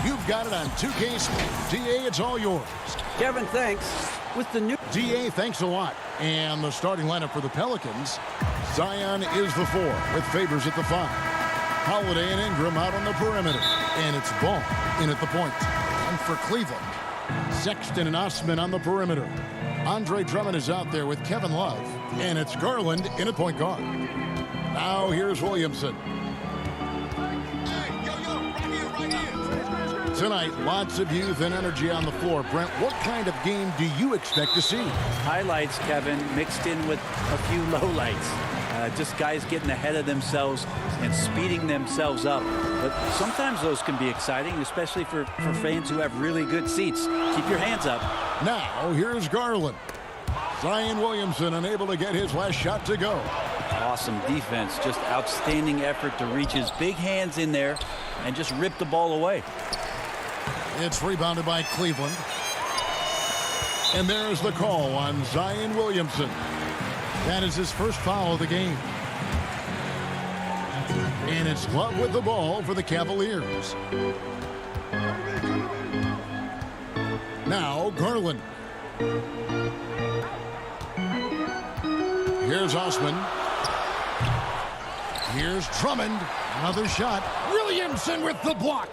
You've got it on 2K Sports. DA, it's all yours. Kevin, thanks. With the new DA, thanks a lot. And the starting lineup for the Pelicans. Zion is the 4 with Favors at the 5. Holiday and Ingram out on the perimeter. And it's Ball in at the point. And for Cleveland, Sexton and Osman on the perimeter. Andre Drummond is out there with Kevin Love. And it's Garland in at point guard. Now here's Williamson. Tonight, lots of youth and energy on the floor. Brent, what kind of game do you expect to see? Highlights, Kevin, mixed in with a few lowlights. Just guys getting ahead of themselves and speeding themselves up. But sometimes those can be exciting, especially for fans who have really good seats. Keep your hands up. Now, here's Garland. Zion Williamson unable to get his last shot to go. Awesome defense. Just outstanding effort to reach his big hands in there and just rip the ball away. It's rebounded by Cleveland. And there's the call on Zion Williamson. That is his first foul of the game. And it's Love with the ball for the Cavaliers. Now Garland. Here's Osman. Here's Drummond. Another shot. Williamson with the block.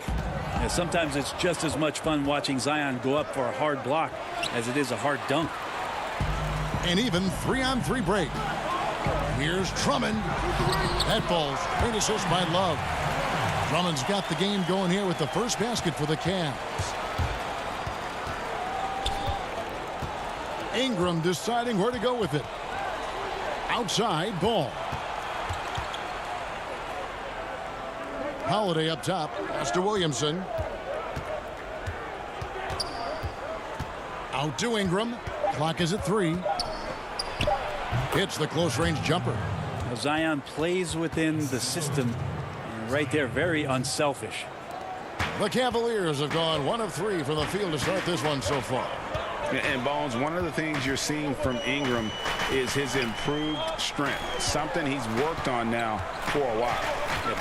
Yeah, sometimes it's just as much fun watching Zion go up for a hard block as it is a hard dunk. And even 3-on-3 break. Here's Drummond. That ball's great assist by Love. Drummond's got the game going here with the first basket for the Cavs. Ingram deciding where to go with it. Outside Ball. Holiday up top. Pass to Williamson. Out to Ingram. Clock is at 3. Hits the close-range jumper. Now Zion plays within the system. And right there, very unselfish. The Cavaliers have gone 1 of 3 from the field to start this one so far. And Bones, one of the things you're seeing from Ingram is his improved strength, something he's worked on now for a while.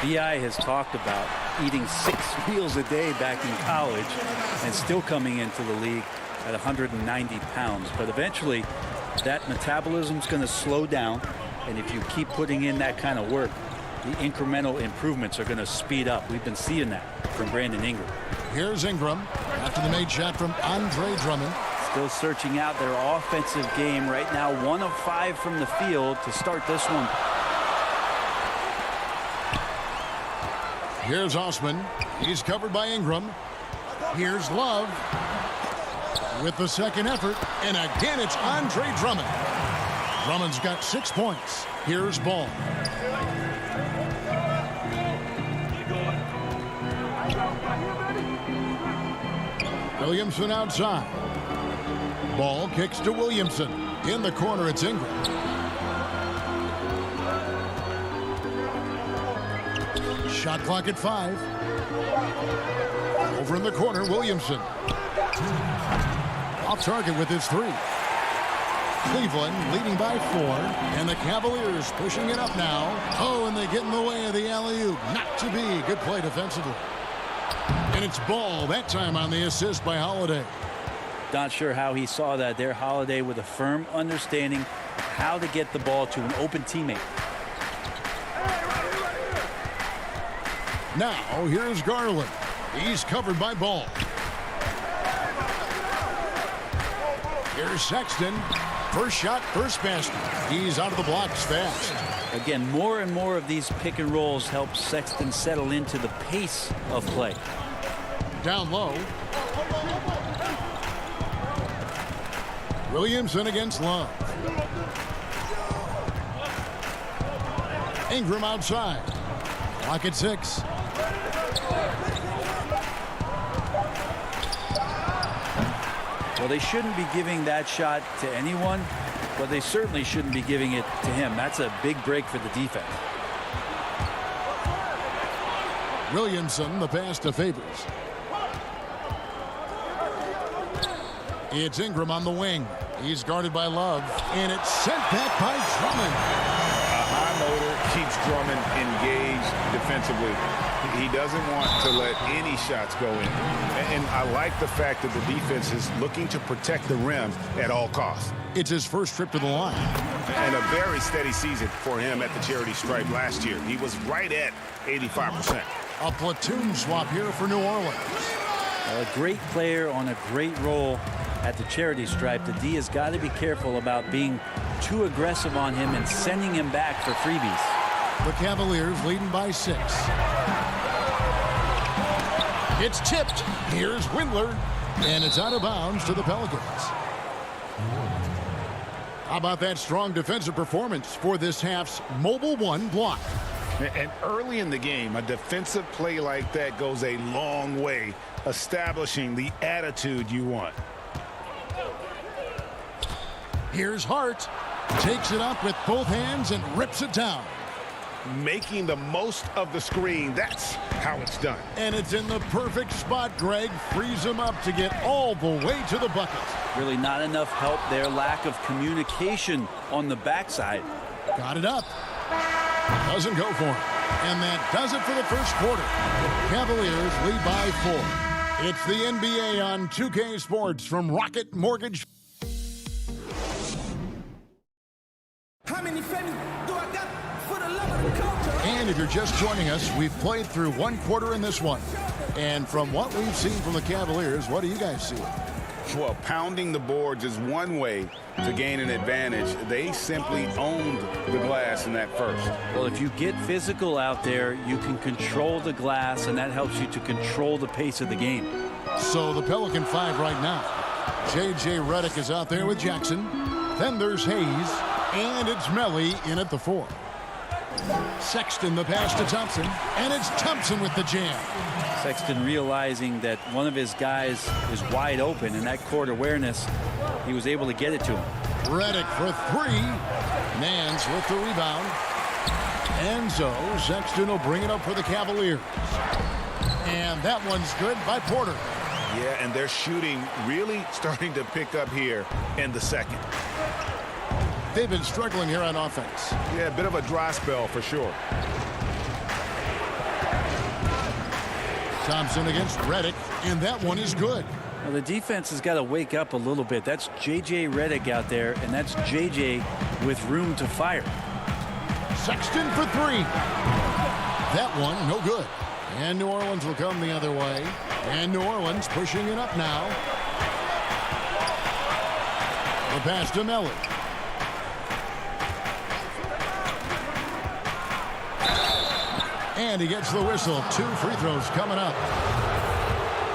Yeah, BI has talked about eating 6 meals a day back in college and still coming into the league at 190 pounds. But eventually, that metabolism's going to slow down, and if you keep putting in that kind of work, the incremental improvements are going to speed up. We've been seeing that from Brandon Ingram. Here's Ingram after the made shot from Andre Drummond. Still searching out their offensive game right now. 1 of 5 from the field to start this one. Here's Osman. He's covered by Ingram. Here's Love with the second effort. And again, it's Andre Drummond. Drummond's got 6 points. Here's Ball. Williamson outside. Ball kicks to Williamson. In the corner, it's Ingram. Shot clock at 5. Over in the corner, Williamson. Off target with his 3. Cleveland leading by 4. And the Cavaliers pushing it up now. Oh, and they get in the way of the alley-oop. Not to be. Good play defensively. And it's Ball, that time on the assist by Holiday. Not sure how he saw that there. Holiday with a firm understanding how to get the ball to an open teammate. Now here's Garland. He's covered by Ball. Here's Sexton. First shot, first basket. He's out of the blocks fast. Again, more and more of these pick and rolls help Sexton settle into the pace of play. Down low. Williamson against Love. Ingram outside. Clock at 6. Well, they shouldn't be giving that shot to anyone, but they certainly shouldn't be giving it to him. That's a big break for the defense. Williamson, the pass to Favors. It's Ingram on the wing. He's guarded by Love, and it's sent back by Drummond. A high motor keeps Drummond engaged defensively. He doesn't want to let any shots go in. And I like the fact that the defense is looking to protect the rim at all costs. It's his first trip to the line. And a very steady season for him at the charity stripe last year. He was right at 85%. A platoon swap here for New Orleans. A great player on a great role at the charity stripe. The D has got to be careful about being too aggressive on him and sending him back for freebies. The Cavaliers leading by 6. It's tipped. Here's Windler. And it's out of bounds to the Pelicans. How about that strong defensive performance for this half's Mobile One block? And early in the game, a defensive play like that goes a long way, establishing the attitude you want. Here's Hart. Takes it up with both hands and rips it down. Making the most of the screen. That's how it's done. And it's in the perfect spot. Greg frees him up to get all the way to the bucket. Really not enough help there. Lack of communication on the backside. Got it up. Doesn't go for him. And that does it for the first quarter. Cavaliers lead by 4. It's the NBA on 2K Sports from Rocket Mortgage. How many famous do I got for the love of the culture? And if you're just joining us, we've played through one quarter in this one. And from what we've seen from the Cavaliers, what do you guys see? Well, pounding the boards is one way to gain an advantage. They simply owned the glass in that first. Well, if you get physical out there, you can control the glass, and that helps you to control the pace of the game. So the Pelican 5 right now. J.J. Redick is out there with Jackson. Then there's Hayes. And it's Melly in at the 4. Sexton the pass to Thompson. And it's Thompson with the jam. Sexton realizing that one of his guys is wide open, and that court awareness, he was able to get it to him. Redick for 3. Nance with the rebound. Enzo. Sexton will bring it up for the Cavaliers. And that one's good by Porter. Yeah, and their shooting really starting to pick up here in the second. They've been struggling here on offense. Yeah, a bit of a dry spell for sure. Thompson against Redick, and that one is good. Well, the defense has got to wake up a little bit. That's J.J. Redick out there, and that's J.J. with room to fire. Sexton for 3. That one, no good. And New Orleans will come the other way. And New Orleans pushing it up now. The pass to Melly. And he gets the whistle. 2 free throws coming up.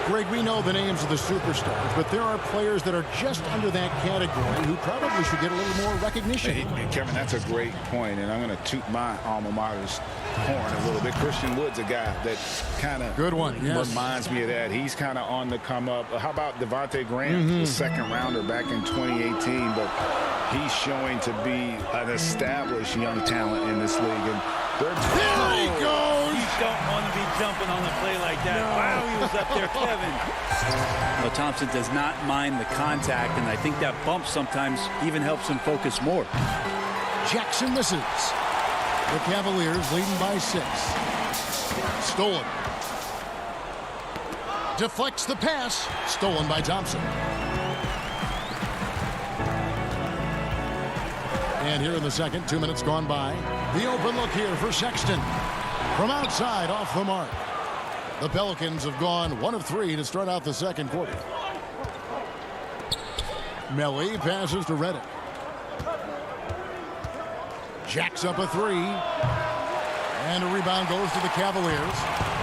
Greg, we know the names of the superstars, but there are players that are just under that category who probably should get a little more recognition. Hey, Kevin, that's a great point, and I'm going to toot my alma mater's horn a little bit. Christian Wood's a guy that kind of reminds me of that. He's kind of on the come up. How about Devontae Graham, the second rounder back in 2018, but he's showing to be an established young talent in this league. And there he goes. You don't want to be jumping on a play like that. No. Wow, he was up there, Kevin. Well, Thompson does not mind the contact, and I think that bump sometimes even helps him focus more. Jackson misses. The Cavaliers leading by 6. Stolen. Deflects the pass. Stolen by Thompson. And here in the second, 2 minutes gone by. The open look here for Sexton. From outside, off the mark. The Pelicans have gone 1 of 3 to start out the second quarter. Melly passes to Redick. Jacks up a 3. And a rebound goes to the Cavaliers.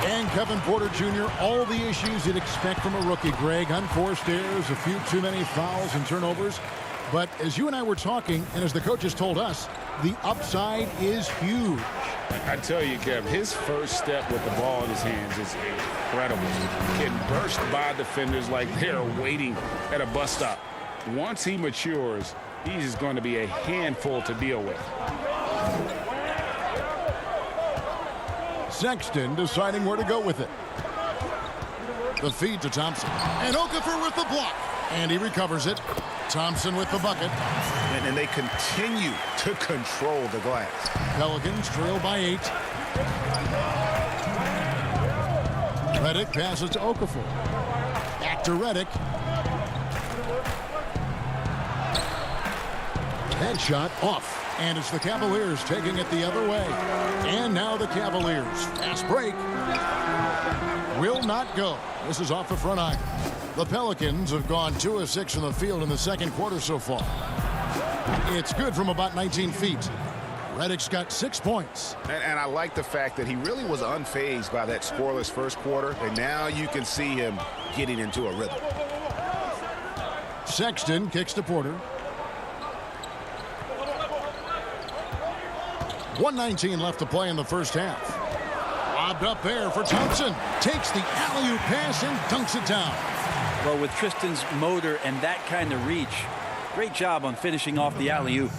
And Kevin Porter Jr., all the issues you'd expect from a rookie, Greg. Unforced errors, a few too many fouls and turnovers. But as you and I were talking, and as the coaches told us, the upside is huge. I tell you, Kev, his first step with the ball in his hands is incredible. Getting burst by defenders like they're waiting at a bus stop. Once he matures, he's going to be a handful to deal with. Sexton deciding where to go with it. The feed to Thompson. And Okafor with the block. And he recovers it. Thompson with the bucket. And they continue to control the glass. Pelicans trail by 8. Redick passes to Okafor. Back to Redick. Headshot off. And it's the Cavaliers taking it the other way. And now the Cavaliers. Fast break. Will not go. This is off the front iron. The Pelicans have gone 2 of 6 from the field in the second quarter so far. It's good from about 19 feet. Redick's got 6 points. And I like the fact that he really was unfazed by that scoreless first quarter. And now you can see him getting into a rhythm. Sexton kicks to Porter. 1:19 left to play in the first half. Lobbed up there for Thompson. Takes the alley-oop pass and dunks it down. Well, with Tristan's motor and that kind of reach, great job on finishing off the alley-oop.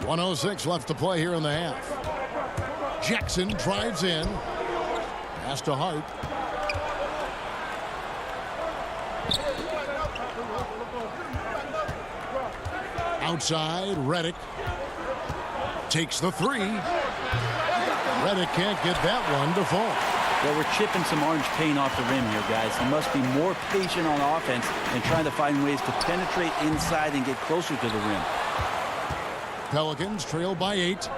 1:06 left to play here in the half. Jackson drives in. Pass to Hart. Outside, Redick. Takes the 3. Redick can't get that one to fall. Well, we're chipping some orange paint off the rim here, guys. He must be more patient on offense and trying to find ways to penetrate inside and get closer to the rim. Pelicans trail by 8.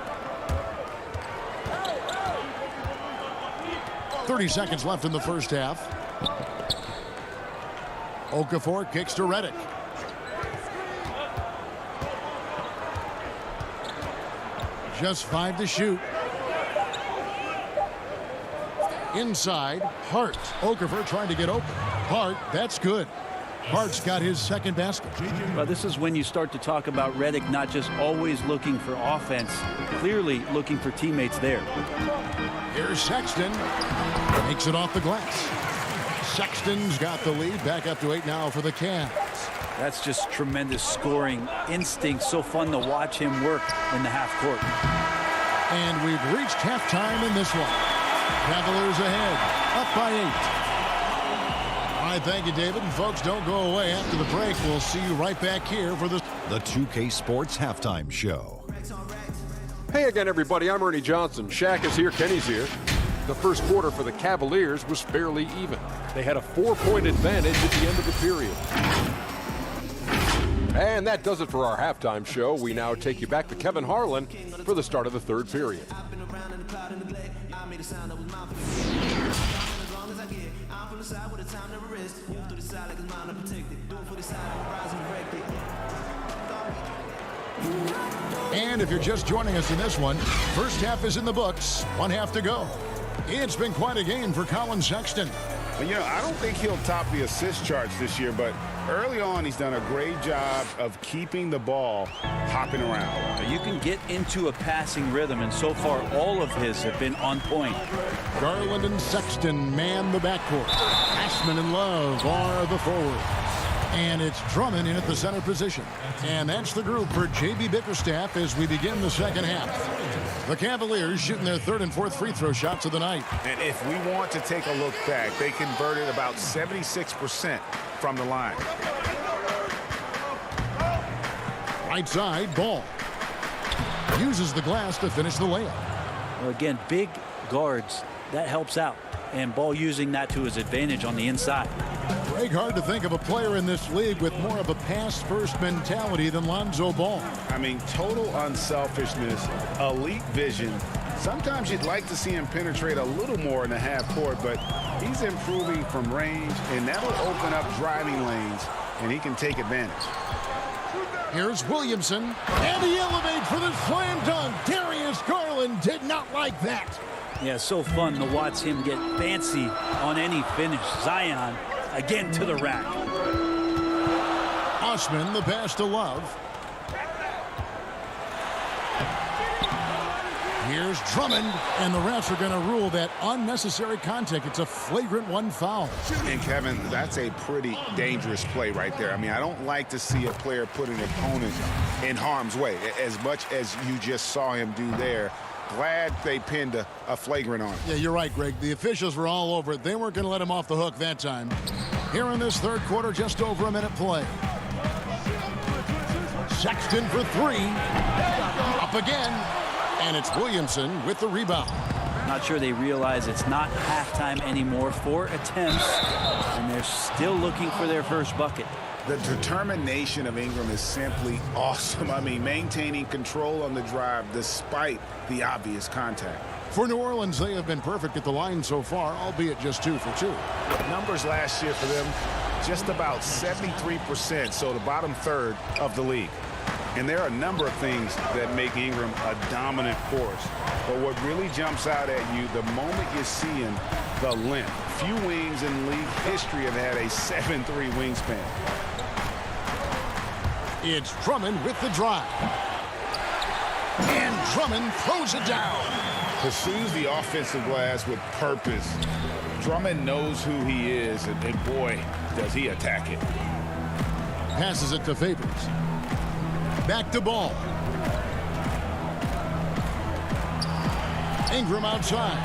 30 seconds left in the first half. Okafor kicks to Redick. Just 5 to shoot. Inside, Hart. Okafor trying to get open. Hart, that's good. Hart's got his second basket. Well, this is when you start to talk about Redick not just always looking for offense, clearly looking for teammates there. Here's Sexton. Takes it off the glass. Sexton's got the lead. Back up to 8 now for the Cavs. That's just tremendous scoring instinct. So fun to watch him work in the half court. And we've reached halftime in this one. Cavaliers ahead, up by 8. All right, thank you, David. And folks, don't go away after the break. We'll see you right back here for the 2K Sports Halftime Show. Hey again, everybody. I'm Ernie Johnson. Shaq is here. Kenny's here. The first quarter for the Cavaliers was fairly even. They had a 4-point advantage at the end of the period. And that does it for our halftime show. We now take you back to Kevin Harlan for the start of the third period. And if you're just joining us in this one, first half is in the books. 1 half to go. It's been quite a game for Colin Sexton. Well, you know, I don't think he'll top the assist charts this year, but early on he's done a great job of keeping the ball hopping around. You can get into a passing rhythm, and so far all of his have been on point. Garland and Sexton man the backcourt. Ashman and Love are the forwards. And it's Drummond in at the center position. And that's the group for J.B. Bickerstaff as we begin the second half. The Cavaliers shooting their 3rd and 4th free throw shots of the night. And if we want to take a look back, they converted about 76% from the line. Right side, Ball. Uses the glass to finish the layup. Well, again, big guards, that helps out. And Ball using that to his advantage on the inside. Greg, hard to think of a player in this league with more of a pass-first mentality than Lonzo Ball. I mean, total unselfishness, elite vision. Sometimes you'd like to see him penetrate a little more in the half court, but he's improving from range, and that'll open up driving lanes, and he can take advantage. Here's Williamson, and he elevates for the slam dunk. Darius Garland did not like that. Yeah, so fun to watch him get fancy on any finish. Zion, again to the rack. Osman, the pass to Love. Here's Drummond, and the refs are going to rule that unnecessary contact. It's a flagrant 1 foul. And Kevin, that's a pretty dangerous play right there. I mean, I don't like to see a player put an opponent in harm's way as much as you just saw him do there. Glad they pinned a flagrant on him. Yeah, you're right, Greg. The officials were all over it. They weren't going to let him off the hook that time. Here in this third quarter, just over a minute play. Sexton for three. Up again. And it's Williamson with the rebound. Not sure they realize it's not halftime anymore. 4 attempts, and they're still looking for their first bucket. The determination of Ingram is simply awesome. I mean, maintaining control on the drive despite the obvious contact. For New Orleans, they have been perfect at the line so far, albeit just 2 for 2. Numbers last year for them, just about 73%, so the bottom third of the league. And there are a number of things that make Ingram a dominant force. But what really jumps out at you, the moment you're seeing the length. Few wings in league history have had a 7'3" wingspan. It's Drummond with the drive. And Drummond throws it down. Pursues the offensive glass with purpose. Drummond knows who he is, and boy, does he attack it. Passes it to Favors. Back to ball. Ingram outside.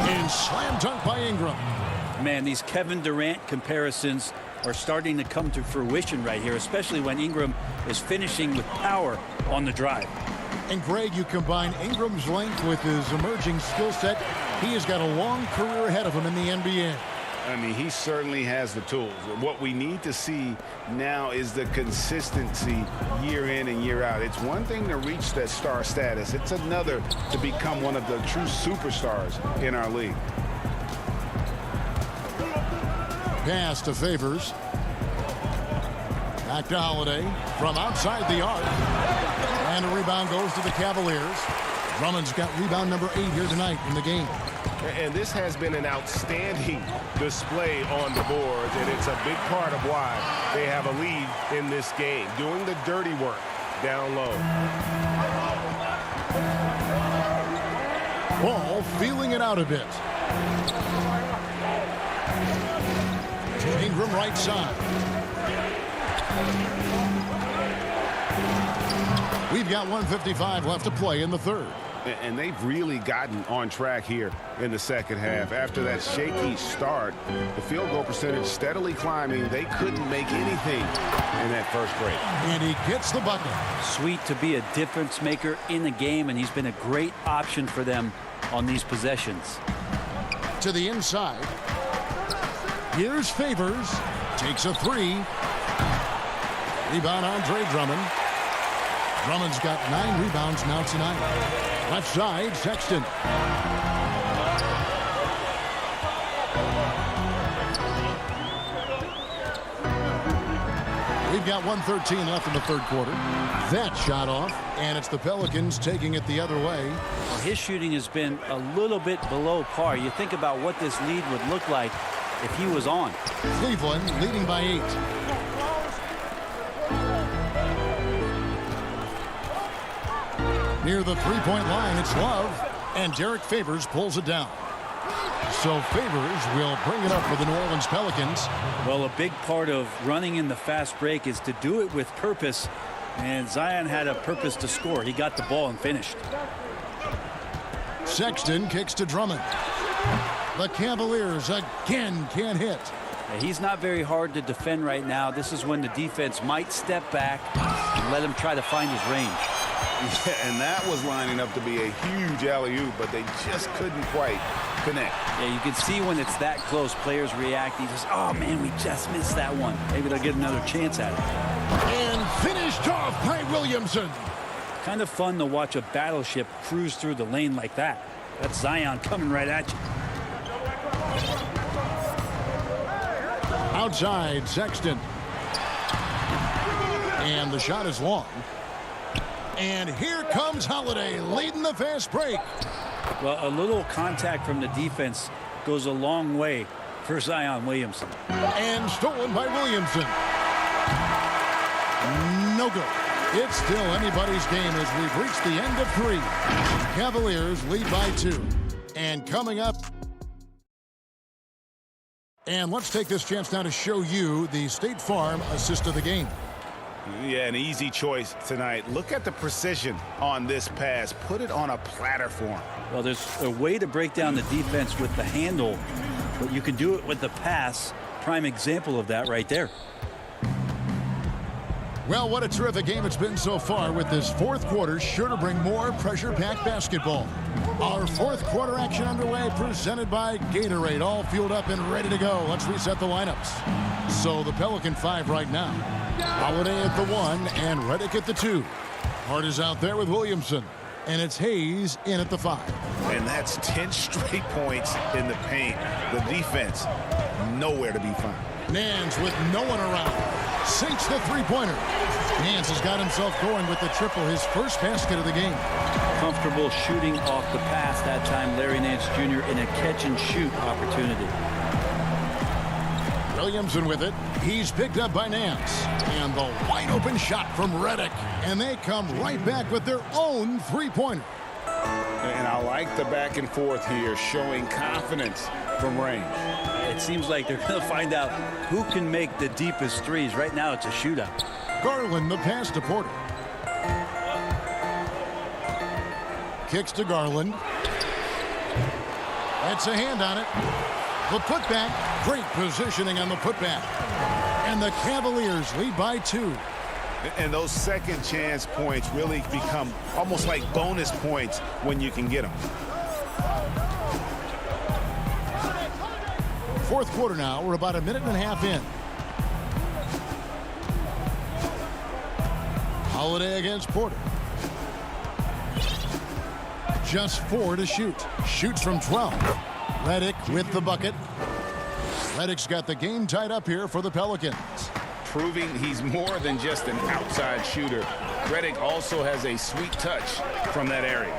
And slam dunk by Ingram. Man, these Kevin Durant comparisons are starting to come to fruition right here, especially when Ingram is finishing with power on the drive. And Greg, you combine Ingram's length with his emerging skill set. He has got a long career ahead of him in the NBA. I mean, he certainly has the tools. What we need to see now is the consistency year in and year out. It's one thing to reach that star status. It's another to become one of the true superstars in our league. Pass to Favors. Back to Holiday from outside the arc. And a rebound goes to the Cavaliers. Drummond's got rebound number 8 here tonight in the game. And this has been an outstanding display on the boards, and it's a big part of why they have a lead in this game, doing the dirty work down low. Ball feeling it out a bit. Ingram right side. We've got 1:55 left to play in the third. And they've really gotten on track here in the second half. After that shaky start, the field goal percentage steadily climbing. They couldn't make anything in that first break. And he gets the bucket. Sweet to be a difference maker in the game, and he's been a great option for them on these possessions. To the inside. Here's Favors. Takes a 3. Rebound Andre Drummond. Drummond's got 9 rebounds now tonight. Left side, Sexton. We've got 1:13 left in the third quarter. That shot off, and it's the Pelicans taking it the other way. Well, his shooting has been a little bit below par. You think about what this lead would look like if he was on. Cleveland leading by 8. Near the three-point line, it's Love, and Derek Favors pulls it down. So Favors will bring it up for the New Orleans Pelicans. Well, a big part of running in the fast break is to do it with purpose, and Zion had a purpose to score. He got the ball and finished. Sexton kicks to Drummond. The Cavaliers again can't hit. He's not very hard to defend right now. This is when the defense might step back and let him try to find his range. Yeah, and that was lining up to be a huge alley-oop, but they just couldn't quite connect. Yeah, you can see when it's that close, players react. He just, oh man, we just missed that one. Maybe they'll get another chance at it. And finished off by Williamson. Kind of fun to watch a battleship cruise through the lane like that. That's Zion coming right at you. Outside, Sexton. And the shot is long. And here comes Holiday leading the fast break. Well, a little contact from the defense goes a long way for Zion Williamson. And stolen by Williamson. No good. It's still anybody's game as we've reached the end of 3. Cavaliers lead by 2. And coming up. And let's take this chance now to show you the State Farm assist of the game. Yeah, an easy choice tonight. Look at the precision on this pass. Put it on a platter form. Well, there's a way to break down the defense with the handle but you can do it with the pass. Prime example of that right there. Well, what a terrific game it's been so far, with this fourth quarter sure to bring more pressure-packed basketball. Our fourth quarter action underway, presented by Gatorade, all fueled up and ready to go. Let's reset the lineups. So the Pelican 5 right now. Holiday at the 1 and Reddick at the 2. Hart is out there with Williamson, and it's Hayes in at the 5. And that's 10 straight points in the paint. The defense, nowhere to be found. Nance with no one around. Sinks the three-pointer. Nance has got himself going with the triple, his first basket of the game. Comfortable shooting off the pass that time. Larry Nance Jr. in a catch-and-shoot opportunity. Williamson with it. He's picked up by Nance. And the wide-open shot from Reddick. And they come right back with their own three-pointer. And I like the back and forth here, showing confidence from range. It seems like they're going to find out who can make the deepest threes. Right now, it's a shootout. Garland, the pass to Porter. Kicks to Garland. That's a hand on it. The putback. Great positioning on the putback. And the Cavaliers lead by 2. And those second chance points really become almost like bonus points when you can get them. Fourth quarter now. We're about a minute and a half in. Holiday against Porter. Just 4 to shoot. Shoots from 12. Reddick with the bucket. Reddick's got the game tied up here for the Pelicans. Proving he's more than just an outside shooter. Reddick also has a sweet touch from that area.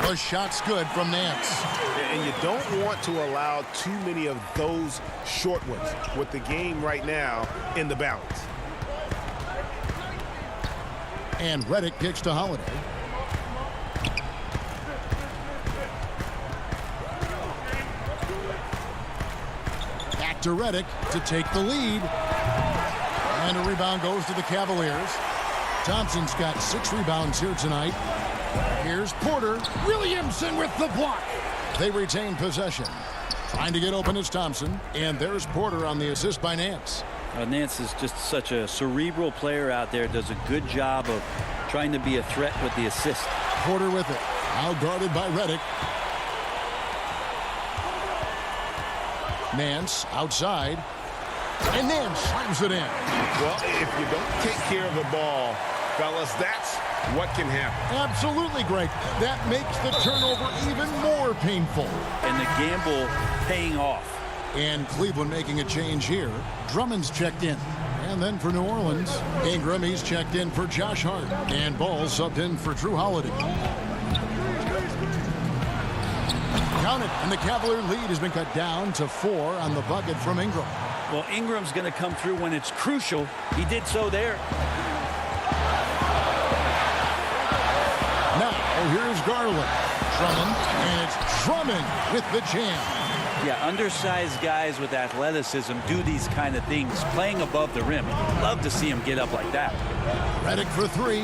The shot's good from Nance. And you don't want to allow too many of those short ones with the game right now in the balance. And Reddick kicks to Holiday. Back to Reddick to take the lead. And a rebound goes to the Cavaliers. Thompson's got 6 rebounds here tonight. Here's Porter. Williamson with the block. They retain possession. Trying to get open is Thompson. And there's Porter on the assist by Nance. Nance is just such a cerebral player out there. Does a good job of trying to be a threat with the assist. Porter with it. Now guarded by Reddick. Nance outside. And Nance slams it in. Well, if you don't take care of the ball, fellas, that's what can happen. Absolutely, Greg. That makes the turnover even more painful. And the gamble paying off. And Cleveland making a change here. Drummond's checked in. And then for New Orleans, Ingram, he's checked in for Josh Hart. And Ball subbed in for Drew Holiday. Count it. And the Cavalier lead has been cut down to 4 on the bucket from Ingram. Well, Ingram's going to come through when it's crucial. He did so there. Now, here's Garland. Drummond, and it's Drummond with the jam. Yeah, undersized guys with athleticism do these kind of things, playing above the rim. Love to see him get up like that. Reddick for 3.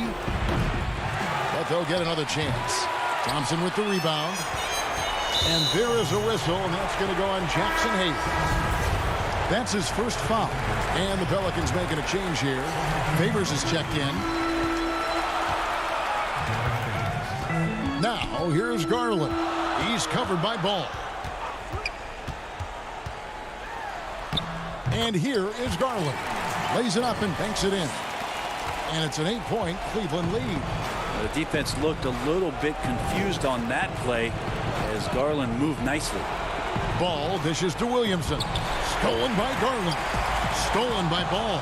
But they'll get another chance. Thompson with the rebound. And there is a whistle, and that's going to go on Jackson Hayes. That's his first foul. And the Pelicans making a change here. Favors is checked in. Now, here's Garland. He's covered by Ball. And here is Garland. Lays it up and banks it in. And it's an 8-point Cleveland lead. The defense looked a little bit confused on that play as Garland moved nicely. Ball dishes to Williamson. Stolen by Garland. Stolen by Ball.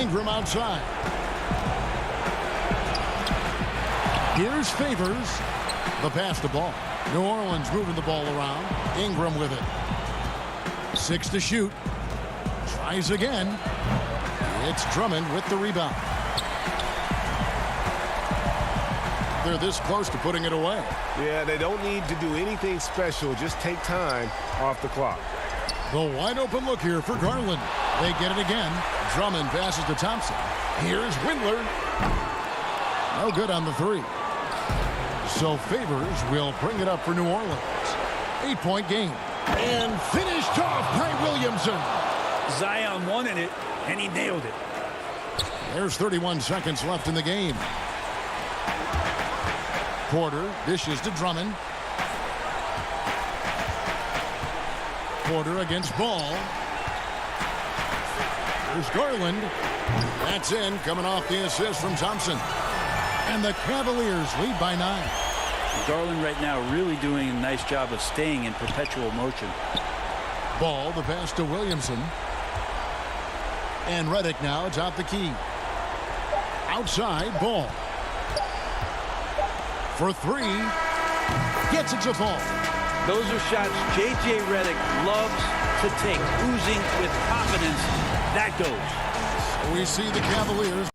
Ingram outside. Here's Favors. The pass to Ball. New Orleans moving the ball around. Ingram with it. 6 to shoot. Tries again. It's Drummond with the rebound. They're this close to putting it away. Yeah, they don't need to do anything special. Just take time off the clock. The wide open look here for Garland. They get it again. Drummond passes to Thompson. Here's Windler. No good on the 3. So Favors will bring it up for New Orleans. 8-point game. And finished off by Williamson. Zion wanted it, and he nailed it. There's 31 seconds left in the game. Porter dishes to Drummond. Porter against Ball. There's Garland. That's in, coming off the assist from Thompson. And the Cavaliers lead by 9. Garland right now really doing a nice job of staying in perpetual motion. Ball, the pass to Williamson. And Redick now, it's out the key. Outside, Ball. For 3. Gets it to fall. Those are shots J.J. Redick loves to take. Oozing with confidence. That goes. We see the Cavaliers.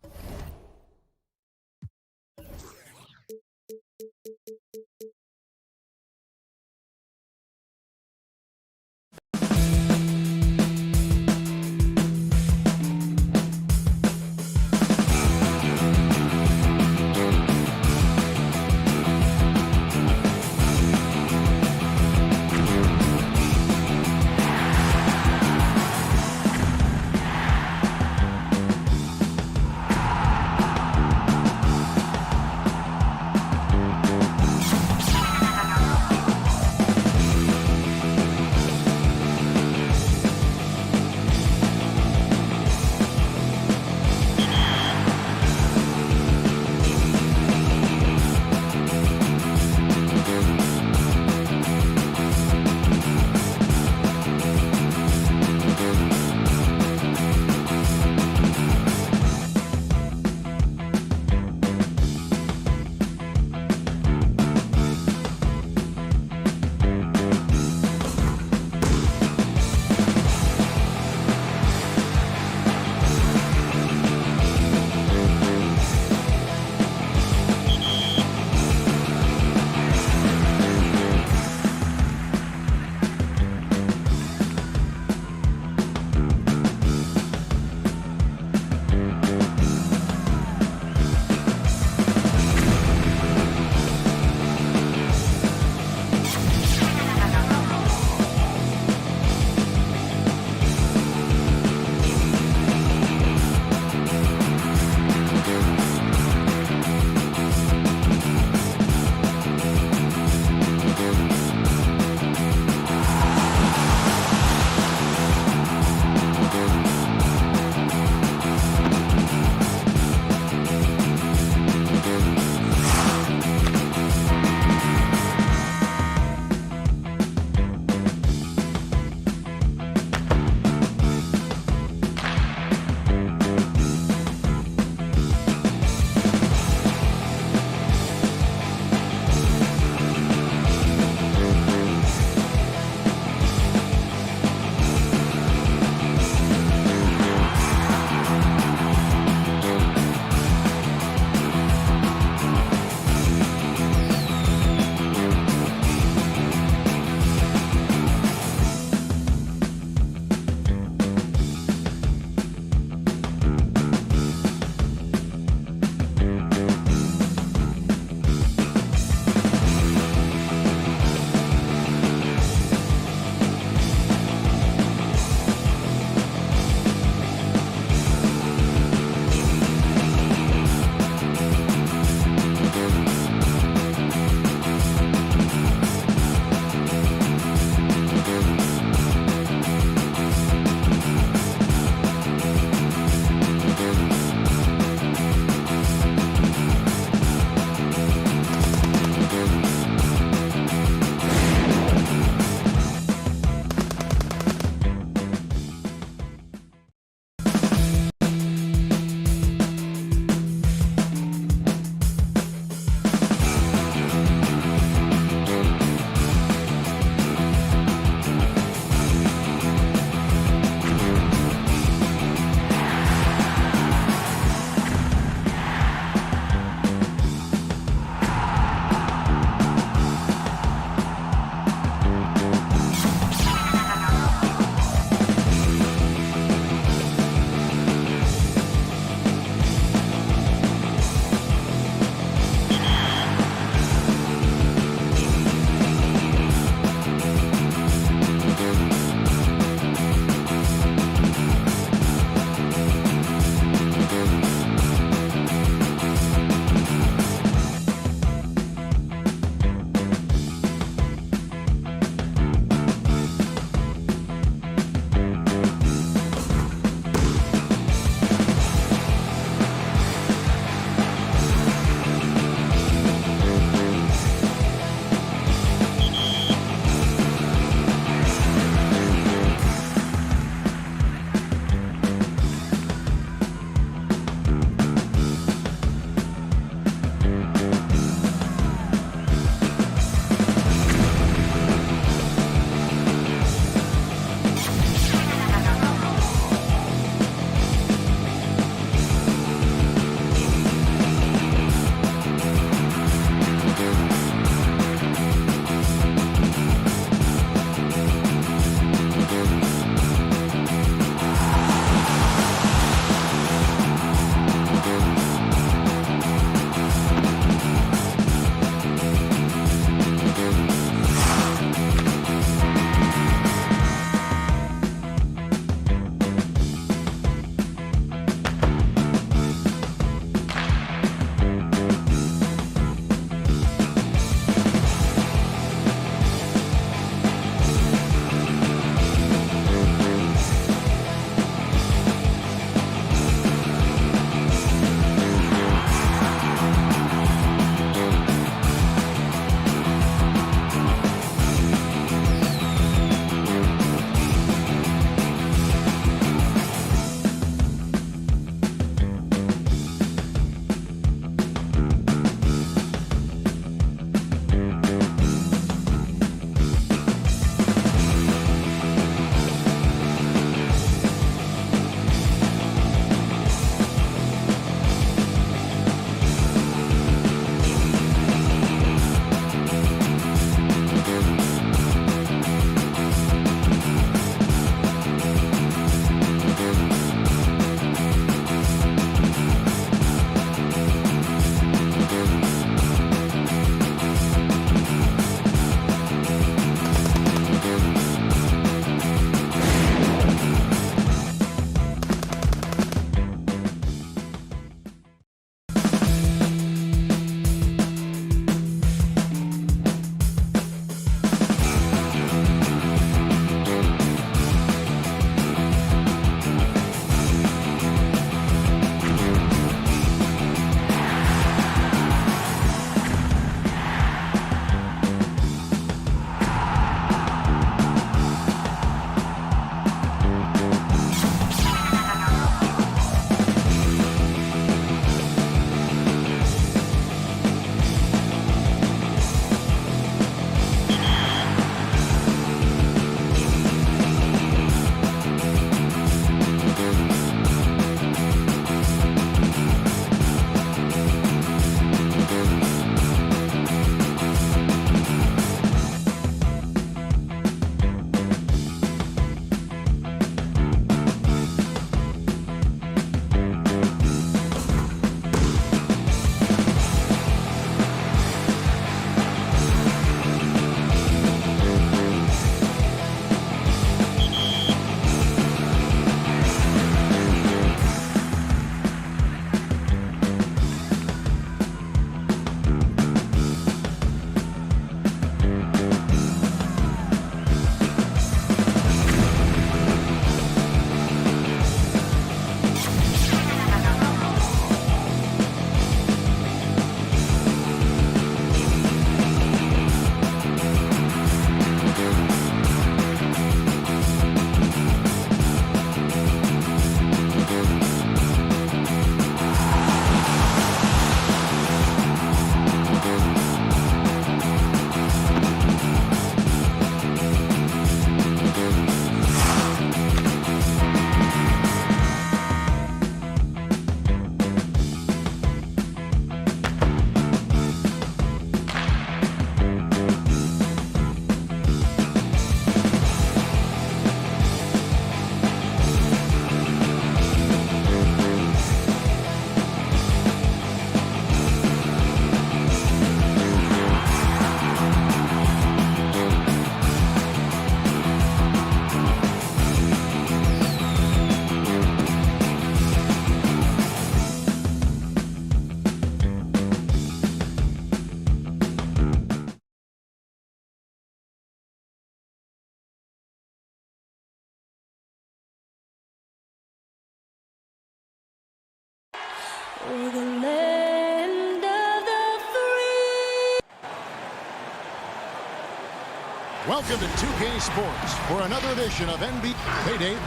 Welcome to 2K Sports for another edition of NBA. Hey, Dave.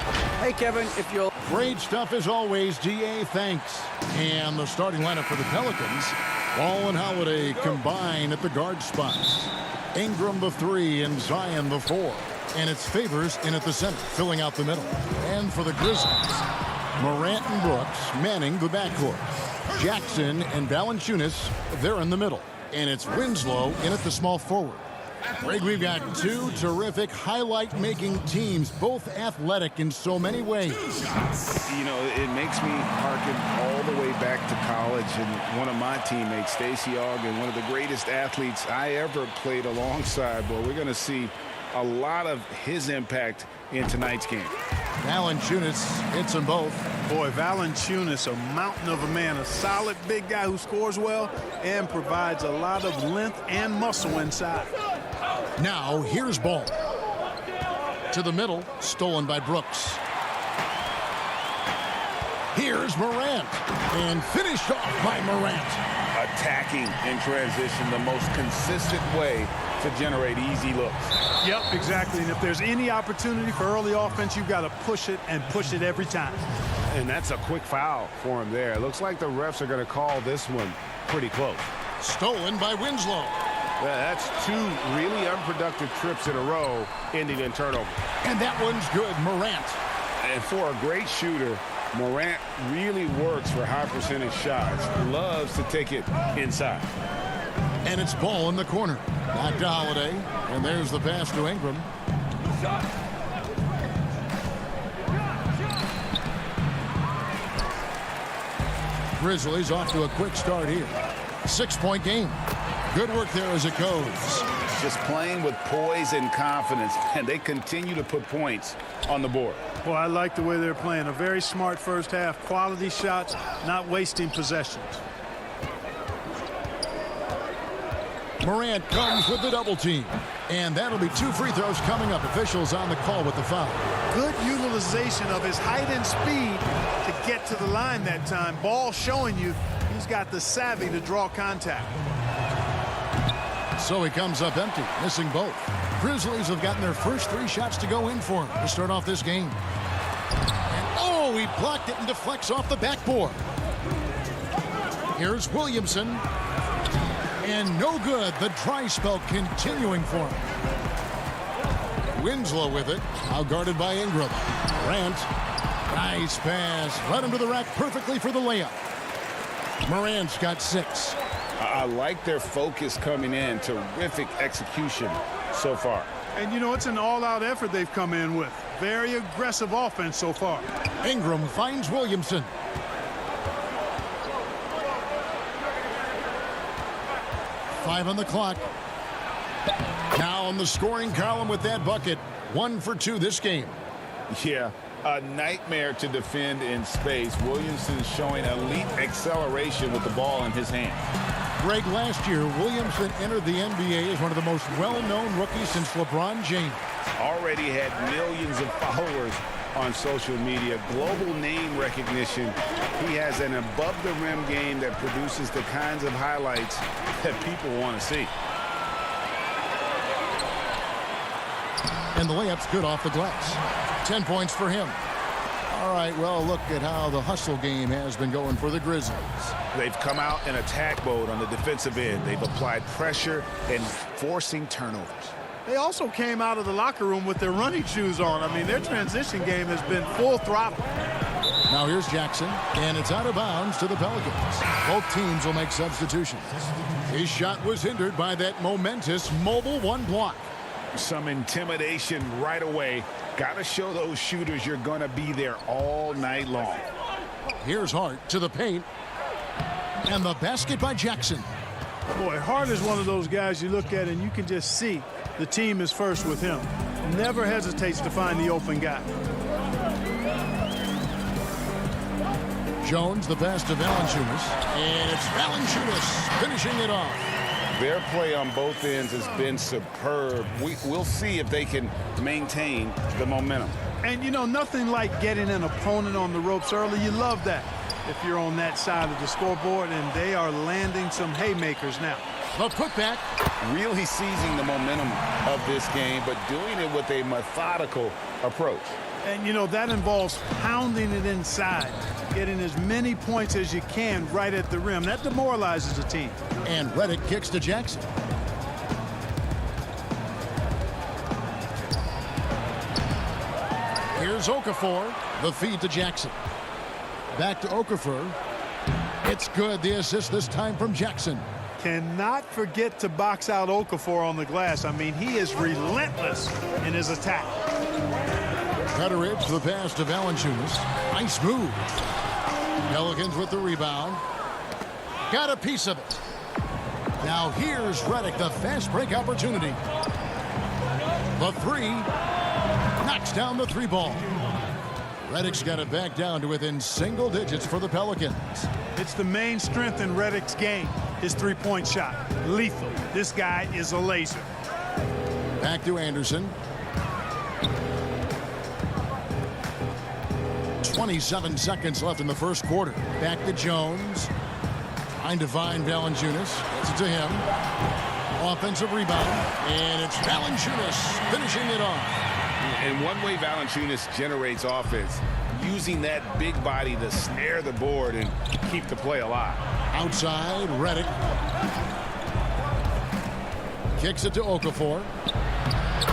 Hey, Kevin, if you'll... Great stuff as always, GA, thanks. And the starting lineup for the Pelicans, Ball and Holiday combine at the guard spots. Ingram the 3 and Zion the 4. And it's Favors in at the center, filling out the middle. And for the Grizzlies, Morant and Brooks manning the backcourt. Jackson and Valanciunas, they're in the middle. And it's Winslow in at the small forward. Greg, we've got two terrific highlight-making teams, both athletic in so many ways. You know, it makes me harken all the way back to college, and one of my teammates, Stacey Ogden, one of the greatest athletes I ever played alongside. Well, we're going to see a lot of his impact in tonight's game. Valanciunas hits them both. Boy, Valanciunas, a mountain of a man, a solid big guy who scores well and provides a lot of length and muscle inside. Now, here's Ball. To the middle, stolen by Brooks. Here's Morant, and finished off by Morant. Attacking in transition, the most consistent way to generate easy looks. Yep, exactly. And if there's any opportunity for early offense, you've got to push it and push it every time. And that's a quick foul for him there. It looks like the refs are going to call this one pretty close. Stolen by Winslow. That's two really unproductive trips in a row, ending in turnover. And that one's good, Morant. And for a great shooter, Morant really works for high percentage shots. Loves to take it inside. And it's Ball in the corner. Back to Holiday. And there's the pass to Ingram. Grizzlies off to a quick start here. 6-point game. Good work there as it goes. Just playing with poise and confidence, and they continue to put points on the board. Well, I like the way they're playing. A very smart first half. Quality shots, not wasting possessions. Morant comes with the double team. And that'll be 2 free throws coming up. Officials on the call with the foul. Good utilization of his height and speed to get to the line that time. Ball showing you he's got the savvy to draw contact. So he comes up empty, missing both. Grizzlies have gotten their first 3 shots to go in for him to start off this game. And he blocked it and deflects off the backboard. Here's Williamson. And no good. The dry spell continuing for him. Winslow with it. Now guarded by Ingram. Morant. Nice pass. Led him to the rack perfectly for the layup. Morant's got 6. I like their focus coming in. Terrific execution so far. And, you know, it's an all-out effort they've come in with. Very aggressive offense so far. Ingram finds Williamson. Five on the clock. Now on the scoring column with that bucket. 1 for 2 this game. Yeah, a nightmare to defend in space. Williamson showing elite acceleration with the ball in his hand. Greg, last year, Williamson entered the NBA as one of the most well-known rookies since LeBron James. Already had millions of followers on social media, global name recognition. He has an above-the-rim game that produces the kinds of highlights that people want to see. And the layup's good off the glass. 10 points for him. All right, well, look at how the hustle game has been going for the Grizzlies. They've come out in attack mode on the defensive end. They've applied pressure and forcing turnovers. They also came out of the locker room with their running shoes on. I mean, their transition game has been full throttle. Now here's Jackson, and it's out of bounds to the Pelicans. Both teams will make substitutions. His shot was hindered by that momentous mobile 1 block. Some intimidation right away. Got to show those shooters you're going to be there all night long. Here's Hart to the paint. And the basket by Jackson. Boy, Hart is one of those guys you look at and you can just see the team is first with him. Never hesitates to find the open guy. Jones, the pass to Valanciunas. And it's Valanciunas finishing it off. Their play on both ends has been superb. We'll see if they can maintain the momentum. And, you know, nothing like getting an opponent on the ropes early. You love that if you're on that side of the scoreboard, and they are landing some haymakers now. The putback. Really seizing the momentum of this game, but doing it with a methodical approach. And, you know, that involves pounding it inside, getting as many points as you can right at the rim. That demoralizes a team. And Redick kicks to Jackson. Here's Okafor. The feed to Jackson. Back to Okafor. It's good. The assist this time from Jackson. Cannot forget to box out Okafor on the glass. I mean, he is relentless in his attack. Cutteridge, the pass to Valanciunas. Nice move. Pelicans with the rebound. Got a piece of it. Now here's Redick, the fast break opportunity. The three. Knocks down the three ball. Redick's got it back down to within single digits for the Pelicans. It's the main strength in Redick's game. His three-point shot. Lethal. This guy is a laser. Back to Anderson. 27 seconds left in the first quarter. Back to Jones. Trying to find Valanciunas. Gets it to him. Offensive rebound. And it's Valanciunas finishing it off. And one way Valanciunas generates offense, using that big body to snare the board and keep the play alive. Outside, Redick. Kicks it to Okafor.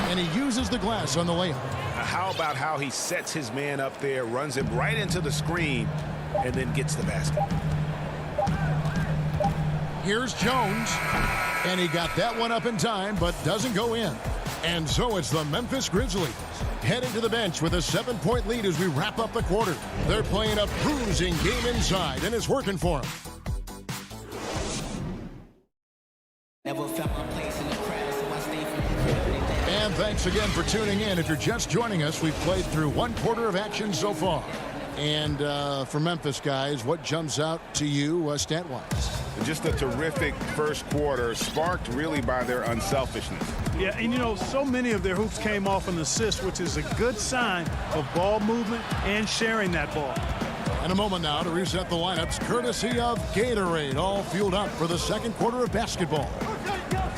And he uses the glass on the layup. How about how he sets his man up there, runs him right into the screen, and then gets the basket. Here's Jones. And he got that one up in time, but doesn't go in. And so it's the Memphis Grizzlies heading to the bench with a 7-point lead as we wrap up the quarter. They're playing a bruising game inside, and it's working for them. And thanks again for tuning in. If you're just joining us, we've played through one quarter of action so far. And for Memphis, guys, what jumps out to you stat-wise? Just a terrific first quarter, sparked really by their unselfishness. Yeah, and you know, so many of their hoops came off an assist, which is a good sign of ball movement and sharing that ball. In a moment now to reset the lineups, courtesy of Gatorade, all fueled up for the second quarter of basketball.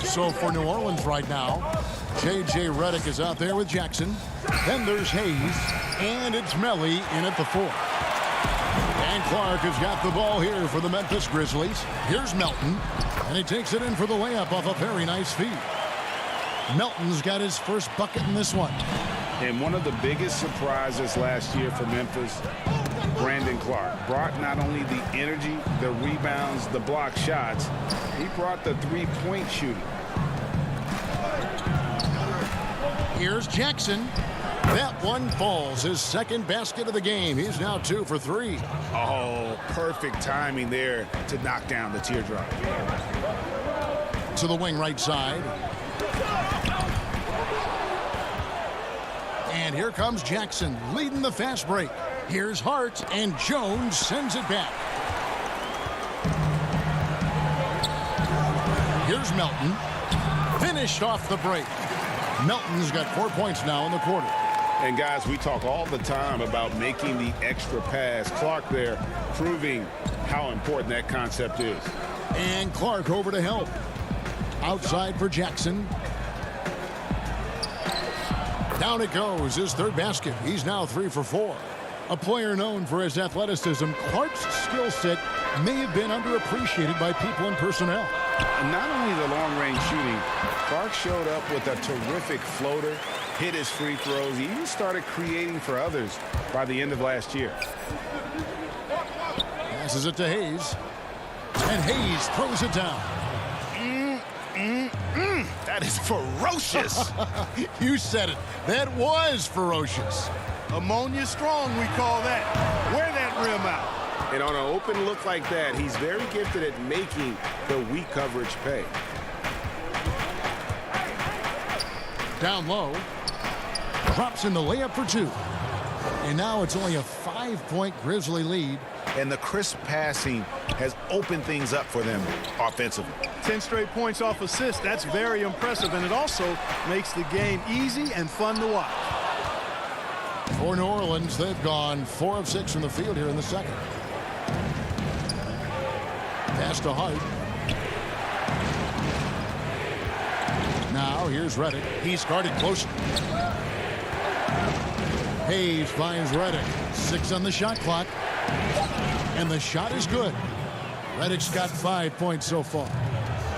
So for New Orleans right now, J.J. Redick is out there with Jackson. Then there's Hayes, and it's Melly in at the 4. And Clark has got the ball here for the Memphis Grizzlies. Here's Melton, and he takes it in for the layup off a very nice feed. Melton's got his first bucket in this one. And one of the biggest surprises last year for Memphis, Brandon Clark, brought not only the energy, the rebounds, the block shots, he brought the three-point shooting. Here's Jackson. That one falls, his second basket of the game. He's now 2 for 3. Oh, perfect timing there to knock down the teardrop. To the wing right side. And here comes Jackson leading the fast break. Here's Hart, and Jones sends it back. Here's Melton. Finished off the break. Melton's got 4 points now in the quarter. And guys, we talk all the time about making the extra pass. Clark there proving how important that concept is. And Clark over to help. Outside for Jackson. Down it goes, his third basket. He's now 3 for 4. A player known for his athleticism, Clark's skill set may have been underappreciated by people and personnel. And not only the long-range shooting, Clark showed up with a terrific floater, hit his free throws. He even started creating for others by the end of last year. Passes it to Hayes. And Hayes throws it down. That is ferocious. You said it. That was ferocious. Ammonia strong, we call that. Wear that rim out. And on an open look like that, he's very gifted at making the weak coverage pay. Down low. Drops in the layup for 2. And now it's only a 5-point Grizzly lead. And the crisp passing has opened things up for them offensively. 10 straight points off assists. That's very impressive, and it also makes the game easy and fun to watch. For New Orleans, they've gone 4 of 6 from the field here in the second. Pass to Hart. now. Here's Redick. He's guarded closely. Hayes finds Redick. 6 on the shot clock. And the shot is good. Redick's got 5 points so far.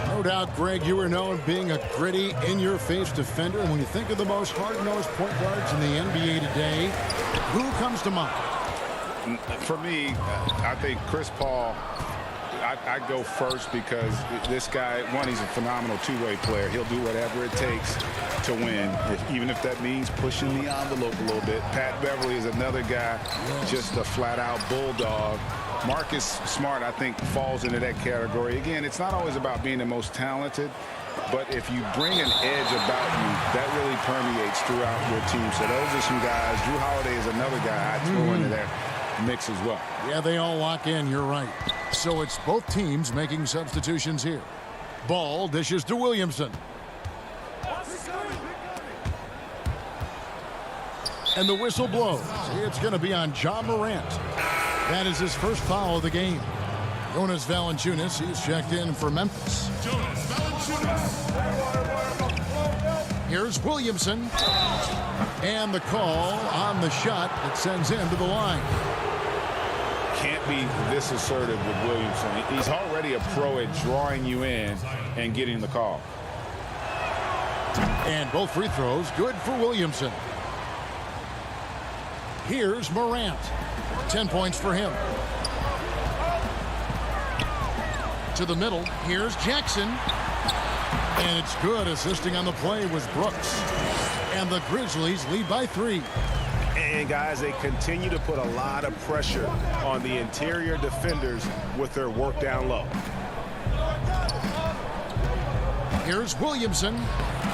No doubt, Greg, you were known being a gritty, in-your-face defender. And when you think of the most hard-nosed point guards in the NBA today, who comes to mind? For me, I think Chris Paul. I go first because this guy, one, he's a phenomenal two-way player. He'll do whatever it takes to win, even if that means pushing the envelope a little bit. Pat Beverly is another guy, just a flat-out bulldog. Marcus Smart, I think, falls into that category. Again, it's not always about being the most talented, but if you bring an edge about you, that really permeates throughout your team. So those are some guys. Drew Holiday is another guy I'd throw into that mix as well. Yeah, they all lock in. You're right. So it's both teams making substitutions here. Ball dishes to Williamson. And the whistle blows. It's going to be on Ja Morant. That is his first foul of the game. Jonas Valanciunas, he's checked in for Memphis. Here's Williamson. And the call on the shot that sends him to the line. Can't be this assertive with Williamson. He's already a pro at drawing you in and getting the call. And both free throws good for Williamson. Here's Morant. 10 points for him. To the middle. Here's Jackson. And it's good. Assisting on the play was Brooks. And the Grizzlies lead by 3. And, guys, they continue to put a lot of pressure on the interior defenders with their work down low. Here's Williamson.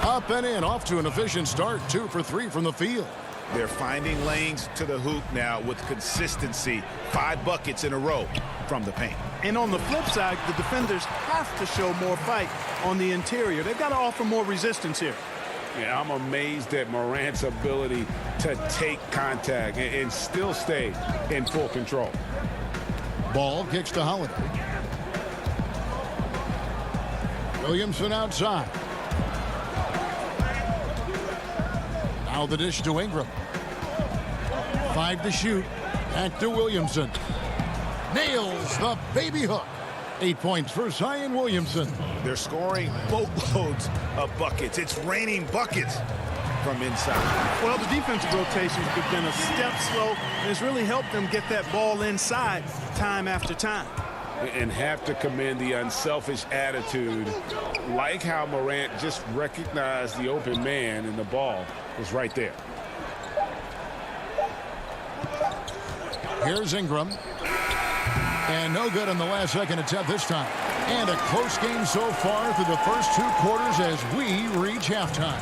Up and in. Off to an efficient start. 2 for 3 from the field. They're finding lanes to the hoop now with consistency. 5 buckets in a row from the paint. And on the flip side, the defenders have to show more fight on the interior. They've got to offer more resistance here. Yeah, I'm amazed at Morant's ability to take contact and still stay in full control. Ball kicks to Holiday. Williamson outside. Now the dish to Ingram. 5 to shoot. Back to Williamson. Nails the baby hook. 8 points for Zion Williamson. They're scoring boatloads of buckets. It's raining buckets from inside. Well, the defensive rotations have been a step slow, and it's really helped them get that ball inside time after time. And have to commend the unselfish attitude, like how Morant just recognized the open man and the ball was right there. Here's Ingram. And no good on the last second attempt this time. And a close game so far through the first 2 quarters as we reach halftime.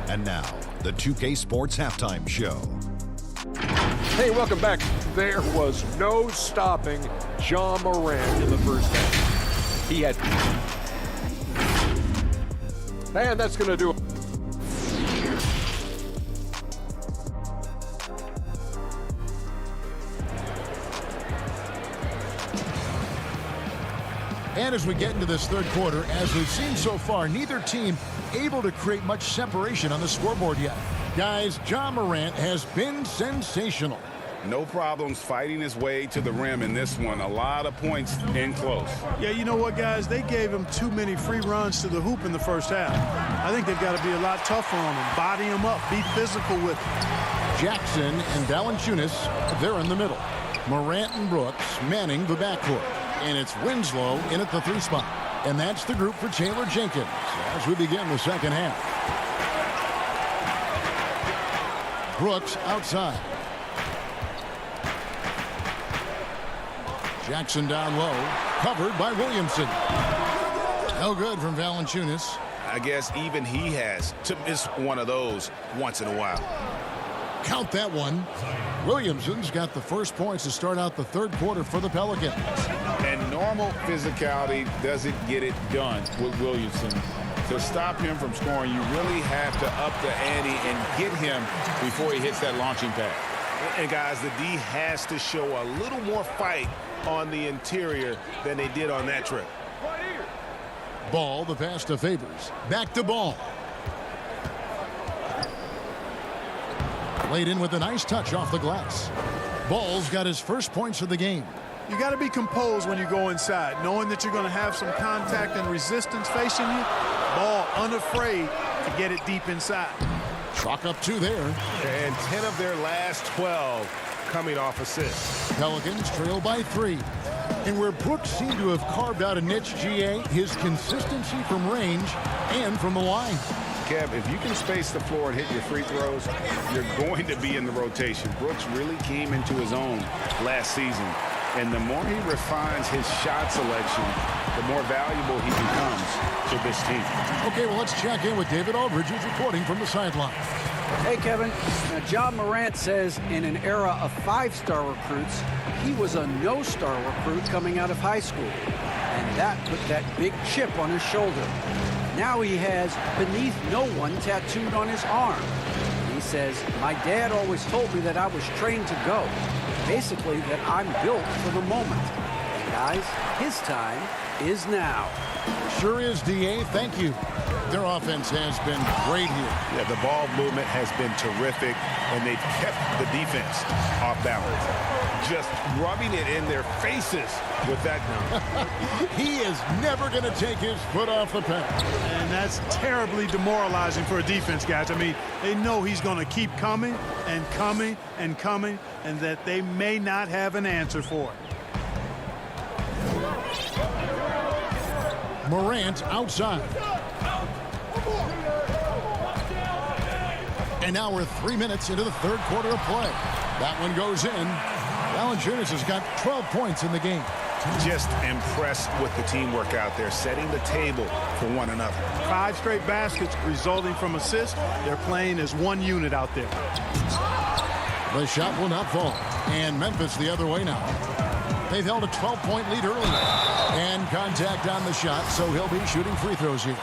And now, the 2K Sports Halftime Show. Hey, welcome back. There was no stopping Ja Morant in the first half. He had... And that's going to do it. And as we get into this third quarter, as we've seen so far, neither team able to create much separation on the scoreboard yet. Guys, Ja Morant has been sensational. No problems fighting his way to the rim in this one. A lot of points in close. Yeah, you know what, guys? They gave him too many free runs to the hoop in the first half. I think they've got to be a lot tougher on him. Body him up. Be physical with him. Jackson and Valanciunas, they're in the middle. Morant and Brooks manning the backcourt. And it's Winslow in at the 3 spot. And that's the group for Taylor Jenkins as we begin the second half. Brooks outside. Jackson down low, covered by Williamson. No good from Valanciunas. I guess even he has to miss one of those once in a while. Count that one. Williamson's got the first points to start out the third quarter for the Pelicans. And normal physicality doesn't get it done with Williamson. To stop him from scoring, you really have to up the ante and get him before he hits that launching pad. And, guys, the D has to show a little more fight on the interior than they did on that trip. Ball, the pass to Favors. Back to Ball. Laid in with a nice touch off the glass. Ball's got his first points of the game. You got to be composed when you go inside, knowing that you're going to have some contact and resistance facing you. Ball unafraid to get it deep inside. Chalk up 2 there. And 10 of their last 12 coming off assists. Pelicans trail by 3. And where Brooks seemed to have carved out a niche, GA, his consistency from range and from the line. Kev, if you can space the floor and hit your free throws, you're going to be in the rotation. Brooks really came into his own last season. And the more he refines his shot selection, the more valuable he becomes to this team. Okay, well, let's check in with David Aldridge, who's reporting from the sideline. Hey, Kevin. Now, John Morant says in an era of 5-star recruits, he was a no-star recruit coming out of high school. And that put that big chip on his shoulder. Now he has beneath no one tattooed on his arm. He says, my dad always told me that I was trained to go. Basically, that I'm built for the moment. And guys, his time is now. Sure is, DA. Thank you. Their offense has been great here. Yeah, the ball movement has been terrific, and they've kept the defense off balance. Just rubbing it in their faces with that gun. He is never going to take his foot off the pedal. And that's terribly demoralizing for a defense, guys. I mean, they know he's going to keep coming and coming and coming, and that they may not have an answer for it. Morant outside. And now we're 3 minutes into the third quarter of play. That one goes in. Valanciunas has got 12 points in the game. Just impressed with the teamwork out there, setting the table for one another. 5 straight baskets resulting from assists. They're playing as one unit out there. The shot will not fall. And Memphis the other way now. They've held a 12-point lead earlier. And contact on the shot, so he'll be shooting free throws here.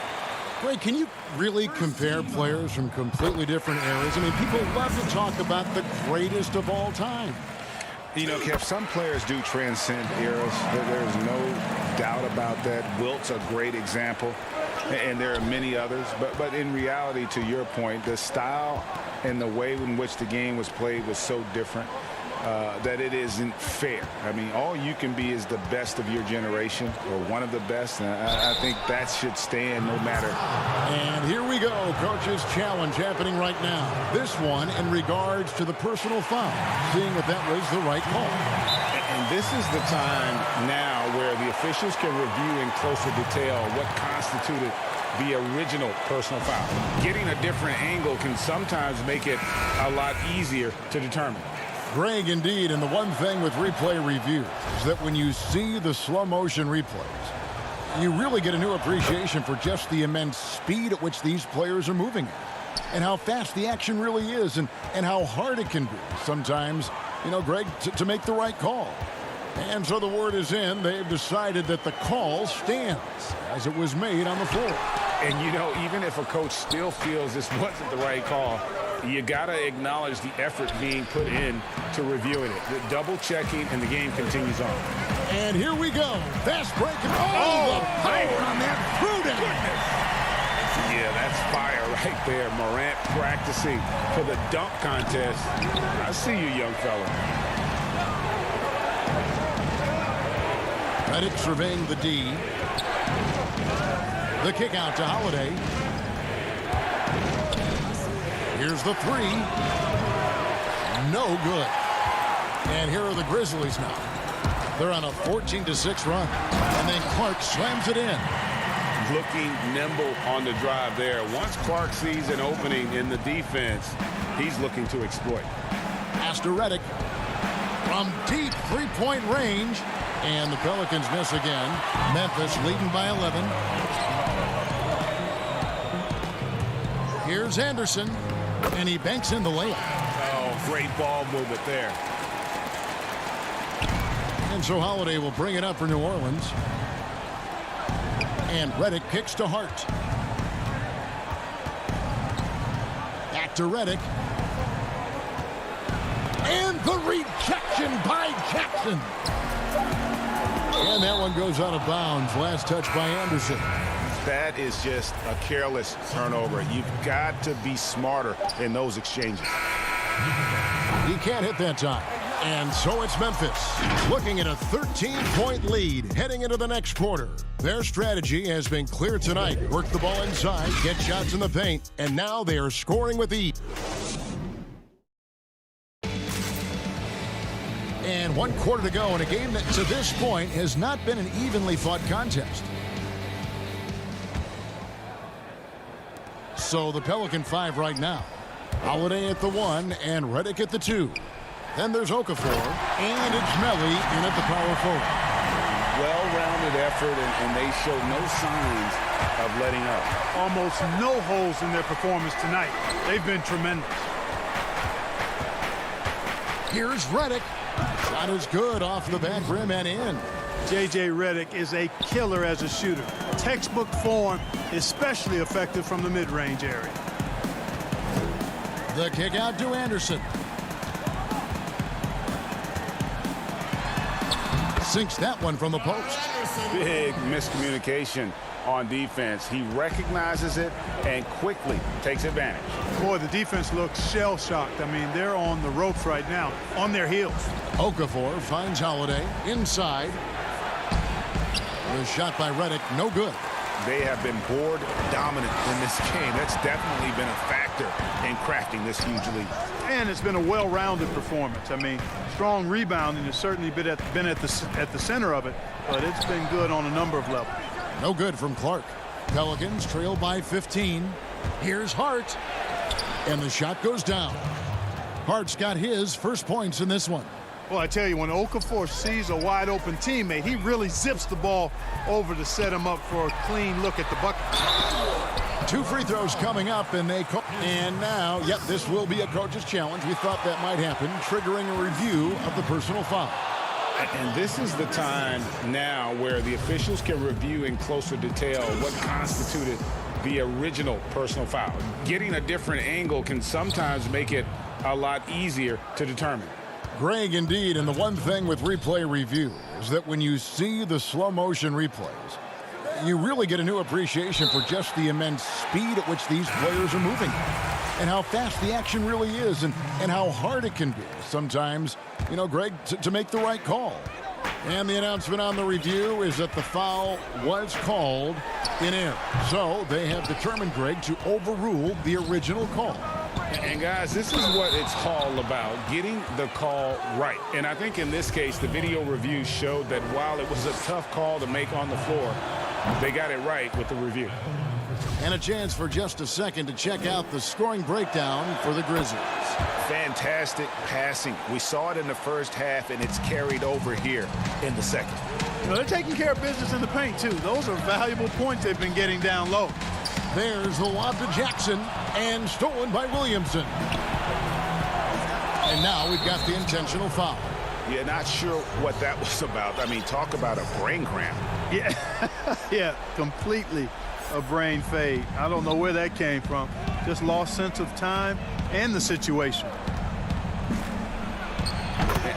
Greg, can you really compare players from completely different eras? I mean, people love to talk about the greatest of all time. You know, Kev, some players do transcend eras. There's no doubt about that. Wilt's a great example, and there are many others. But in reality, to your point, the style and the way in which the game was played was so different that it isn't fair. I mean, all you can be is the best of your generation, or one of the best, and I think that should stand no matter. And here we go, coach's challenge happening right now. This one in regards to the personal foul, seeing if that was the right call. And this is the time now where the officials can review in closer detail what constituted the original personal foul. Getting a different angle can sometimes make it a lot easier to determine. Greg, indeed, and the one thing with replay review is that when you see the slow motion replays, you really get a new appreciation for just the immense speed at which these players are moving at, and how fast the action really is, and how hard it can be sometimes, you know, Greg, to make the right call. And so the word is in. They've decided that the call stands as it was made on the floor. And, you know, even if a coach still feels this wasn't the right call, you got to acknowledge the effort being put in to reviewing it. The double checking, and the game continues on. And here we go. Fast break. Oh, the power on that fruiting. Yeah, that's fire right there. Morant practicing for the dunk contest. I see you, young fella. Redick surveying the D. The kick out to Holiday. Here's the three. No good. And here are the Grizzlies now. They're on a 14-6 run. And then Clark slams it in. Looking nimble on the drive there. Once Clark sees an opening in the defense, he's looking to exploit. Pass to Redick from deep three-point range. And the Pelicans miss again. Memphis leading by 11. Here's Anderson. And he banks in the layup. Oh, great ball movement there. And so Holiday will bring it up for New Orleans. And Redick kicks to Hart. Back to Redick. And the rejection by Jackson. And that one goes out of bounds. Last touch by Anderson. That is just a careless turnover. You've got to be smarter in those exchanges. He can't hit that time. And so it's Memphis looking at a 13-point lead heading into the next quarter. Their strategy has been clear tonight. Work the ball inside, get shots in the paint, and now they are scoring with ease. And 1 quarter to go in a game that to this point has not been an evenly fought contest. So the Pelican 5 right now. Holiday at the 1 and Redick at the 2. Then there's Okafor, and it's Melly in at the power forward. Well-rounded effort, and they show no signs of letting up. Almost no holes in their performance tonight. They've been tremendous. Here's Redick. Shot is good off the back rim and in. J.J. Redick is a killer as a shooter. Textbook form, especially effective from the mid-range area. The kick out to Anderson. Sinks that one from the post. Big miscommunication on defense. He recognizes it and quickly takes advantage. Boy, the defense looks shell-shocked. I mean, they're on the ropes right now, on their heels. Okafor finds Holiday inside. The shot by Redick, no good. They have been board dominant in this game. That's definitely been a factor in crafting this huge lead. And it's been a well-rounded performance. I mean, strong rebounding has certainly been at the center of it, but it's been good on a number of levels. No good from Clark. Pelicans trail by 15. Here's Hart. And the shot goes down. Hart's got his first points in this one. Well, I tell you, when Okafor sees a wide-open teammate, he really zips the ball over to set him up for a clean look at the bucket. 2 free throws coming up, and they call. And now, yep, this will be a coach's challenge. We thought that might happen, triggering a review of the personal foul. And this is the time now where the officials can review in closer detail what constituted the original personal foul. Getting a different angle can sometimes make it a lot easier to determine. Greg, indeed, and the one thing with replay review is that when you see the slow motion replays, you really get a new appreciation for just the immense speed at which these players are moving and how fast the action really is and how hard it can be sometimes, you know, Greg, to make the right call. And the announcement on the review is that the foul was called in error. So they have determined, Greg, to overrule the original call. And guys, this is what it's all about, getting the call right. And I think in this case, the video review showed that while it was a tough call to make on the floor, they got it right with the review. And a chance for just a second to check out the scoring breakdown for the Grizzlies. Fantastic passing. We saw it in the first half, and it's carried over here in the second. You know, they're taking care of business in the paint, too. Those are valuable points they've been getting down low. There's the lob to Jackson, and stolen by Williamson. And now we've got the intentional foul. Yeah, not sure what that was about. I mean, talk about a brain cramp. Yeah, yeah, completely a brain fade. I don't know where that came from. Just lost sense of time and the situation.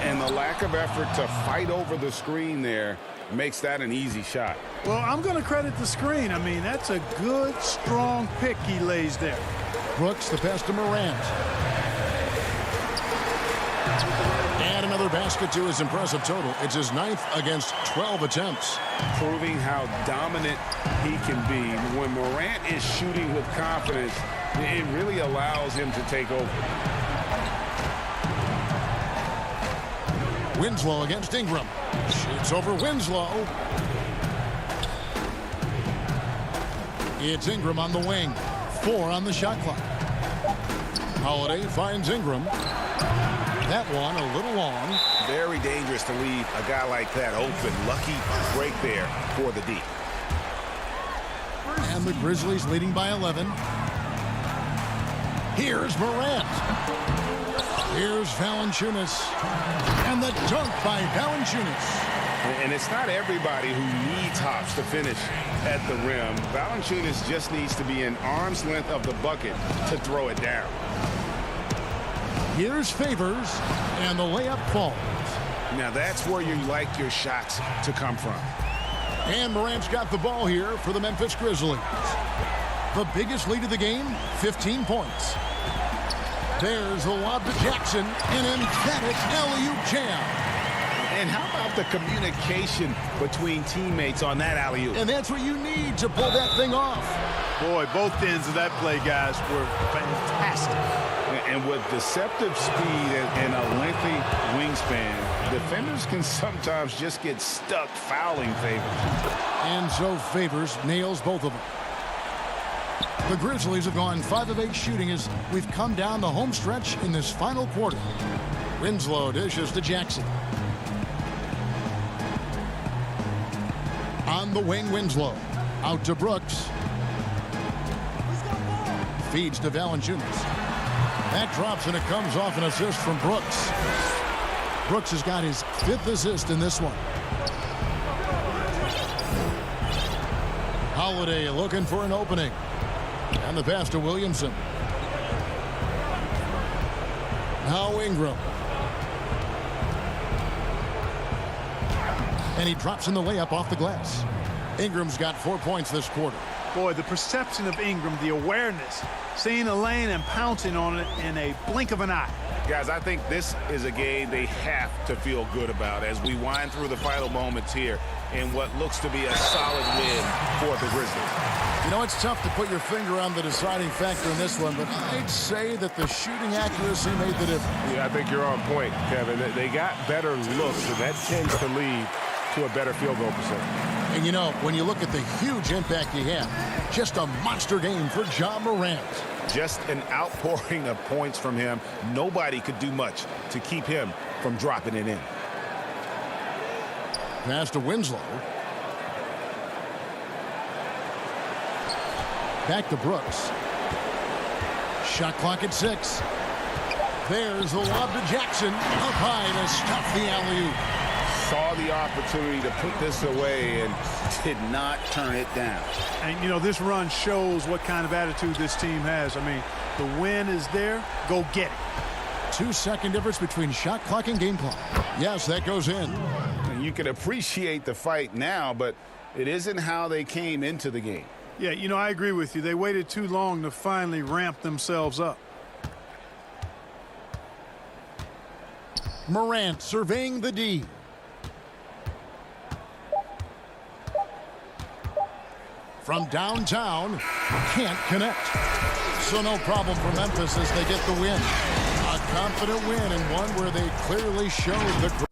And the lack of effort to fight over the screen there makes that an easy shot. Well, I'm going to credit the screen. I mean, that's a good, strong pick he lays there. Brooks, the pass to Morant. And another basket to his impressive total. It's his 9th against 12 attempts. Proving how dominant he can be. When Morant is shooting with confidence, it really allows him to take over. Winslow against Ingram. Shoots over Winslow. It's Ingram on the wing. 4 on the shot clock. Holiday finds Ingram. That one a little long. Very dangerous to leave a guy like that open. Lucky break there for the D. And the Grizzlies leading by 11. Here's Morant. Here's Valanciunas. And the dunk by Valanciunas. And it's not everybody who needs hops to finish at the rim. Valanciunas just needs to be an arm's length of the bucket to throw it down. Here's Favors, and the layup falls. Now that's where you like your shots to come from. And Morant's got the ball here for the Memphis Grizzlies. The biggest lead of the game, 15 points. There's a lob to Jackson, an emphatic alley-oop jam. And how about the communication between teammates on that alley-oop? And that's what you need to pull that thing off. Boy, both ends of that play, guys, were fantastic. And with deceptive speed and a lengthy wingspan, defenders can sometimes just get stuck fouling Favors. And so Favors nails both of them. The Grizzlies have gone 5 of 8 shooting as we've come down the home stretch in this final quarter. Winslow dishes to Jackson. On the wing, Winslow. Out to Brooks. Feeds to Valanciunas. That drops and it comes off an assist from Brooks. Brooks has got his 5th assist in this one. Holiday looking for an opening. And the pass to Williamson. Now Ingram. And he drops in the layup off the glass. Ingram's got 4 points this quarter. Boy, the perception of Ingram, the awareness, seeing a lane and pouncing on it in a blink of an eye. Guys, I think this is a game they have to feel good about as we wind through the final moments here in what looks to be a solid win for the Grizzlies. You know, it's tough to put your finger on the deciding factor in this one, but I'd say that the shooting accuracy made the difference. Yeah, I think you're on point, Kevin. They got better looks, and that tends to lead to a better field goal percentage. And, you know, when you look at the huge impact he had, just a monster game for Ja Morant. Just an outpouring of points from him. Nobody could do much to keep him from dropping it in. Pass to Winslow. Back to Brooks. Shot clock at 6. There's a lob to Jackson. Up high to stuff the alley-oop. Saw the opportunity to put this away and did not turn it down. And, you know, this run shows what kind of attitude this team has. I mean, the win is there. Go get it. 2-second difference between shot clock and game clock. Yes, that goes in. And you can appreciate the fight now, but it isn't how they came into the game. Yeah, you know, I agree with you. They waited too long to finally ramp themselves up. Morant surveying the D. From downtown, can't connect. So no problem for Memphis as they get the win. A confident win and one where they clearly showed the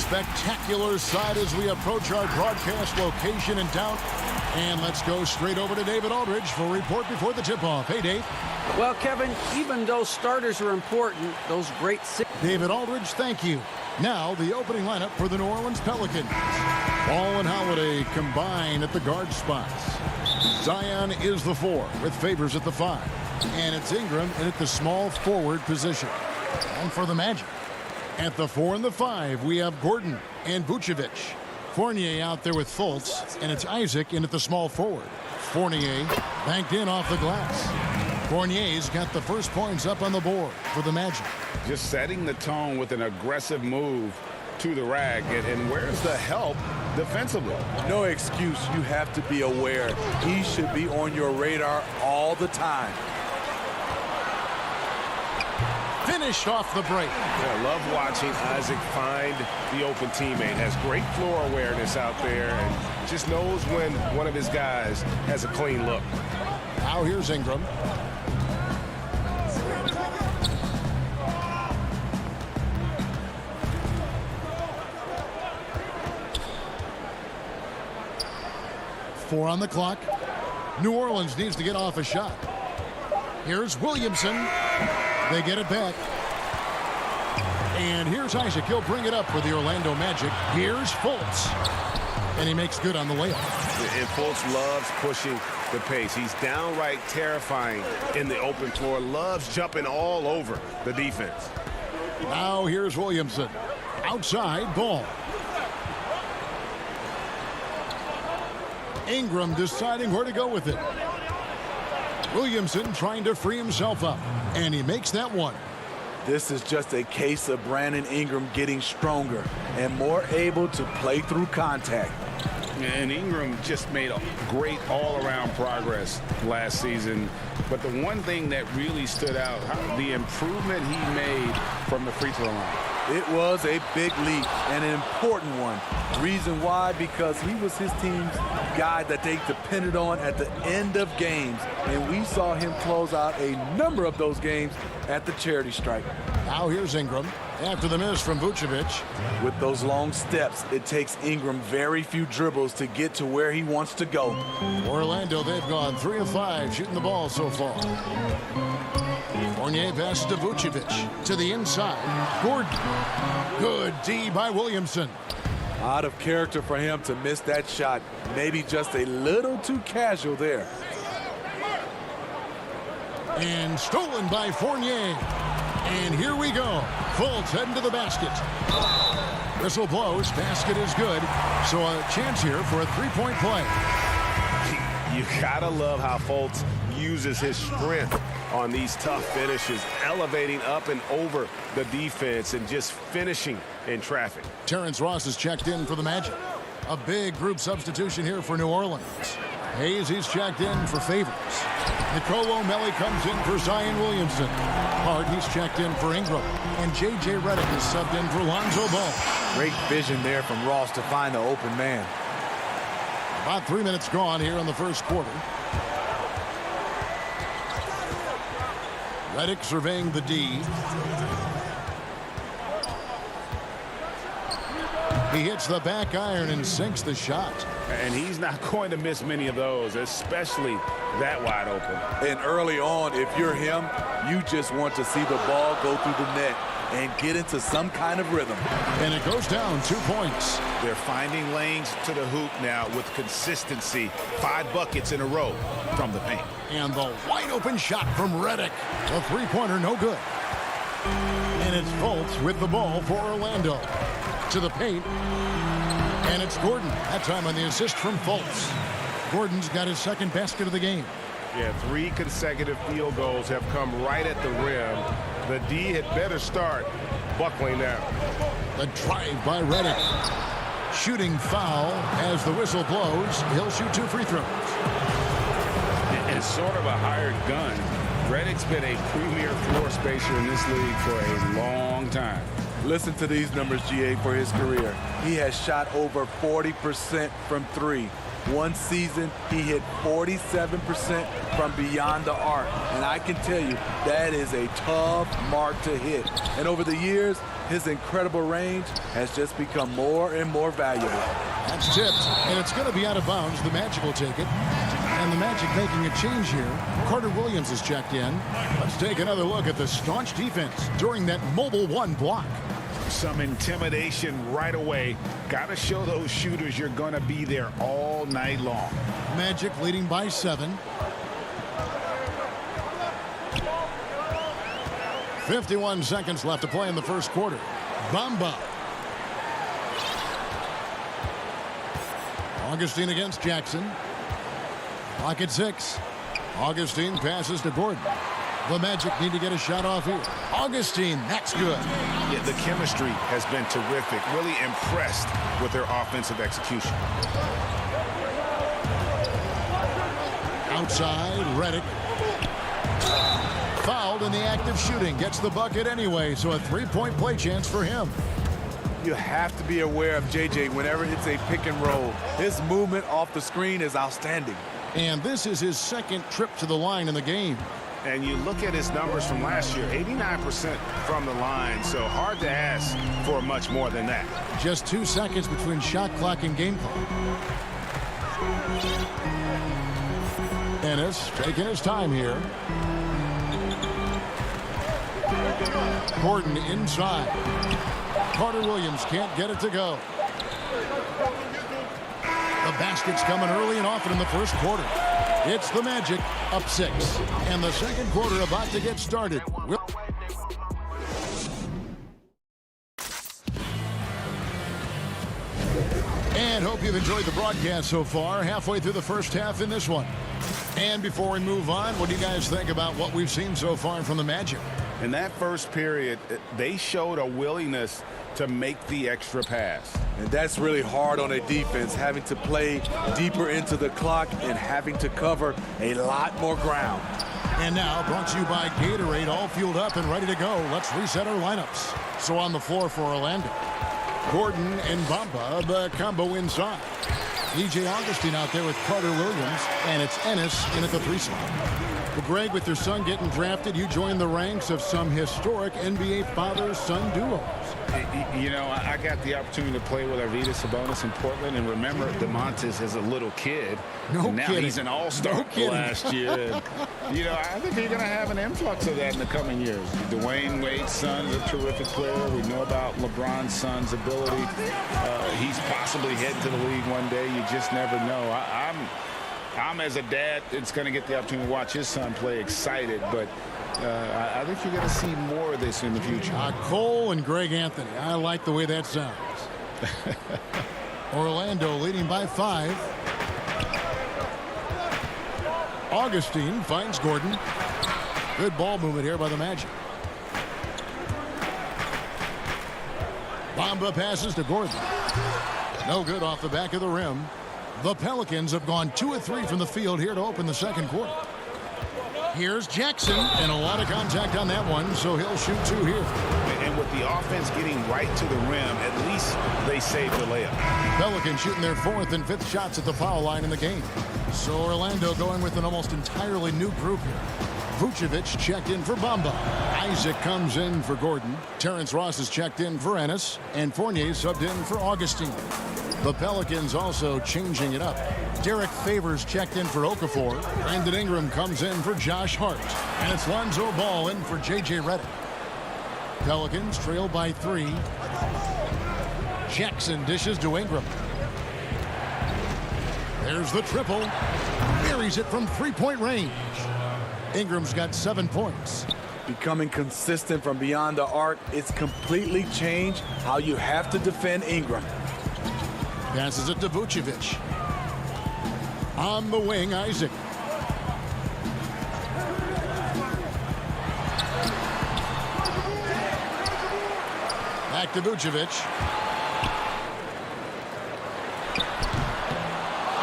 spectacular sight as we approach our broadcast location in town. And let's go straight over to David Aldridge for a report before the tip-off. Hey, Dave. Well, Kevin, even though starters are important, those great... David Aldridge, thank you. Now, the opening lineup for the New Orleans Pelicans. Ball and Holiday combine at the guard spots. Zion is the 4 with Favors at the 5. And it's Ingram in at the small forward position. And for the Magic, at the 4 and the 5, we have Gordon and Vucevic. Fournier out there with Fultz, and it's Isaac in at the small forward. Fournier banked in off the glass. Fournier's got the first points up on the board for the Magic. Just setting the tone with an aggressive move to the rack. And where's the help defensively? No excuse. You have to be aware. He should be on your radar all the time. Finished off the break. I love watching Isaac find the open teammate. Has great floor awareness out there and just knows when one of his guys has a clean look. Now here's Ingram. Four on the clock. New Orleans needs to get off a shot. Here's Williamson. They get it back. And here's Isaac. He'll bring it up for the Orlando Magic. Here's Fultz. And he makes good on the layup. And Fultz loves pushing the pace. He's downright terrifying in the open floor. Loves jumping all over the defense. Now here's Williamson. Outside ball. Ingram deciding where to go with it. Williamson trying to free himself up. And he makes that one. This is just a case of Brandon Ingram getting stronger and more able to play through contact. And Ingram just made a great all-around progress last season. But the one thing that really stood out, the improvement he made from the free throw line. It was a big leap and an important one. Reason why? Because he was his team's guy that they depended on at the end of games. And we saw him close out a number of those games at the charity stripe. Now here's Ingram after the miss from Vucevic. With those long steps, it takes Ingram very few dribbles to get to where he wants to go. Orlando, they've gone 3 of 5 shooting the ball so far. Fournier passes to Vucevic to the inside. Gordon. Good D by Williamson. Out of character for him to miss that shot. Maybe just a little too casual there. And stolen by Fournier. And here we go. Fultz heading to the basket. Whistle blows. Basket is good. So a chance here for a three-point play. You gotta love how Fultz uses his strength on these tough finishes, elevating up and over the defense and just finishing in traffic. Terrence Ross is checked in for the Magic. A big group substitution here for New Orleans. Hayes, he's checked in for Favors. Nicolo Melli comes in for Zion Williamson. Hart, he's checked in for Ingram. And J.J. Redick is subbed in for Lonzo Ball. Great vision there from Ross to find the open man. About 3 minutes gone here in the first quarter. Redick surveying the D. He hits the back iron and sinks the shot. And he's not going to miss many of those, especially that wide open. And early on, if you're him, you just want to see the ball go through the net and get into some kind of rhythm. And it goes down 2 points. They're finding lanes to the hoop now with consistency. 5 buckets in a row from the paint. And the wide open shot from Redick. A three-pointer, no good. And it's Fultz with the ball for Orlando. To the paint. And it's Gordon. That time on the assist from Fultz. Gordon's got his second basket of the game. Yeah, 3 consecutive field goals have come right at the rim. The D had better start buckling now. The drive by Redick. Shooting foul as the whistle blows. He'll shoot 2 free throws. It's sort of a hired gun. Redick's been a premier floor spacer in this league for a long time. Listen to these numbers, GA, for his career. He has shot over 40% from 3. One season, he hit 47% from beyond the arc. And I can tell you, that is a tough mark to hit. And over the years, his incredible range has just become more and more valuable. That's tipped, and it's going to be out of bounds. The Magic will take it. And the Magic making a change here. Carter Williams is checked in. Let's take another look at the staunch defense during that mobile one block. Some intimidation right away. Got to show those shooters you're going to be there all night long. Magic leading by 7. 51 seconds left to play in the first quarter. Bamba. Augustine against Jackson. Clock at 6. Augustine passes to Gordon. The Magic need to get a shot off here. Augustine, that's good. Yeah, the chemistry has been terrific. Really impressed with their offensive execution. Outside, Redick. Fouled in the act of shooting. Gets the bucket anyway, so a three-point play chance for him. You have to be aware of JJ whenever it's a pick and roll. His movement off the screen is outstanding. And this is his second trip to the line in the game. And you look at his numbers from last year, 89% from the line, so hard to ask for much more than that. Just 2 seconds between shot clock and game clock. Ennis taking his time here. Gordon inside. Carter Williams can't get it to go. The basket's coming early and often in the first quarter. It's the Magic up 6. And the second quarter about to get started. And hope you've enjoyed the broadcast so far. Halfway through the first half in this one. And before we move on, what do you guys think about what we've seen so far from the Magic? In that first period, they showed a willingness to make the extra pass. And that's really hard on a defense, having to play deeper into the clock and having to cover a lot more ground. And now, brought to you by Gatorade, all fueled up and ready to go. Let's reset our lineups. So on the floor for Orlando, Gordon and Bamba, the combo inside. DJ Augustine out there with Carter Williams, and it's Ennis in at the 3 slot. Well, Greg, with your son getting drafted, you joined the ranks of some historic NBA father-son duos. You know, I got the opportunity to play with Arvydas Sabonis in Portland, and remember DeMontis as a little kid. No now kidding. He's an all-star last year. And, you know, I think you're going to have an influx of that in the coming years. Dwayne Wade's son is a terrific player. We know about LeBron's son's ability. He's possibly heading to the league one day. You just never know. I'm as a dad, it's going to get the opportunity to watch his son play, excited, but I think you're going to see more of this in the future. Cole and Greg Anthony. I like the way that sounds. Orlando leading by 5. Augustine finds Gordon. Good ball movement here by the Magic. Bamba passes to Gordon. No good off the back of the rim. The Pelicans have gone 2 of 3 from the field here to open the second quarter. Here's Jackson, and a lot of contact on that one, so he'll shoot 2 here. And with the offense getting right to the rim, at least they saved the layup. Pelicans shooting their 4th and 5th shots at the foul line in the game. So Orlando going with an almost entirely new group here. Vucevic checked in for Bamba. Isaac comes in for Gordon. Terrence Ross is checked in for Ennis. And Fournier subbed in for Augustine. The Pelicans also changing it up. Derek Favors checked in for Okafor. Brandon Ingram comes in for Josh Hart. And it's Lonzo Ball in for J.J. Redick. Pelicans trail by 3. Jackson dishes to Ingram. There's the triple. Buries it from 3-point range. Ingram's got 7 points. Becoming consistent from beyond the arc, it's completely changed how you have to defend Ingram. Passes it to Vucevic. On the wing, Isaac. Back to Vucevic.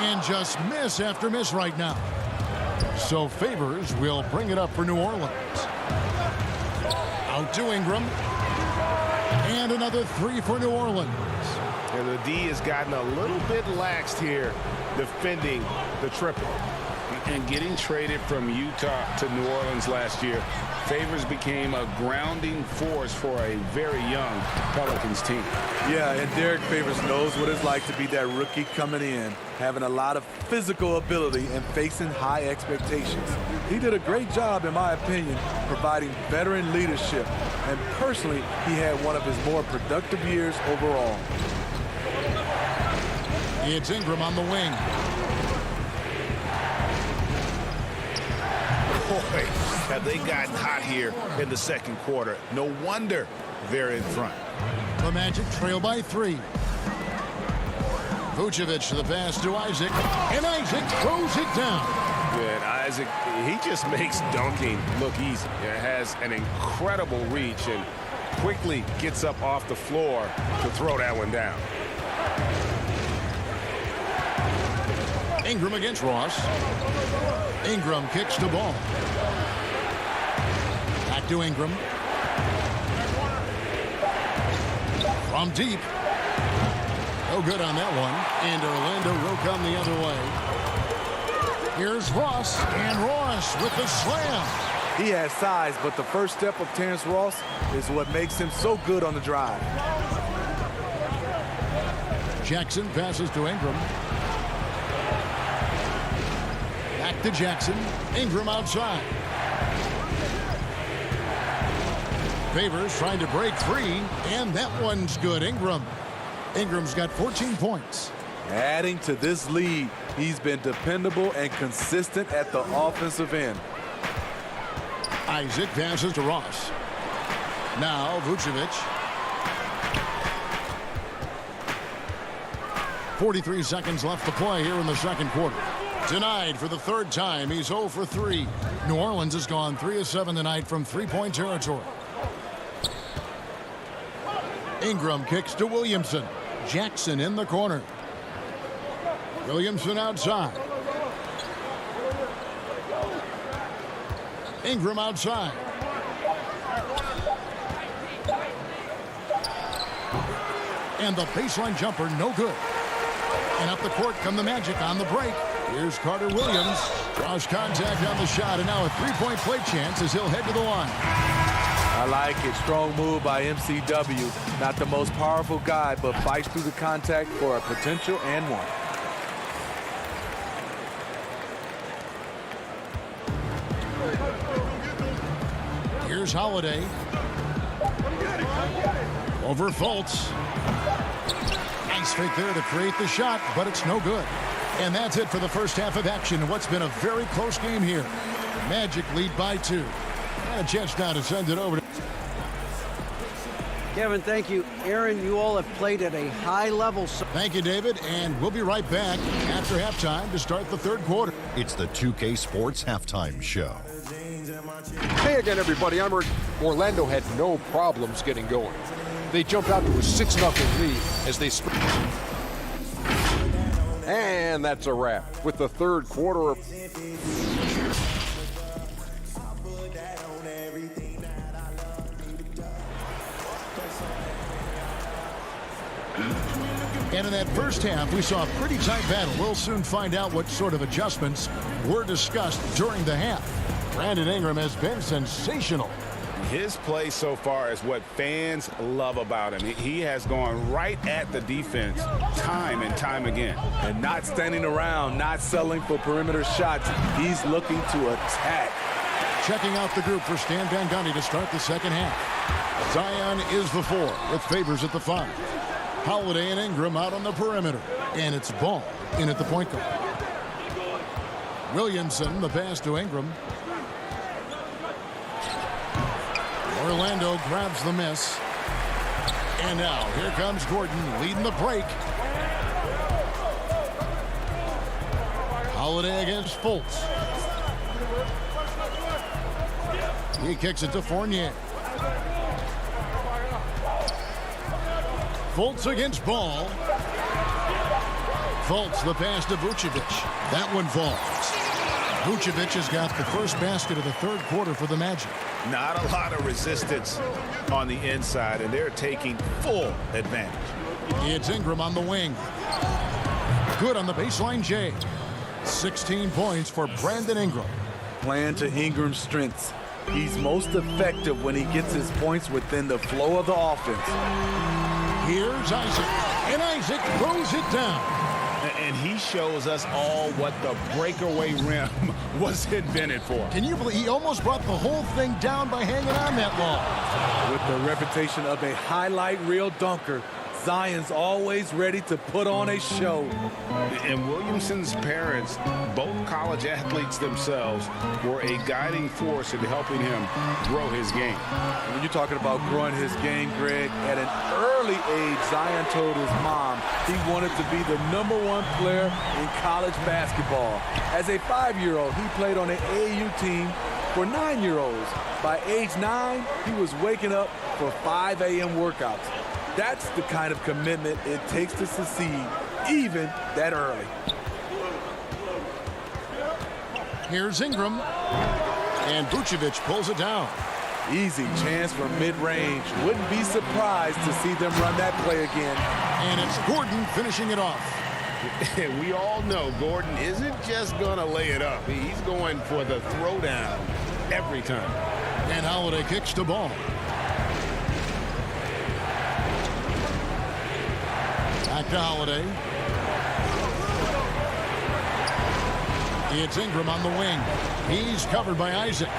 And just miss after miss right now. So Favors will bring it up for New Orleans. Out to Ingram. And another 3 for New Orleans. And the D has gotten a little bit laxed here defending the triple. And getting traded from Utah to New Orleans last year, Favors became a grounding force for a very young Pelicans team. Yeah, and Derek Favors knows what it's like to be that rookie coming in, having a lot of physical ability and facing high expectations. He did a great job, in my opinion, providing veteran leadership. And personally, he had one of his more productive years overall. It's Ingram on the wing. Boy, have they gotten hot here in the second quarter. No wonder they're in front. The Magic trail by 3. Vucevic to the pass to Isaac, and Isaac throws it down. Yeah, and Isaac, he just makes dunking look easy. It has an incredible reach and quickly gets up off the floor to throw that one down. Ingram against Ross. Ingram kicks the ball. Back to Ingram. From deep. No good on that one. And Orlando will come the other way. Here's Ross. And Ross with the slam. He has size, but the first step of Terrence Ross is what makes him so good on the drive. Jackson passes to Ingram. Back to Jackson. Ingram outside. Favors trying to break free, and that one's good. Ingram's got 14 points. Adding to this lead, he's been dependable and consistent at the offensive end. Isaac passes to Ross. Now Vucevic. 43 seconds left to play here in the second quarter. Denied for the third time. He's 0 for 3. New Orleans has gone 3 of 7 tonight from three-point territory. Ingram kicks to Williamson. Jackson in the corner. Williamson outside. Ingram outside. And the baseline jumper, no good. And up the court come the Magic on the break. Here's Carter Williams. Draws contact on the shot, and now a three-point play chance as he'll head to the line. I like it. Strong move by MCW. Not the most powerful guy, but fights through the contact for a potential and one. Here's Holiday. Over Fultz. Nice fake there to create the shot, but it's no good. And that's it for the first half of action in what's been a very close game here. Magic lead by 2. And a chance now to send it over to Kevin, thank you. Aaron, you all have played at a high level. Thank you, David, and we'll be right back after halftime to start the third quarter. It's the 2K Sports Halftime Show. Hey again, everybody. I'm Ernie. Orlando had no problems getting going. They jumped out to a 6-0 lead as they sprint. And that's a wrap with the third quarter of... And in that first half, we saw a pretty tight battle. We'll soon find out what sort of adjustments were discussed during the half. Brandon Ingram has been sensational. His play so far is what fans love about him. He has gone right at the defense time and time again. And not standing around, not settling for perimeter shots. He's looking to attack. Checking out the group for Stan Van Gundy to start the second half. Zion is the 4 with Favors at the 5. Holiday and Ingram out on the perimeter. And it's Ball in at the point guard. Williamson, the pass to Ingram. Orlando grabs the miss. And now here comes Gordon leading the break. Holiday against Fultz. He kicks it to Fournier. Fultz against Ball. Fultz the pass to Vucevic. That one falls. Vucevic has got the first basket of the third quarter for the Magic. Not a lot of resistance on the inside, and they're taking full advantage. It's Ingram on the wing. Good on the baseline, Jay. 16 points for Brandon Ingram. Playing to Ingram's strengths. He's most effective when he gets his points within the flow of the offense. Here's Isaac, and Isaac throws it down. And he shows us all what the breakaway rim was invented for. Can you believe he almost brought the whole thing down by hanging on that long? With the reputation of a highlight reel dunker, Zion's always ready to put on a show. And Williamson's parents, both college athletes themselves, were a guiding force in helping him grow his game. When you're talking about growing his game, Greg, at an early age, Zion told his mom he wanted to be the #1 player in college basketball. As a 5-year-old, he played on an AAU team for 9-year-olds. By age 9, he was waking up for 5 a.m. workouts. That's the kind of commitment it takes to succeed, even that early. Here's Ingram. And Vucevic pulls it down. Easy chance from mid-range. Wouldn't be surprised to see them run that play again. And it's Gordon finishing it off. We all know Gordon isn't just going to lay it up. He's going for the throwdown every time. And Holiday kicks the ball. Back to Holiday. It's Ingram on the wing. He's covered by Isaac.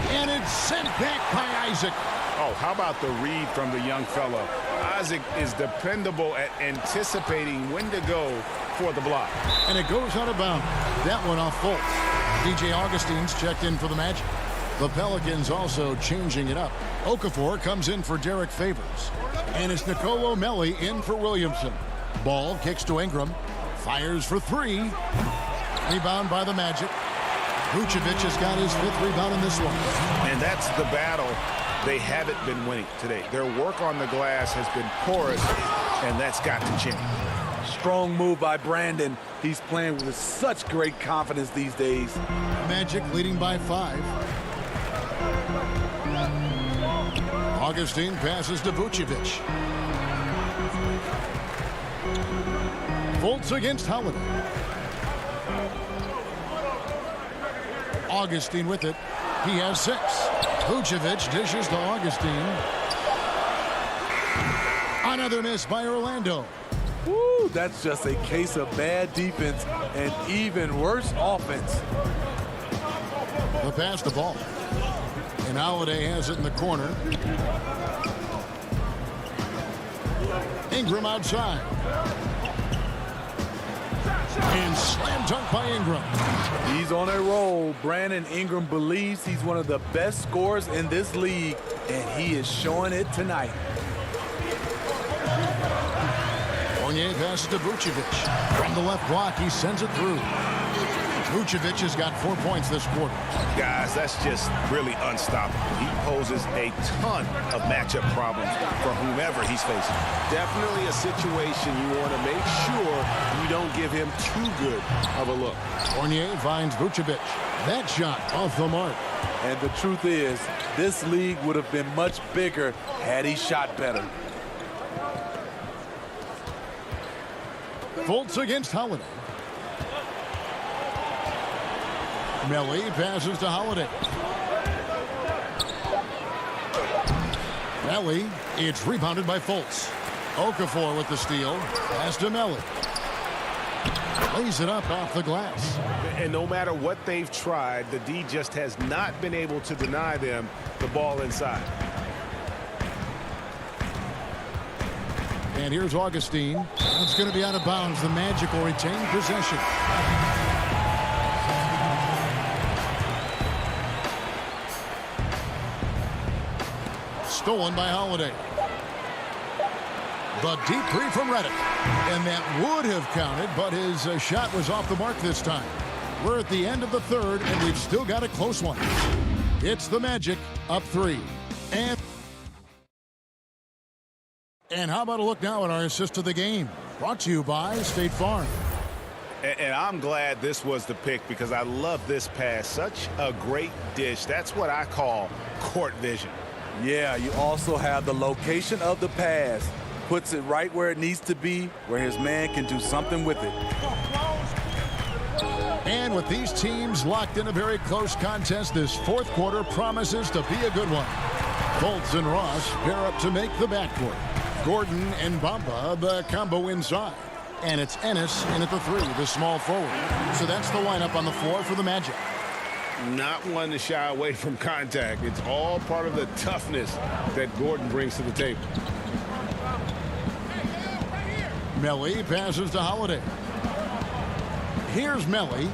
And it's sent back by Isaac. Oh, how about the read from the young fellow? Isaac is dependable at anticipating when to go for the block. And it goes out of bounds. That one off Fultz. DJ Augustine's checked in for the Magic. The Pelicans also changing it up. Okafor comes in for Derek Favors. And it's Nicolo Melli in for Williamson. Ball kicks to Ingram. Fires for 3. Rebound by the Magic. Vucevic has got his 5th rebound in this one. And that's the battle they haven't been winning today. Their work on the glass has been porous, and that's got to change. Strong move by Brandon. He's playing with such great confidence these days. Magic leading by 5. Augustine passes to Vucevic. Fultz against Holiday. Augustine with it. He has 6. Vucevic dishes to Augustine. Another miss by Orlando. Woo, that's just a case of bad defense and even worse offense. They'll pass the ball. And Holiday has it in the corner. Ingram outside. And slam dunk by Ingram. He's on a roll. Brandon Ingram believes he's one of the best scorers in this league, and he is showing it tonight. Fournier passes to Vucevic. From the left block, he sends it through. Vucevic has got 4 points this quarter. Guys, that's just really unstoppable. He poses a ton of matchup problems for whomever he's facing. Definitely a situation you want to make sure you don't give him too good of a look. Fournier finds Vucevic. That shot off the mark. And the truth is, this league would have been much bigger had he shot better. Fultz against Holiday. Melli passes to Holiday. Melli, it's rebounded by Fultz. Okafor with the steal. Pass to Melli. Lays it up off the glass. And no matter what they've tried, the D just has not been able to deny them the ball inside. And here's Augustine. It's going to be out of bounds. The Magic will retain possession. Stolen by Holiday. The deep 3 from Redick. And that would have counted, but his shot was off the mark this time. We're at the end of the 3rd, and we've still got a close one. It's the Magic up 3. And how about a look now at our assist to the game? Brought to you by State Farm. And I'm glad this was the pick because I love this pass. Such a great dish. That's what I call court vision. Yeah, you also have the location of the pass. puts it right where it needs to be, where his man can do something with it. And with these teams locked in a very close contest, this fourth quarter promises to be a good one. Fultz and Ross pair up to make the backcourt. Gordon and Bamba, the combo inside. And it's Ennis in at the 3, the small forward. So that's the lineup on the floor for the Magic. Not one to shy away from contact. It's all part of the toughness that Gordon brings to the table. Melly passes to Holiday. Here's Melly.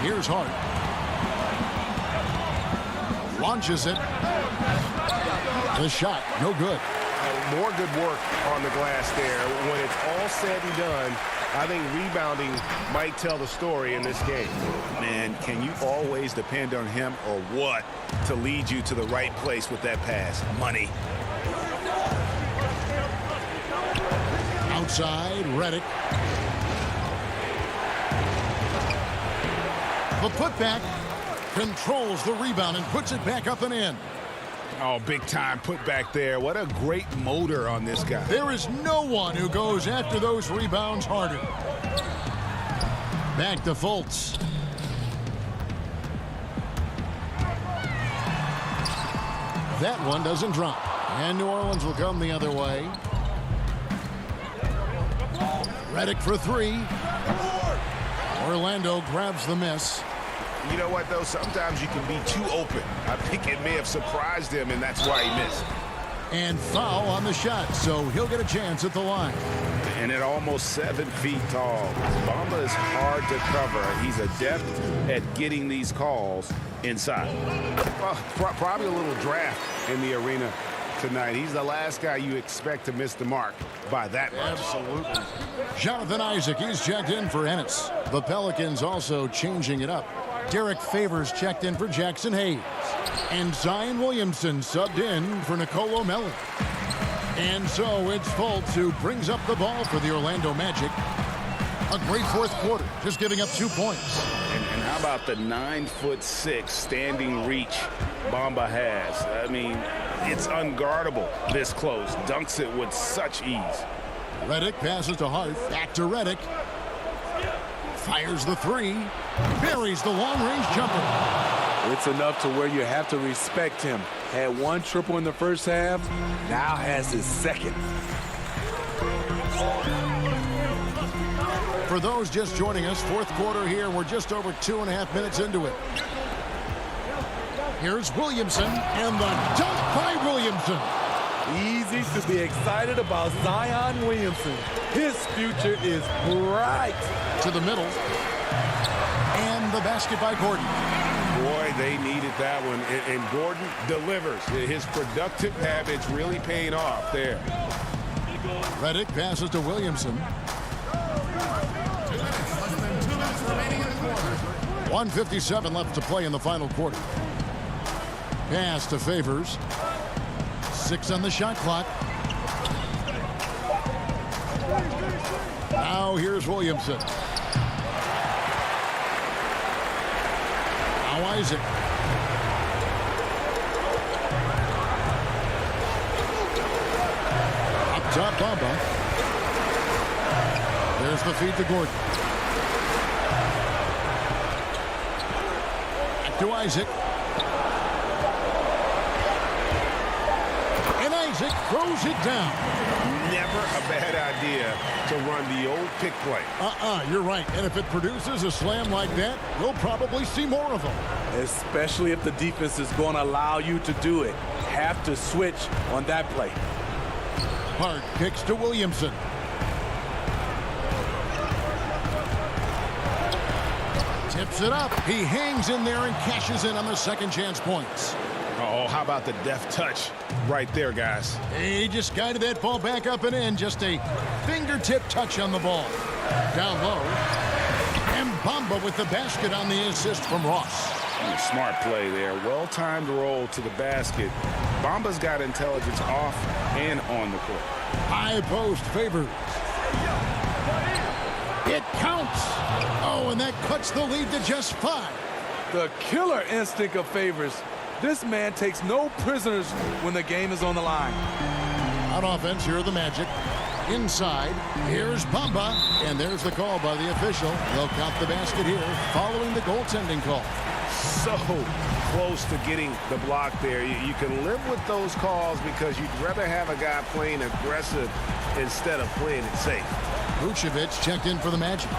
Here's Hart. Launches it. The shot, no good. More good work on the glass there. When it's all said and done, I think rebounding might tell the story in this game. Man, can you always depend on him or what to lead you to the right place with that pass? Money. Outside, Redick. The putback controls the rebound and puts it back up and in. Oh, big time put back there. What a great motor on this guy. There is no one who goes after those rebounds harder. Back to Fultz. That one doesn't drop. And New Orleans will come the other way. Redick for 3. Orlando grabs the miss. You know what, though? Sometimes you can be too open. I think it may have surprised him, and that's why he missed. And foul on the shot, so he'll get a chance at the line. And at almost 7 feet tall, Bamba is hard to cover. He's adept at getting these calls inside. Well, probably a little draft in the arena tonight. He's the last guy you expect to miss the mark by that much. Absolutely. Jonathan Isaac, he's checked in for Ennis. The Pelicans also changing it up. Derek Favors checked in for Jackson Hayes. And Zion Williamson subbed in for Nicolo Melli. And so it's Fultz who brings up the ball for the Orlando Magic. A great fourth quarter, just giving up 2 points. And how about the 9'6" standing reach Bamba has? I mean, it's unguardable this close. Dunks it with such ease. Redick passes to Hart. Back to Redick. Fires the 3. Buries the long-range jumper. It's enough to where you have to respect him. Had 1 triple in the first half, now has his second. For those just joining us, fourth quarter here. We're just over 2.5 minutes into it. Here's Williamson, and the dunk by Williamson. Easy to be excited about Zion Williamson. His future is bright. To the middle. And the basket by Gordon. Boy, they needed that one. And Gordon delivers. His productive habits really paying off there. Redick passes to Williamson. 1:57 left to play in the final quarter. Pass to Favors. 6 on the shot clock. Now here's Williamson. Now Isaac. Up top, Bamba. There's the feed to Gordon. Back to Isaac. And Isaac throws it down. Never a bad idea to run the old pick play. You're right. And if it produces a slam like that, we'll probably see more of them. Especially if the defense is going to allow you to do it. Have to switch on that play. Hart kicks to Williamson. Tips it up. He hangs in there and cashes in on the second chance points. Oh, how about the deft touch right there, guys? He just guided that ball back up and in. Just a fingertip touch on the ball. Down low. And Bamba with the basket on the assist from Ross. Smart play there. Well-timed roll to the basket. Bamba's got intelligence off and on the court. High post Favors. It counts. Oh, and that cuts the lead to just 5. The killer instinct of Favors. This man takes no prisoners when the game is on the line. On offense, here are the Magic. Inside, here's Bamba, and there's the call by the official. They'll count the basket here following the goaltending call. So close to getting the block there. You can live with those calls because you'd rather have a guy playing aggressive instead of playing it safe. Vucevic checked in for the Magic.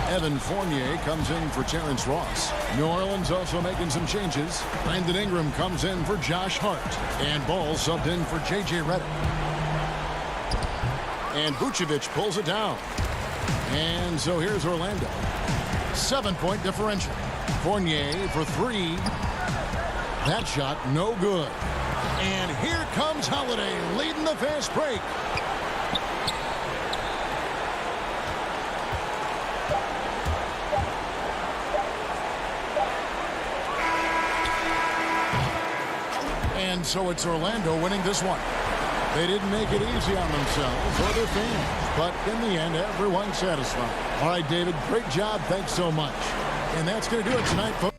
Evan Fournier comes in for Terrence Ross. New Orleans also making some changes. Brandon Ingram comes in for Josh Hart. And Ball subbed in for J.J. Redick. And Vucevic pulls it down. And so here's Orlando. 7-point differential. Fournier for 3. That shot no good. And here comes Holiday leading the fast break. And so it's Orlando winning this one. They didn't make it easy on themselves or their fans, but in the end, everyone's satisfied. All right, David, great job. Thanks so much. And that's going to do it tonight, folks.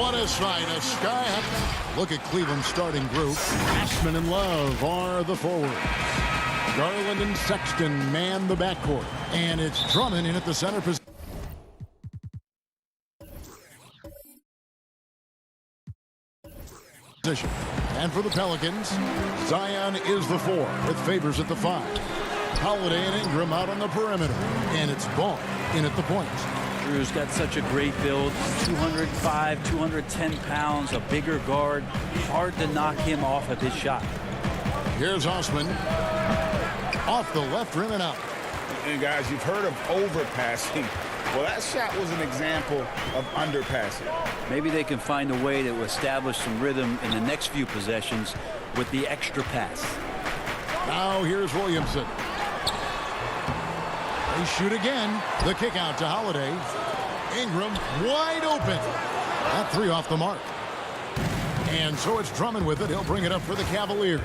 What a sight, a sky high. Look at Cleveland's starting group. Ashman and Love are the forwards. Garland and Sexton man the backcourt. And it's Drummond in at the center position. And for the Pelicans, Zion is the 4 with Favors at the 5. Holiday and Ingram out on the perimeter. And it's Ball in at the point. Drew's got such a great build. 205, 210 pounds, a bigger guard. Hard to knock him off of his shot. Here's Osman. Off the left rim and out. And guys, you've heard of overpassing. Well, that shot was an example of underpassing. Maybe they can find a way to establish some rhythm in the next few possessions with the extra pass. Now here's Williamson. They shoot again. The kick out to Holiday. Ingram wide open. That 3 off the mark. And so it's Drummond with it. He'll bring it up for the Cavaliers.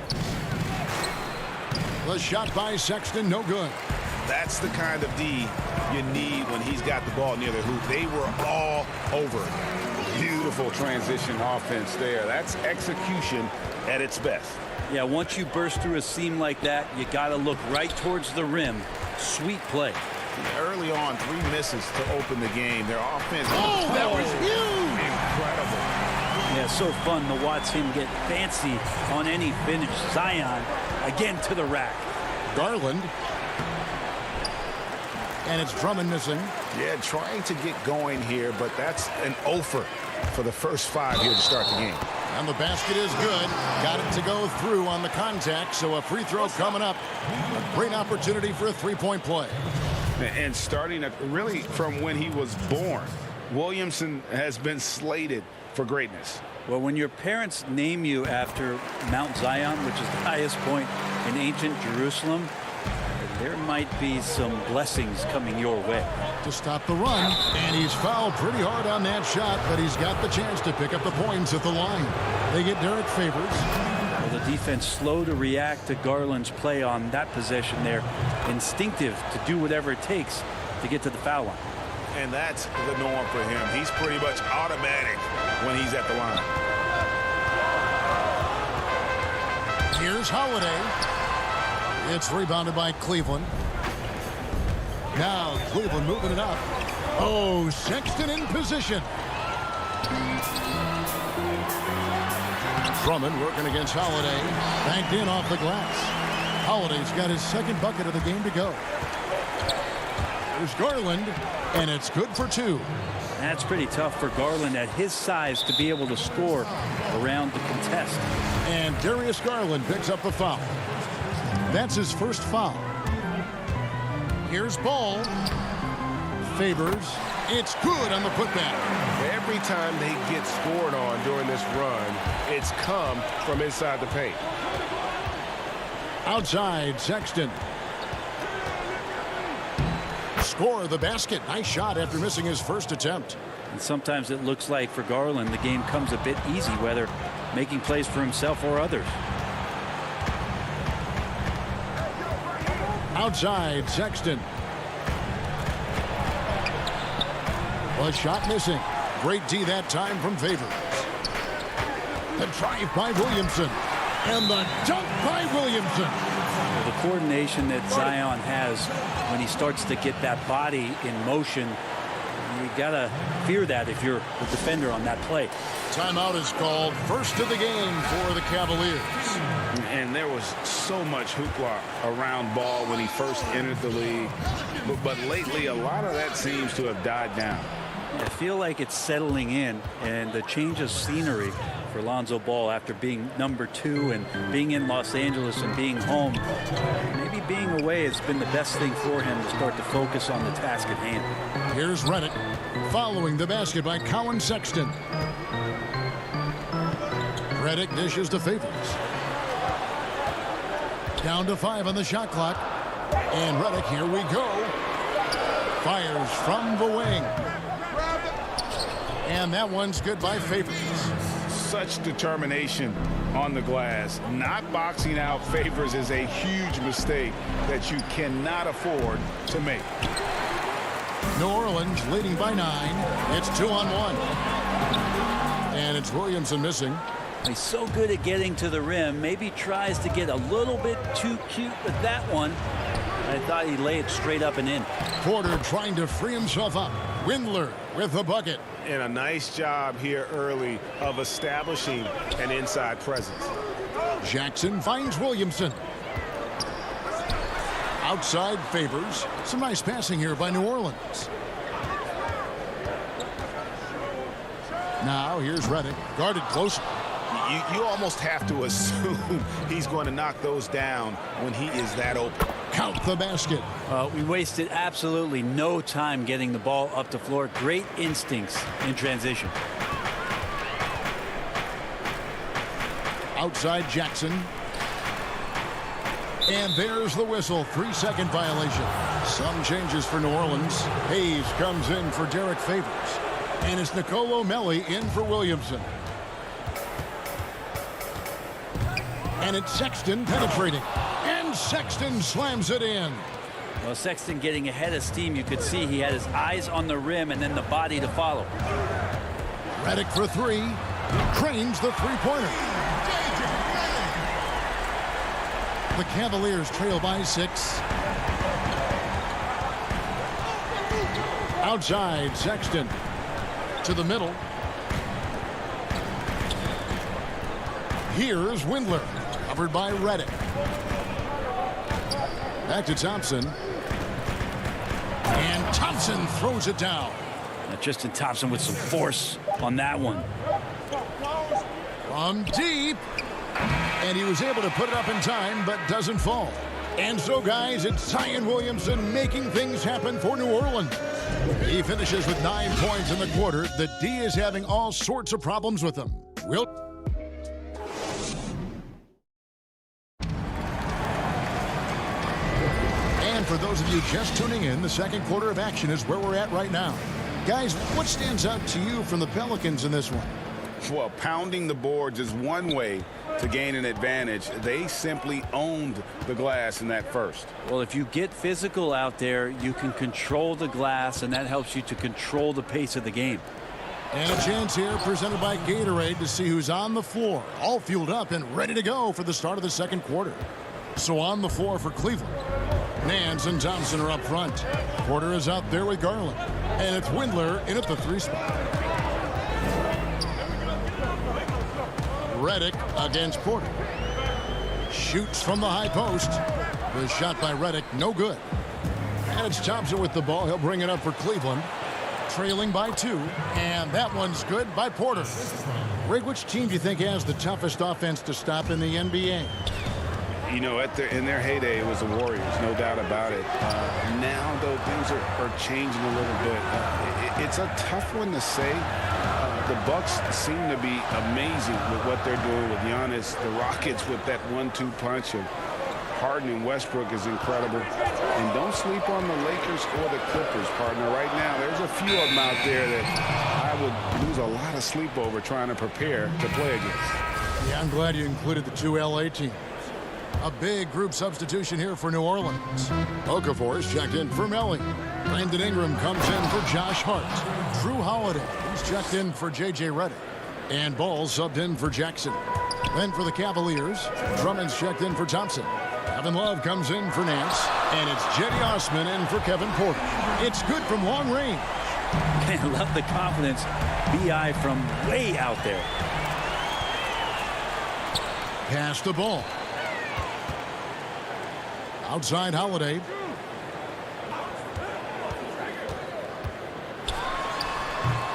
The shot by Sexton, no good. That's the kind of D you need when he's got the ball near the hoop. They were all over it. Beautiful transition offense there. That's execution at its best. Yeah, once you burst through a seam like that, you got to look right towards the rim. Sweet play. Early on, 3 misses to open the game. Their offense. Oh, that was huge! Incredible. Yeah, so fun to watch him get fancy on any finish. Zion, again to the rack. Garland. And it's Drummond missing. Yeah, trying to get going here, but that's an offer for the first 5 here to start the game. And the basket is good. Got it to go through on the contact, so a free throw coming up. A great opportunity for a 3-point play. And starting really from when he was born, Williamson has been slated for greatness. Well, when your parents name you after Mount Zion, which is the highest point in ancient Jerusalem, there might be some blessings coming your way. To stop the run, and he's fouled pretty hard on that shot, but he's got the chance to pick up the points at the line. They get Derek Favors. Well, the defense slow to react to Garland's play on that possession there. Instinctive to do whatever it takes to get to the foul line. And that's the norm for him. He's pretty much automatic when he's at the line. Here's Holiday. It's rebounded by Cleveland. Now Cleveland moving it up. Oh, Sexton in position. Drummond working against Holiday. Banked in off the glass. Holiday's got his 2nd bucket of the game to go. There's Garland, and it's good for 2. That's pretty tough for Garland at his size to be able to score around the contest. And Darius Garland picks up the foul. That's his first foul. Here's Ball. Favors. It's good on the putback. Every time they get scored on during this run, it's come from inside the paint. Outside, Sexton. Score the basket. Nice shot after missing his first attempt. And sometimes it looks like for Garland the game comes a bit easy, whether making plays for himself or others. Outside, Sexton. A shot missing. Great D that time from Favors. The drive by Williamson. And the dunk by Williamson. Well, the coordination that Zion has when he starts to get that body in motion, you gotta fear that if you're the defender on that play. Timeout is called. First of the game for the Cavaliers. And there was so much hoopla around Ball when he first entered the league. But lately, a lot of that seems to have died down. I feel like it's settling in, and the change of scenery for Lonzo Ball after being number 2 and being in Los Angeles and being home. Maybe being away has been the best thing for him to start to focus on the task at hand. Here's Redick following the basket by Colin Sexton. Redick dishes to Favors. Down to 5 on the shot clock. And Redick, here we go. Fires from the wing. And that one's good by Favors. Such determination on the glass. Not boxing out Favors is a huge mistake that you cannot afford to make. New Orleans leading by 9. It's 2-on-1. And it's Williamson missing. He's so good at getting to the rim. Maybe tries to get a little bit too cute with that one. I thought he'd lay it straight up and in. Porter trying to free himself up. Windler with the bucket. And a nice job here early of establishing an inside presence. Jackson finds Williamson. Outside Favors. Some nice passing here by New Orleans. Now here's Redick, guarded closer. You almost have to assume he's going to knock those down when he is that open. Count the basket. We wasted absolutely no time getting the ball up the floor. Great instincts in transition. Outside Jackson. And there's the whistle. 3-second violation. Some changes for New Orleans. Hayes comes in for Derek Favors. And it's Nicolo Melli in for Williamson. And it's Sexton penetrating. And Sexton slams it in. Well, Sexton getting ahead of steam. You could see he had his eyes on the rim and then the body to follow. Redick for three. Cranes the three-pointer. The Cavaliers trail by 6. Outside, Sexton. To the middle. Here's Windler. Covered by Redick. Back to Thompson. And Thompson throws it down. Tristan Thompson with some force on that one. From deep. And he was able to put it up in time, but doesn't fall. And so, guys, it's Zion Williamson making things happen for New Orleans. He finishes with 9 points in the quarter. The D is having all sorts of problems with him. And for those of you just tuning in, the second quarter of action is where we're at right now. Guys, what stands out to you from the Pelicans in this one? Well, pounding the boards is one way to gain an advantage. They simply owned the glass in that first. Well, if you get physical out there, you can control the glass, and that helps you to control the pace of the game. And a chance here presented by Gatorade to see who's on the floor, all fueled up and ready to go for the start of the second quarter. So on the floor for Cleveland, Nance and Thompson are up front. Porter is out there with Garland. And it's Windler in at the 3 spot. Redick against Porter. Shoots from the high post. The shot by Redick, no good. And it's Thompson with the ball. He'll bring it up for Cleveland. Trailing by 2. And that one's good by Porter. Rig, which team do you think has the toughest offense to stop in the NBA? You know, in their heyday, it was the Warriors, no doubt about it. Now, though, things are changing a little bit. It's a tough one to say. The Bucks seem to be amazing with what they're doing with Giannis. The Rockets with that 1-2 punch of Harden and Westbrook is incredible. And don't sleep on the Lakers or the Clippers, partner. Right now, there's a few of them out there that I would lose a lot of sleep over trying to prepare to play against. Yeah, I'm glad you included the 2 LA teams. A big group substitution here for New Orleans. Okafor's checked in for Melli. Brandon Ingram comes in for Josh Hart. Drew Holiday, he's checked in for J.J. Redick. And Ball subbed in for Jackson. Then for the Cavaliers, Drummond's checked in for Thompson. Kevin Love comes in for Nance. And it's Jetty Osman in for Kevin Porter. It's good from long range. I love the confidence. B.I. from way out there. Pass the ball. Outside Holiday.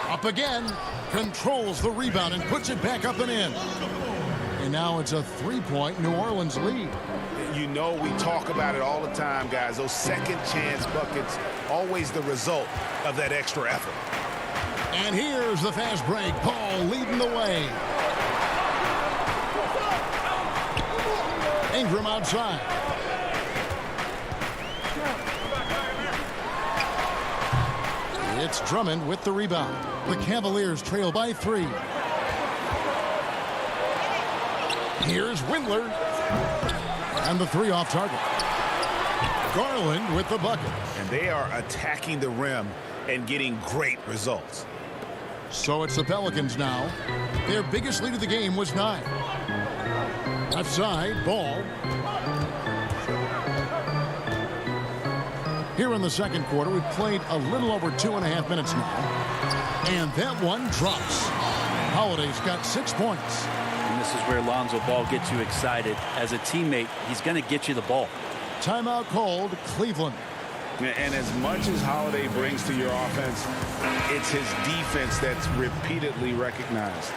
Up again. Controls the rebound and puts it back up and in. And now it's a 3-point New Orleans lead. You know, we talk about it all the time, guys. Those second chance buckets, always the result of that extra effort. And here's the fast break. Paul leading the way. Ingram outside. It's Drummond with the rebound. The Cavaliers trail by 3. Here's Windler. And the 3 off target. Garland with the bucket. And they are attacking the rim and getting great results. So it's the Pelicans now. Their biggest lead of the game was 9. Left side, ball. Here in the second quarter, we've played a little over 2.5 minutes now. And that one drops. Holiday's got 6 points. And this is where Lonzo Ball gets you excited. As a teammate, he's going to get you the ball. Timeout called, Cleveland. And as much as Holiday brings to your offense, it's his defense that's repeatedly recognized.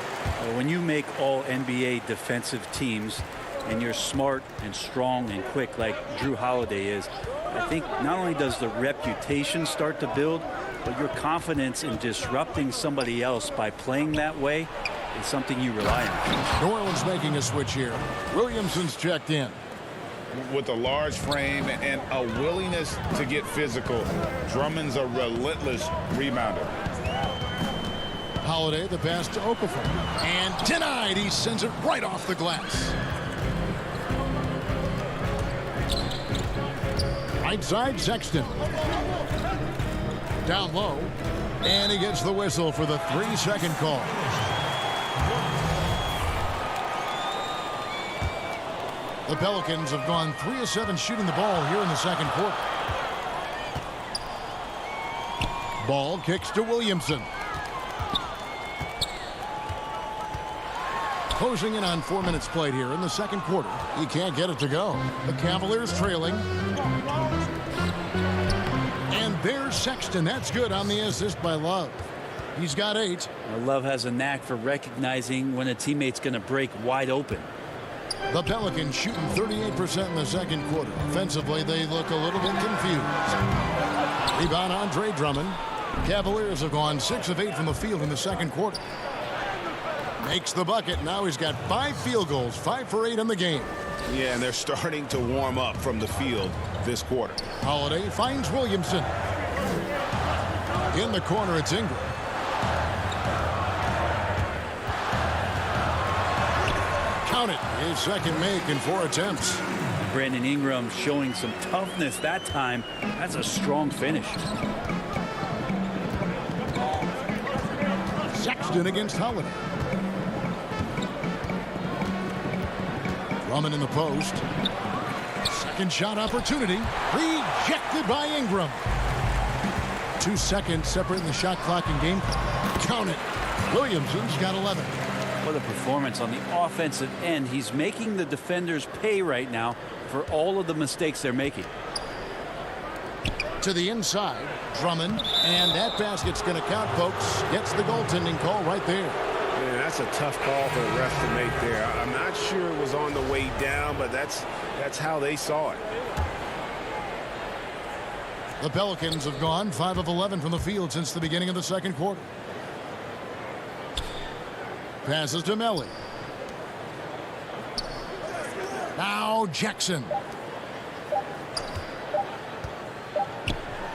When you make all NBA defensive teams and you're smart and strong and quick like Drew Holiday is, I think not only does the reputation start to build, but your confidence in disrupting somebody else by playing that way is something you rely on. New Orleans making a switch here. Williamson's checked in. With a large frame and a willingness to get physical, Drummond's a relentless rebounder. Holiday, the pass to Okafor. And denied. He sends it right off the glass. Right side, Sexton. Down low. And he gets the whistle for the 3-second call. The Pelicans have gone 3 of 7 shooting the ball here in the second quarter. Ball kicks to Williamson. Closing in on 4 minutes played here in the second quarter. He can't get it to go. The Cavaliers trailing. And there's Sexton. That's good on the assist by Love. He's got 8. Love has a knack for recognizing when a teammate's going to break wide open. The Pelicans shooting 38% in the second quarter. Offensively, they look a little bit confused. Rebound, Andre Drummond. Cavaliers have gone 6 of 8 from the field in the second quarter. Makes the bucket. Now he's got 5 field goals, 5 for 8 in the game. Yeah, and they're starting to warm up from the field this quarter. Holiday finds Williamson. In the corner, it's Ingram. Count it. His second make in 4 attempts. Brandon Ingram showing some toughness that time. That's a strong finish. Sexton against Holiday. Drummond in the post. Second shot opportunity. Rejected by Ingram. 2 seconds separating the shot clock and game clock. Count it. Williamson's got 11. What a performance on the offensive end. He's making the defenders pay right now for all of the mistakes they're making. To the inside, Drummond, and that basket's going to count, folks. Gets the goaltending call right there. Man, that's a tough call for the refs to make there. I'm not sure it was on the way down, but that's how they saw it. The Pelicans have gone 5 of 11 from the field since the beginning of the second quarter. Passes to Melly. Now Jackson.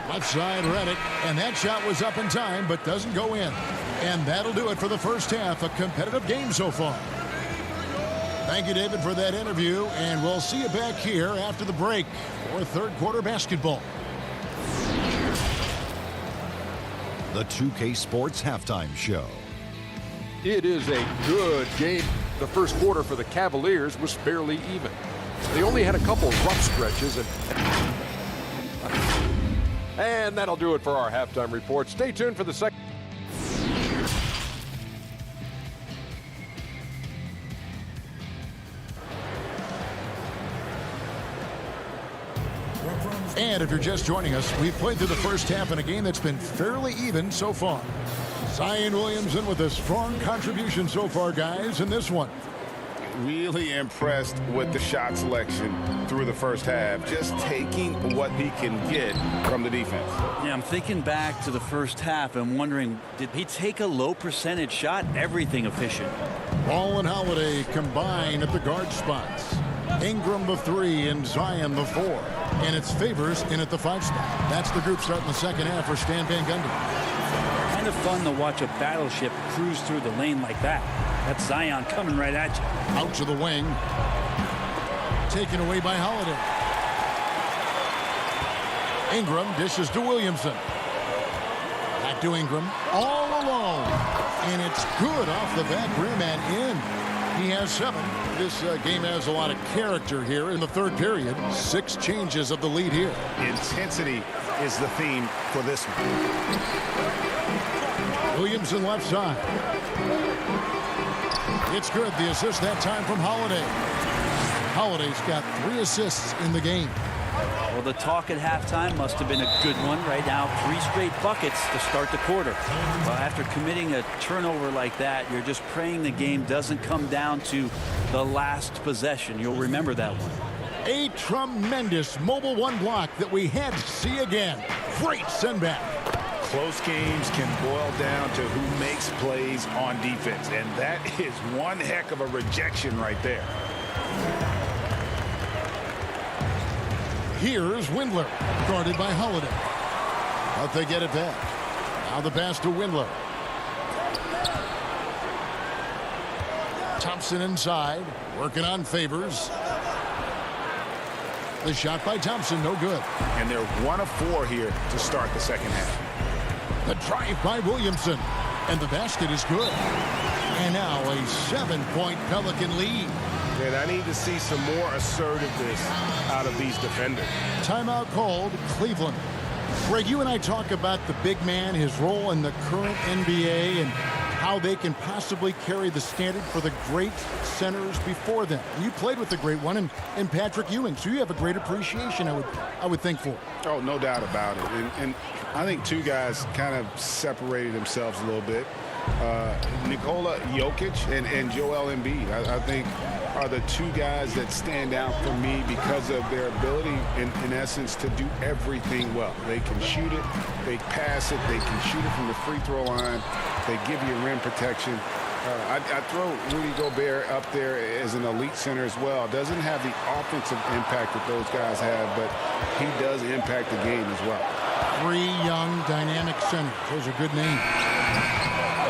Left side, Redick, and that shot was up in time but doesn't go in. And that'll do it for the first half. A competitive game so far. Thank you, David, for that interview, and we'll see you back here after the break for third quarter basketball. The 2K Sports Halftime Show. It is a good game. The first quarter for the Cavaliers was fairly even. They only had a couple rough stretches. And that'll do it for our halftime report. Stay tuned for the second. And if you're just joining us, we've played through the first half in a game that's been fairly even so far. Zion Williamson with a strong contribution so far, guys, in this one. Really impressed with the shot selection through the first half. Just taking what he can get from the defense. Yeah, I'm thinking back to the first half and wondering, did he take a low percentage shot? Everything efficient. Ball and Holiday combine at the guard spots. Ingram the 3 and Zion the 4. And it's Favors in at the 5 spot. That's the group starting the second half for Stan Van Gundy. Kind of fun to watch a battleship cruise through the lane like that. That's Zion coming right at you. Out to the wing. Taken away by Holiday. Ingram dishes to Williamson. Back to Ingram. All alone. And it's good off the back rim and in. He has 7. This game has a lot of character here in the third period. 6 changes of the lead here. Intensity is the theme for this one. Williamson left side. It's good. The assist that time from Holiday. Holiday's got 3 assists in the game. Well, the talk at halftime must have been a good one. Right now, 3 straight buckets to start the quarter. Well, after committing a turnover like that, you're just praying the game doesn't come down to the last possession. You'll remember that one. A tremendous mobile 1 block that we had to see again. Great send back. Close games can boil down to who makes plays on defense, and that is one heck of a rejection right there. Here's Windler, guarded by Holiday. But they get it back. Now the pass to Windler. Thompson inside, working on Favors. The shot by Thompson, no good. And they're 1 of 4 here to start the second half. The drive by Williamson. And the basket is good. And now a 7-point Pelican lead. And I need to see some more assertiveness out of these defenders. Timeout called, Cleveland. Greg, you and I talk about the big man, his role in the current NBA, and how they can possibly carry the standard for the great centers before them. You played with the great one in Patrick Ewing, so you have a great appreciation, I would think, for. Oh, no doubt about it. And I think 2 guys kind of separated themselves a little bit. Nikola Jokic and Joel Embiid, I think, are the 2 guys that stand out for me because of their ability, in essence, to do everything well. They can shoot it, they pass it, they can shoot it from the free throw line, they give you rim protection. I throw Rudy Gobert up there as an elite center as well. Doesn't have the offensive impact that those guys have, but he does impact the game as well. 3 young, dynamic centers. Those are good names.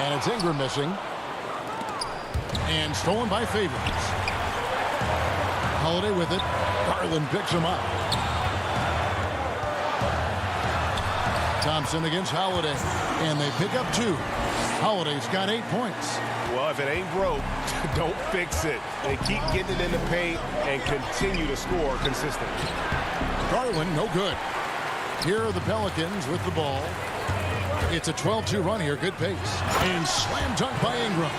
And it's Ingram missing. And stolen by Favors. Holiday with it. Garland picks him up. Thompson against Holiday. And they pick up 2. Holiday's got 8 points. Well, if it ain't broke, don't fix it. They keep getting it in the paint and continue to score consistently. Garland, no good. Here are the Pelicans with the ball. It's a 12-2 run here. Good pace. And slam dunk by Ingram.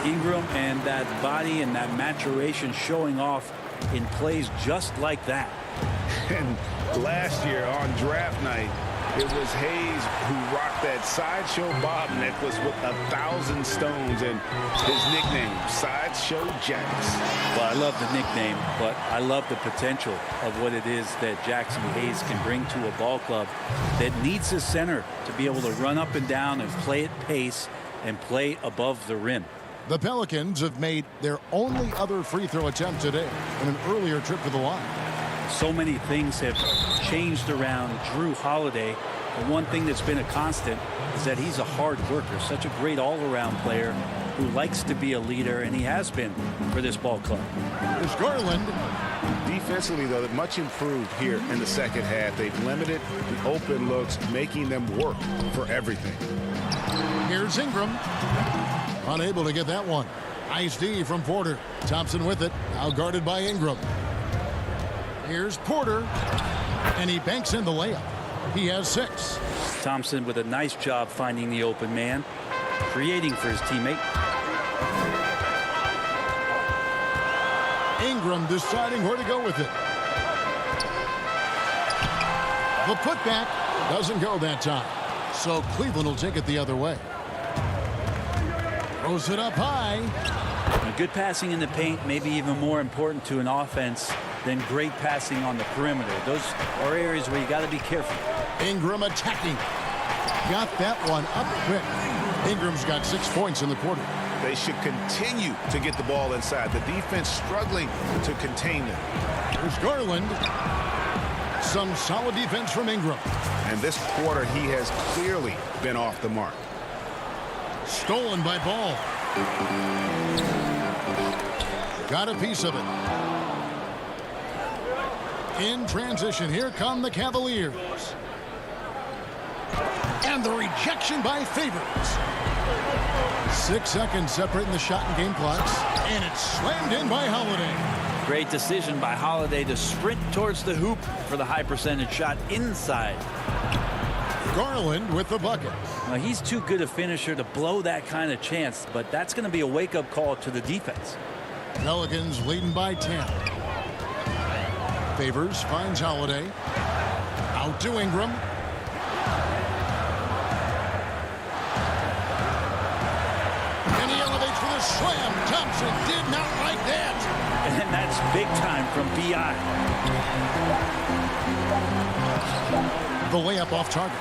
Ingram and that body and that maturation showing off in plays just like that. And last year on draft night, it was Hayes who rocked that Sideshow Bob necklace with 1,000 stones and his nickname, Sideshow Jax. Well, I love the nickname, but I love the potential of what it is that Jackson Hayes can bring to a ball club that needs a center to be able to run up and down and play at pace and play above the rim. The Pelicans have made their only other free throw attempt today in an earlier trip to the line. So many things have changed around Drew Holiday. The one thing that's been a constant is that he's a hard worker, such a great all-around player who likes to be a leader, and he has been for this ball club. There's Garland. Defensively, though, much improved here in the second half. They've limited the open looks, making them work for everything. Here's Ingram. Unable to get that one. Nice D from Porter. Thompson with it. Now guarded by Ingram. Here's Porter. And he banks in the layup. He has 6. Thompson with a nice job finding the open man, creating for his teammate. Ingram deciding where to go with it. The putback doesn't go that time. So Cleveland will take it the other way. Throws it up high. Good passing in the paint may be even more important to an offense than great passing on the perimeter. Those are areas where you got to be careful. Ingram attacking. Got that one up quick. Ingram's got 6 points in the quarter. They should continue to get the ball inside. The defense struggling to contain them. There's Garland. Some solid defense from Ingram. And this quarter, he has clearly been off the mark. Stolen by Ball. Got a piece of it. In transition, here come the Cavaliers. And the rejection by Favors. 6 seconds separating the shot and game clocks. And it's slammed in by Holiday. Great decision by Holiday to sprint towards the hoop for the high percentage shot inside. Garland with the bucket. Now, he's too good a finisher to blow that kind of chance, but that's going to be a wake-up call to the defense. Pelicans leading by 10. Favors finds Holiday. Out to Ingram. And he elevates for the slam. Thompson did not like that. And that's big time from B.I. The layup off target.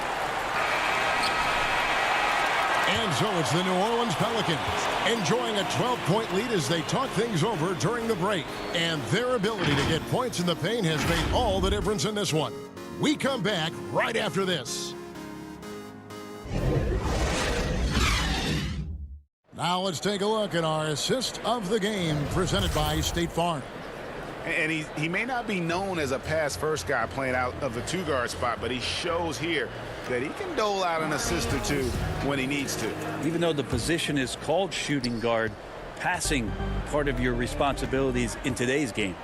And so it's the New Orleans Pelicans enjoying a 12-point lead as they talk things over during the break. And their ability to get points in the paint has made all the difference in this one. We come back right after this. Now let's take a look at our assist of the game presented by State Farm. And he may not be known as a pass-first guy playing out of the two-guard spot, but he shows here that he can dole out an assist or two when he needs to. Even though the position is called shooting guard, passing part of your responsibilities in today's game.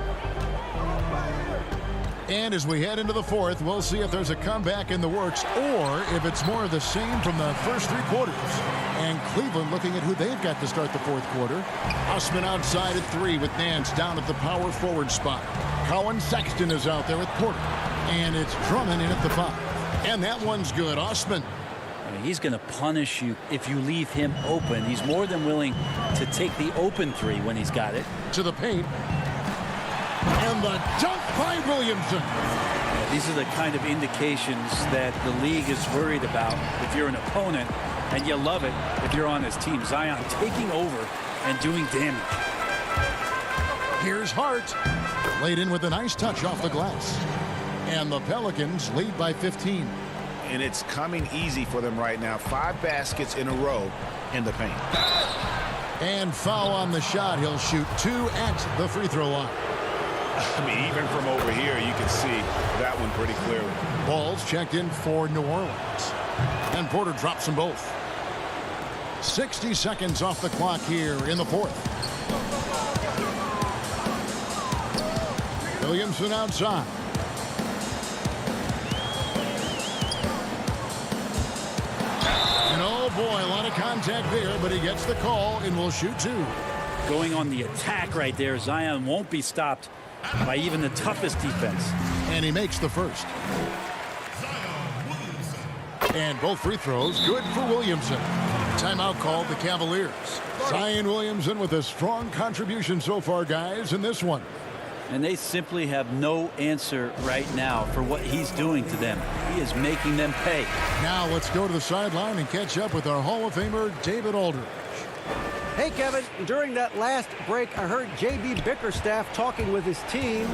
And as we head into the fourth, we'll see if there's a comeback in the works or if it's more of the same from the first 3 quarters. And Cleveland looking at who they've got to start the fourth quarter. Osman outside at 3 with Nance down at the power forward spot. Colin Sexton is out there with Porter. And it's Drummond in at the 5. And that one's good. Osman. I mean, he's going to punish you if you leave him open. He's more than willing to take the open 3 when he's got it. To the paint. And the dunk by Williamson. These are the kind of indications that the league is worried about if you're an opponent, and you love it if you're on his team. Zion taking over and doing damage. Here's Hart. Laid in with a nice touch off the glass. And the Pelicans lead by 15. And it's coming easy for them right now. 5 baskets in a row in the paint. And foul on the shot. He'll shoot 2 at the free throw line. I mean, even from over here, you can see that one pretty clearly. Ball's checked in for New Orleans. And Porter drops them both. 60 seconds off the clock here in the fourth. Williamson outside. And oh boy, a lot of contact there, but he gets the call and will shoot 2. Going on the attack right there. Zion won't be stopped by even the toughest defense. And he makes the first. And both free throws good for Williamson. Timeout called the Cavaliers. Zion Williamson with a strong contribution so far, guys, in this one. And they simply have no answer right now for what he's doing to them. He is making them pay. Now let's go to the sideline and catch up with our Hall of Famer, David Aldridge. Hey, Kevin, during that last break, I heard J.B. Bickerstaff talking with his team.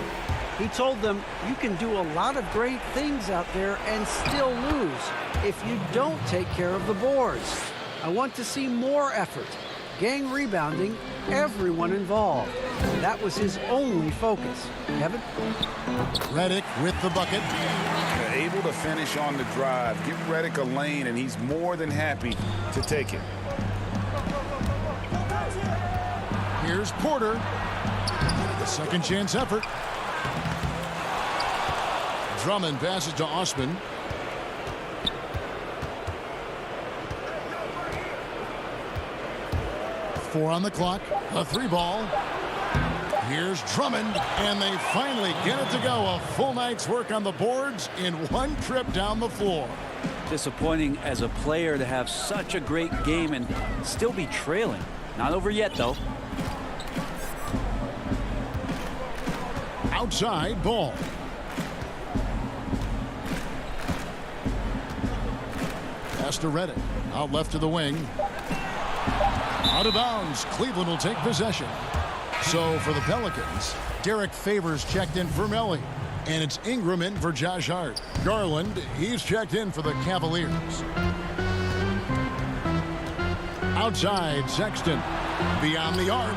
He told them, you can do a lot of great things out there and still lose if you don't take care of the boards. I want to see more effort, gang rebounding, everyone involved. That was his only focus. Kevin? Redick with the bucket. Able to finish on the drive. Give Redick a lane, and he's more than happy to take it. Here's Porter. The second chance effort. Drummond passes to Osman. Four on the clock. A 3 ball. Here's Drummond, and they finally get it to go. A full night's work on the boards in one trip down the floor. Disappointing as a player to have such a great game and still be trailing. Not over yet, though. Outside ball. Pass to Redick. Out left to the wing. Out of bounds. Cleveland will take possession. So for the Pelicans, Derek Favors checked in for Melly. And it's Ingram in for Josh Hart. Garland, he's checked in for the Cavaliers. Outside, Sexton. Beyond the arc.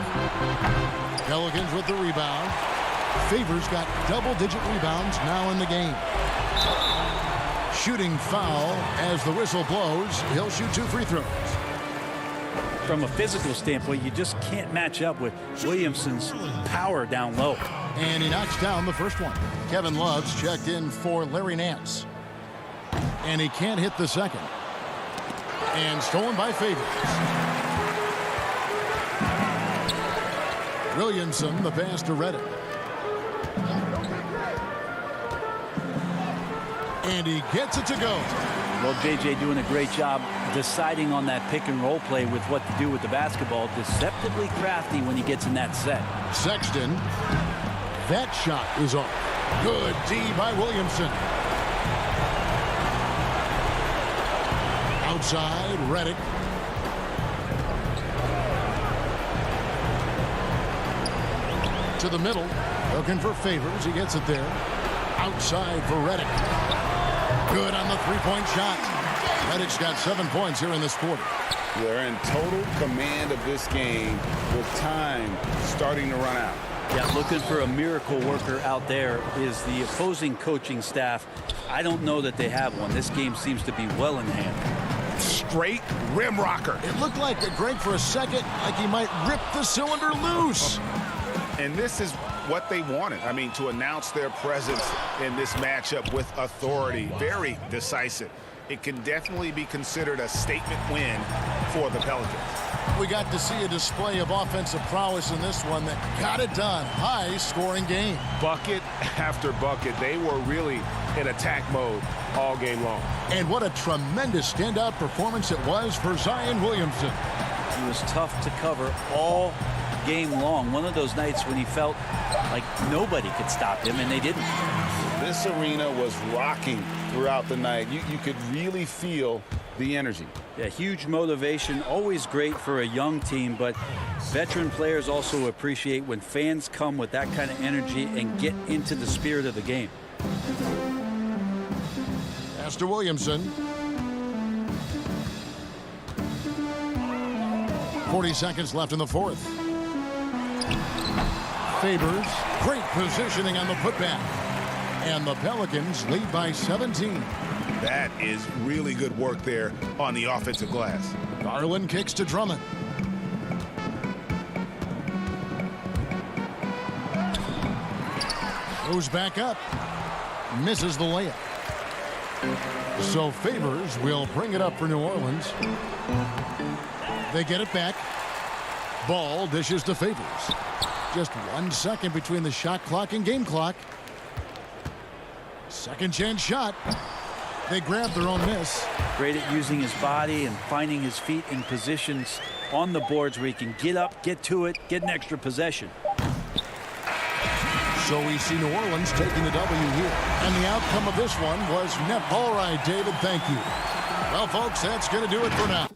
Pelicans with the rebound. Favors got double-digit rebounds now in the game. shooting foul as the whistle blows. He'll shoot 2 free throws. From a physical standpoint, you just can't match up with Williamson's power down low. And he knocks down the first one. Kevin Love's checked in for Larry Nance. And he can't hit the second. And stolen by Favors. Williamson, the pass to Reddick. And he gets it to go. Well, JJ doing a great job deciding on that pick and roll play with what to do with the basketball. Deceptively crafty when he gets in that set. Sexton. That shot is off. Good D by Williamson. Outside, Reddick. To the middle. Looking for Favors. He gets it there. Outside for Reddick. Good on the three-point shot. Reddick's got 7 points here in this quarter. They're in total command of this game with time starting to run out. Yeah, looking for a miracle worker out there is the opposing coaching staff. I don't know that they have one. This game seems to be well in hand. Straight rim rocker. It looked like Greg for a second, like he might rip the cylinder loose. And this is what they wanted. I mean, to announce their presence in this matchup with authority. Very decisive. It can definitely be considered a statement win for the Pelicans. We got to see a display of offensive prowess in this one that got it done. High-scoring game. Bucket after bucket. They were really in attack mode all game long. And what a tremendous standout performance it was for Zion Williamson. He was tough to cover all game long. One of those nights when he felt like nobody could stop him, and they didn't. This arena was rocking throughout the night. You could really feel the energy. Yeah, huge motivation, always great for a young team, but veteran players also appreciate when fans come with that kind of energy and get into the spirit of the game. Pass to Williamson. 40 seconds left in the fourth. Favors, great positioning on the putback. And the Pelicans lead by 17. That is really good work there on the offensive glass. Garland kicks to Drummond. Goes back up. Misses the layup. So Favors will bring it up for New Orleans. They get it back. Ball dishes to Favors. Just 1 second between the shot clock and game clock. Second chance shot. They grab their own miss. Great at using his body and finding his feet in positions on the boards where he can get up, get to it, get an extra possession. So we see New Orleans taking the W here. And the outcome of this one was net. All right, David, thank you. Well, folks, that's going to do it for now.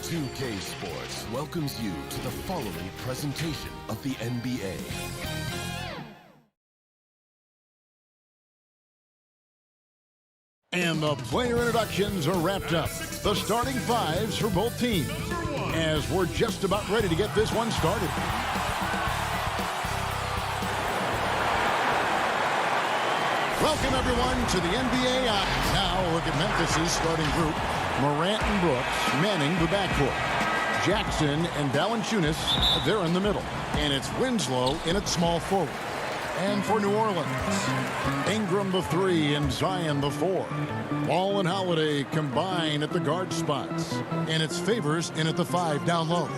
2K Sports welcomes you to the following presentation of the NBA. And the player introductions are wrapped up. The starting fives for both teams, as we're just about ready to get this one started. Welcome, everyone, to the NBA. Now, look at Memphis' starting group. Morant and Brooks manning the backcourt. Jackson and Valanciunas, they're in the middle. And it's Winslow in at small forward. And for New Orleans, Ingram the 3 and Zion the 4. Ball and Holiday combine at the guard spots. And it's Favors in at the 5 down low.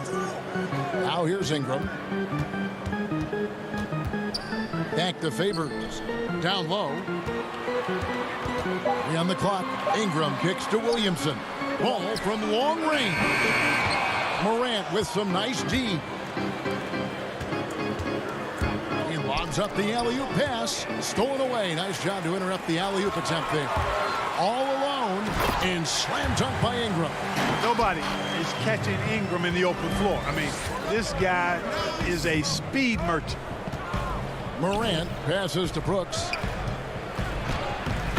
Now here's Ingram. Back to Favors. Down low. 3 on the clock. Ingram kicks to Williamson. Ball from long range. Morant with some nice D. He lobs up the alley-oop pass. Stolen away. Nice job to interrupt the alley-oop attempt there. All alone and slam dunk by Ingram. Nobody is catching Ingram in the open floor. I mean, this guy is a speed merchant. Morant passes to Brooks.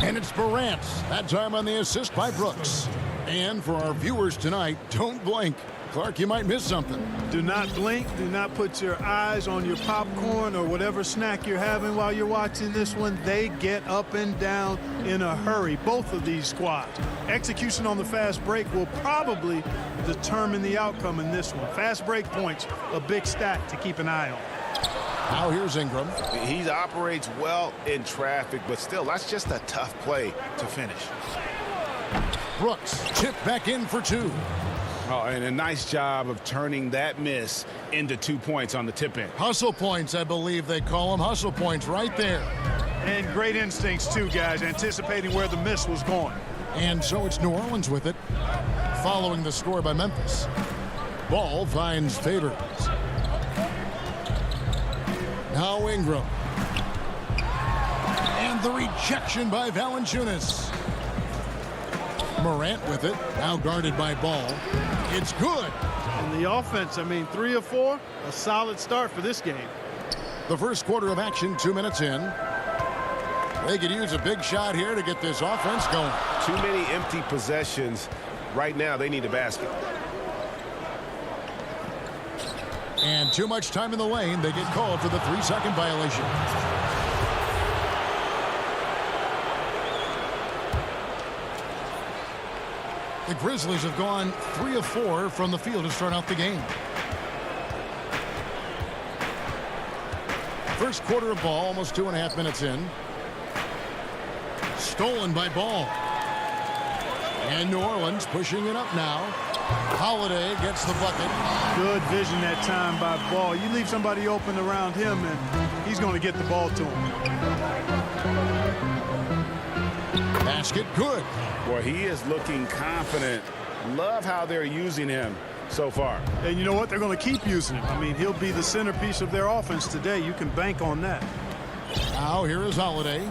And it's Morant. That time on the assist by Brooks. And for our viewers tonight, don't blink. Clark, you might miss something. Do not blink. Do not put your eyes on your popcorn or whatever snack you're having while you're watching this one. They get up and down in a hurry, both of these squads. Execution on the fast break will probably determine the outcome in this one. Fast break points, a big stat to keep an eye on. Now here's Ingram. He operates well in traffic, but still, that's just a tough play to finish. Brooks chipped back in for 2. Oh, and a nice job of turning that miss into 2 points on the tip in. Hustle points, I believe they call them. Hustle points right there. And great instincts, too, guys, anticipating where the miss was going. And so it's New Orleans with it, following the score by Memphis. Ball finds Favors. Now Ingram. And the rejection by Valanciunas. Morant with it, now guarded by Ball. It's good. And the offense, I mean, 3 of 4, a solid start for this game. The first quarter of action, 2 minutes in. They could use a big shot here to get this offense going. Too many empty possessions. Right now, they need a basket. And too much time in the lane. They get called for the 3-second violation. The Grizzlies have gone 3 of 4 from the field to start out the game. First quarter of ball, almost 2.5 minutes in. Stolen by Ball. And New Orleans pushing it up now. Holiday gets the bucket. Good vision that time by Ball. You leave somebody open around him, and he's going to get the ball to him. Basket good. Well, he is looking confident. Love how they're using him so far. And you know what? They're going to keep using him. I mean, he'll be the centerpiece of their offense today. You can bank on that. Now here is Holiday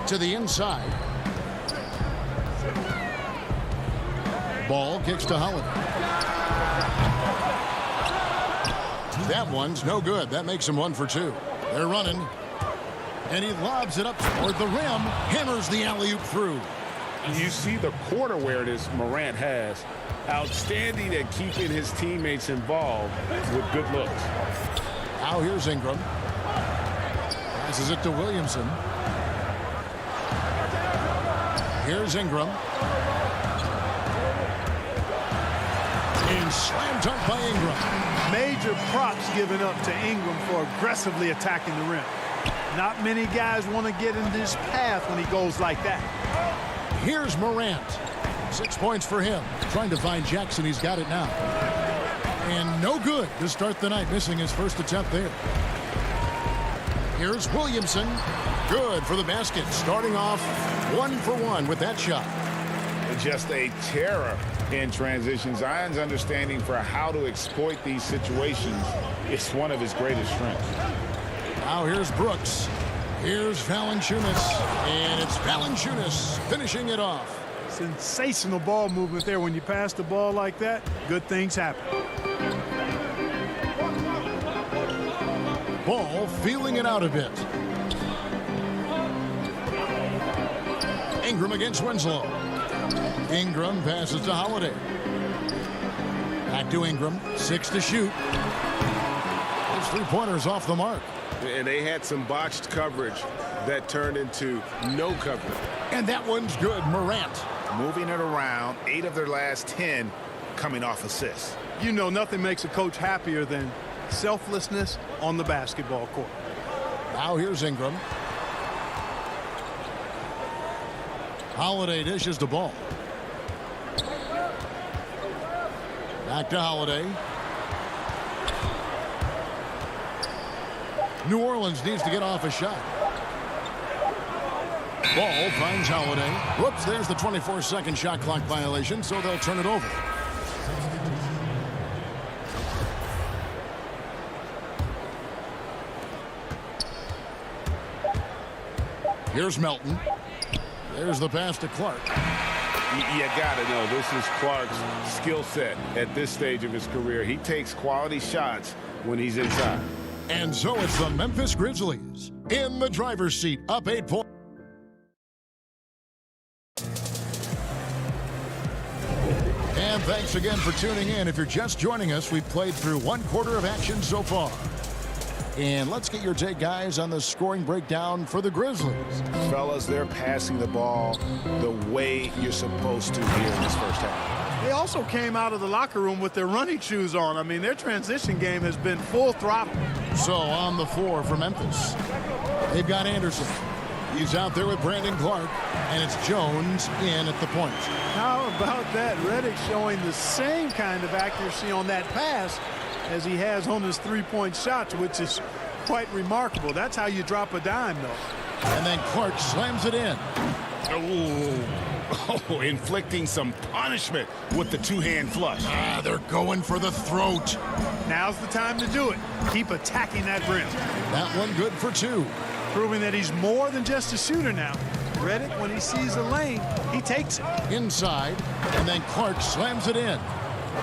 to the inside. Ball kicks to Holiday. That one's no good. That makes him 1 for 2. They're running. And he lobs it up toward the rim. Hammers the alley-oop through. You see the court awareness Morant has. Outstanding at keeping his teammates involved with good looks. Now here's Ingram. Passes it to Williamson. Here's Ingram. And slam dunk by Ingram. Major props given up to Ingram for aggressively attacking the rim. Not many guys want to get in this path when he goes like that. Here's Morant. 6 points for him. Trying to find Jackson. He's got it now. And no good to start the night, missing his first attempt there. Here's Williamson. Good for the basket. Starting off 1 for 1 with that shot. Just a terror in transition. Zion's understanding for how to exploit these situations is one of his greatest strengths. Now here's Brooks. Here's Valanciunas. And it's Valanciunas finishing it off. Sensational ball movement there. When you pass the ball like that, good things happen. Ball feeling it out a bit. Ingram against Winslow. Ingram passes to Holiday. Back to Ingram. 6 to shoot. His three-pointers off the mark. And they had some botched coverage that turned into no coverage. And that one's good. Morant. Moving it around. 8 of their last 10 coming off assists. You know, nothing makes a coach happier than selflessness on the basketball court. Now here's Ingram. Holiday dishes the ball. Back to Holiday. New Orleans needs to get off a shot. Ball finds Holiday. Whoops, there's the 24-second shot clock violation, so they'll turn it over. Here's Melton. There's the pass to Clark. You got to know this is Clark's skill set at this stage of his career. He takes quality shots when he's inside. And so it's the Memphis Grizzlies in the driver's seat, up 8 points. And thanks again for tuning in. If you're just joining us, we've played through 1/4 of action so far. And let's get your take, guys, on the scoring breakdown for the Grizzlies. Fellas, they're passing the ball the way you're supposed to here in this first half. They also came out of the locker room with their running shoes on. I mean, their transition game has been full throttle. So on the floor for Memphis, they've got Anderson. He's out there with Brandon Clark, and it's Jones in at the point. How about that? Redick showing the same kind of accuracy on that pass as he has on his three-point shots, which is quite remarkable. That's how you drop a dime, though. And then Clark slams it in. Oh, inflicting some punishment with the two-hand flush. They're going for the throat. Now's the time to do it. Keep attacking that rim. That one good for 2. Proving that he's more than just a shooter now. Redick, when he sees a lane, he takes it. Inside, and then Clark slams it in.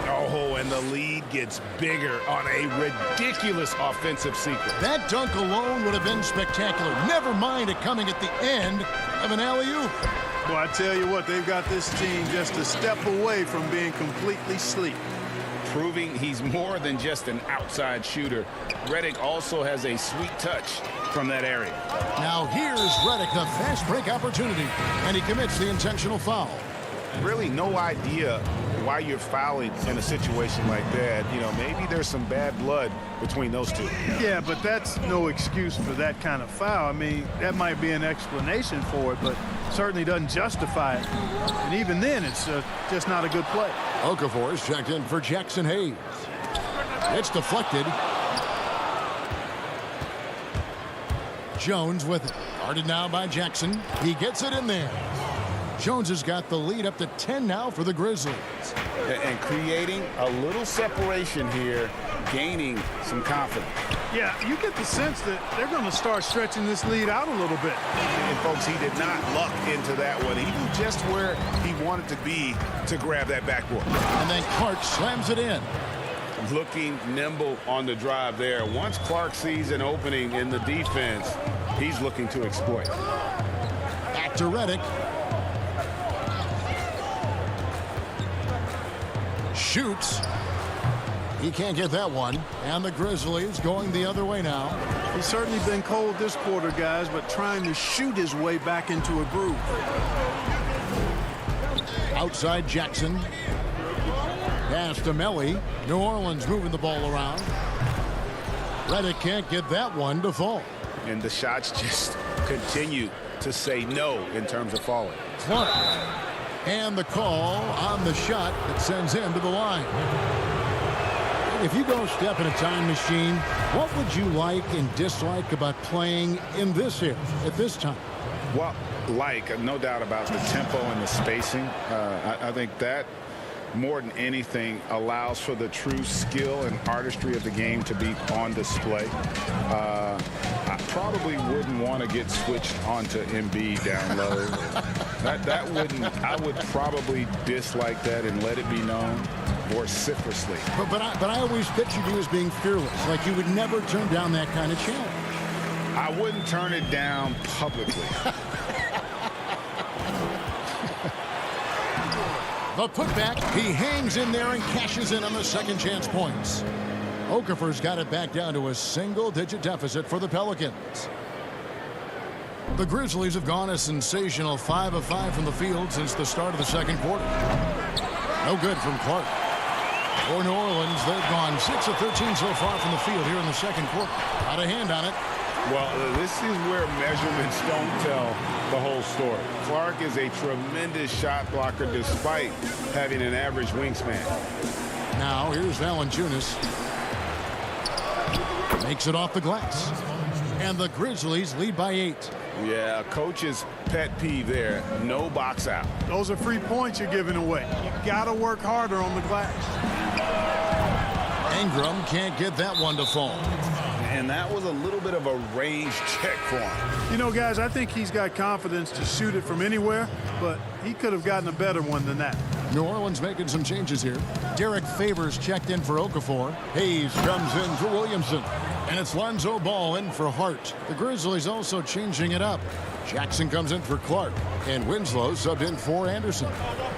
Oh, and the lead gets bigger on a ridiculous offensive sequence. That dunk alone would have been spectacular. Never mind it coming at the end of an alley-oop. Well, I tell you what, they've got this team just a step away from being completely asleep. Proving he's more than just an outside shooter. Redick also has a sweet touch from that area. Now here's Redick, the fast break opportunity, and he commits the intentional foul. Really no idea why you're fouling in a situation like that. You know, maybe there's some bad blood between those two. Yeah, but that's no excuse for that kind of foul. I mean, that might be an explanation for it, but certainly doesn't justify it. And even then, it's just not a good play. Okafor's checked in for Jackson Hayes. It's deflected. Jones with it. Guarded now by Jackson. He gets it in there. Jones has got the lead up to 10 now for the Grizzlies. And creating a little separation here, gaining some confidence. Yeah, you get the sense that they're going to start stretching this lead out a little bit. And, folks, he did not luck into that one. He knew just where he wanted to be to grab that backboard. And then Clark slams it in. Looking nimble on the drive there. Once Clark sees an opening in the defense, he's looking to exploit. Back to Redick. Shoots. He can't get that one. And the Grizzlies going the other way now. He's certainly been cold this quarter, guys, but trying to shoot his way back into a groove. Outside Jackson. Pass to Melly. New Orleans moving the ball around. Redick can't get that one to fall. And the shots just continue to say no in terms of falling. Clark. And the call on the shot that sends him to the line. If you go step in a time machine, what would you like and dislike about playing in this era at this time? Well, no doubt about the tempo and the spacing. I think that more than anything, allows for the true skill and artistry of the game to be on display. I probably wouldn't want to get switched onto Embiid down low. I would probably dislike that and let it be known vociferously. But I always pictured you as being fearless, like you would never turn down that kind of challenge. I wouldn't turn it down publicly. The putback, he hangs in there and cashes in on the second chance points. Okafor's got it back down to a single-digit deficit for the Pelicans. The Grizzlies have gone a sensational 5 of 5 from the field since the start of the second quarter. No good from Clark. For New Orleans, they've gone 6 of 13 so far from the field here in the second quarter. Got a hand on it. Well, this is where measurements don't tell the whole story. Clark is a tremendous shot blocker despite having an average wingspan. Now, here's Valanciunas. Makes it off the glass. And the Grizzlies lead by 8. Yeah, coach's pet peeve there. No box out. Those are free points you're giving away. You got to work harder on the glass. Ingram can't get that one to fall. And that was a little bit of a range check for him. You know, guys, I think he's got confidence to shoot it from anywhere, but he could have gotten a better one than that. New Orleans making some changes here. Derek Favors checked in for Okafor. Hayes comes in for Williamson. And it's Lonzo Ball in for Hart. The Grizzlies also changing it up. Jackson comes in for Clark. And Winslow subbed in for Anderson.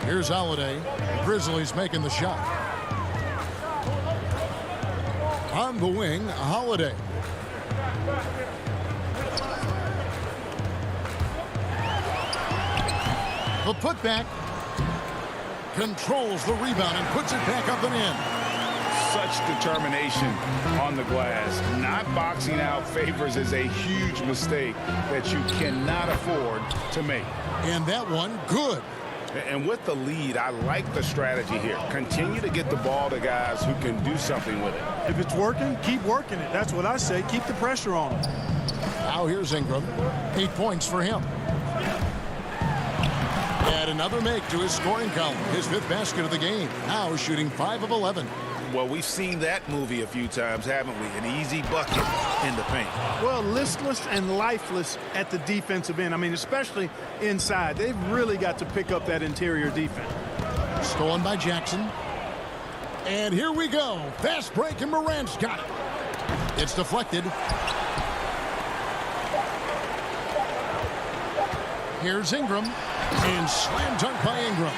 Here's Holiday. The Grizzlies making the shot. On the wing, Holiday. The putback. Controls the rebound and puts it back up and in. Such determination on the glass. Not boxing out Favors is a huge mistake that you cannot afford to make. And that one, good. And with the lead, I like the strategy here. Continue to get the ball to guys who can do something with it. If it's working, keep working it. That's what I say. Keep the pressure on him. Now here's Ingram. 8 points for him. And another make to his scoring column. His 5th basket of the game. Now shooting 5 of 11. Well, we've seen that movie a few times, haven't we? An easy bucket in the paint. Well, listless and lifeless at the defensive end. I mean, especially inside. They've really got to pick up that interior defense. Stolen by Jackson. And here we go. Fast break, and Morant's got it. It's deflected. Here's Ingram. And slam dunk by Ingram.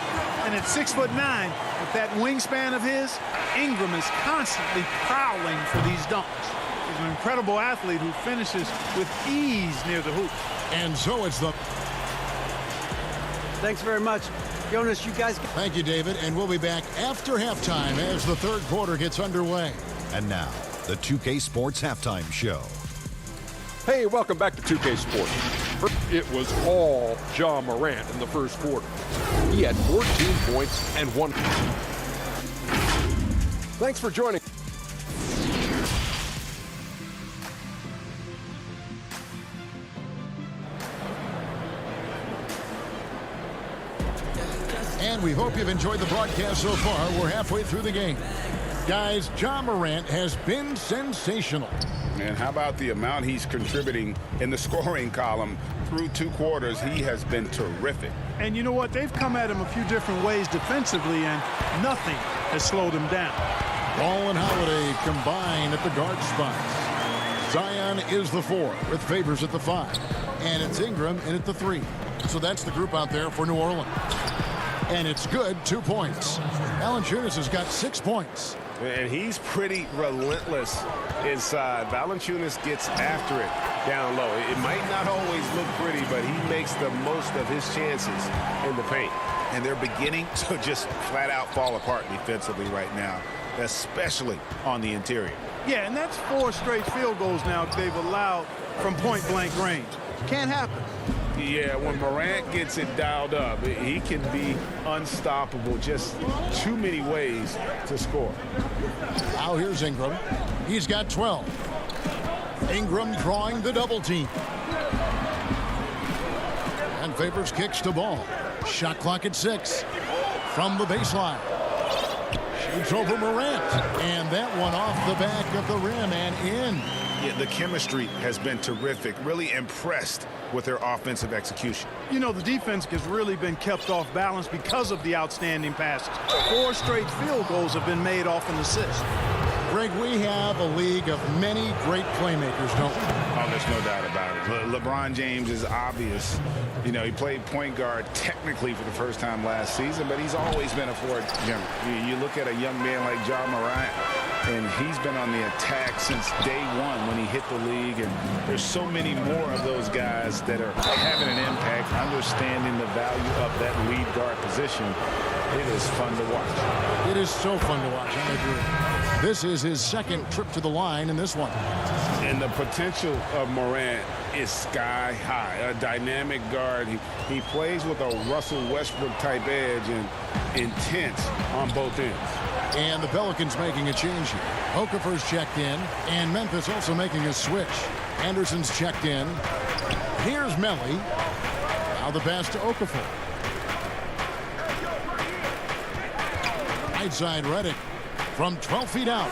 And at 6'9", with that wingspan of his, Ingram is constantly prowling for these dunks. He's an incredible athlete who finishes with ease near the hoop. And so it's the... Thanks very much. Jonas, you guys... Thank you, David. And we'll be back after halftime as the third quarter gets underway. And now, the 2K Sports Halftime Show. Hey, welcome back to 2K Sports. It was all Ja Morant in the first quarter. He had 14 points and 1. Thanks for joining. And we hope you've enjoyed the broadcast so far. We're halfway through the game. Guys, Ja Morant has been sensational. And how about the amount he's contributing in the scoring column through 2 quarters? He has been terrific. And you know what? They've come at him a few different ways defensively, and nothing has slowed him down. Ball and Holiday combine at the guard spots. Zion is the 4 with Favors at the 5. And it's Ingram in at the 3. So that's the group out there for New Orleans. And it's good, 2 points. Valanciunas has got 6 points. And he's pretty relentless inside. Valanciunas gets after it down low. It might not always look pretty, but he makes the most of his chances in the paint. And they're beginning to just flat out fall apart defensively right now, especially on the interior. Yeah, and that's 4 straight field goals now they've allowed from point-blank range. Can't happen. Yeah, when Morant gets it dialed up, he can be unstoppable. Just too many ways to score. Now here's Ingram. He's got 12. Ingram drawing the double team. And Favors kicks to ball. Shot clock at 6. From the baseline. It's over Morant. And that one off the back of the rim and in. Yeah, the chemistry has been terrific. Really impressed with their offensive execution. You know, the defense has really been kept off balance because of the outstanding passes. 4 straight field goals have been made off an assist. Greg, we have a league of many great playmakers, don't we? Oh, there's no doubt about it. LeBron James is obvious. You know, he played point guard technically for the first time last season, but he's always been a forward jumper. You look at a young man like Ja Morant, and he's been on the attack since day one when he hit the league. And there's so many more of those guys that are having an impact, understanding the value of that lead guard position. It is fun to watch. It is so fun to watch. I agree. This is his second trip to the line in this one. And the potential of Morant is sky high. A dynamic guard. He plays with a Russell Westbrook type edge and intense on both ends. And the Pelicans making a change here. Okafor's checked in, and Memphis also making a switch. Anderson's checked in. Here's Melly. Now the pass to Okafor. Right side Redick from 12 feet out.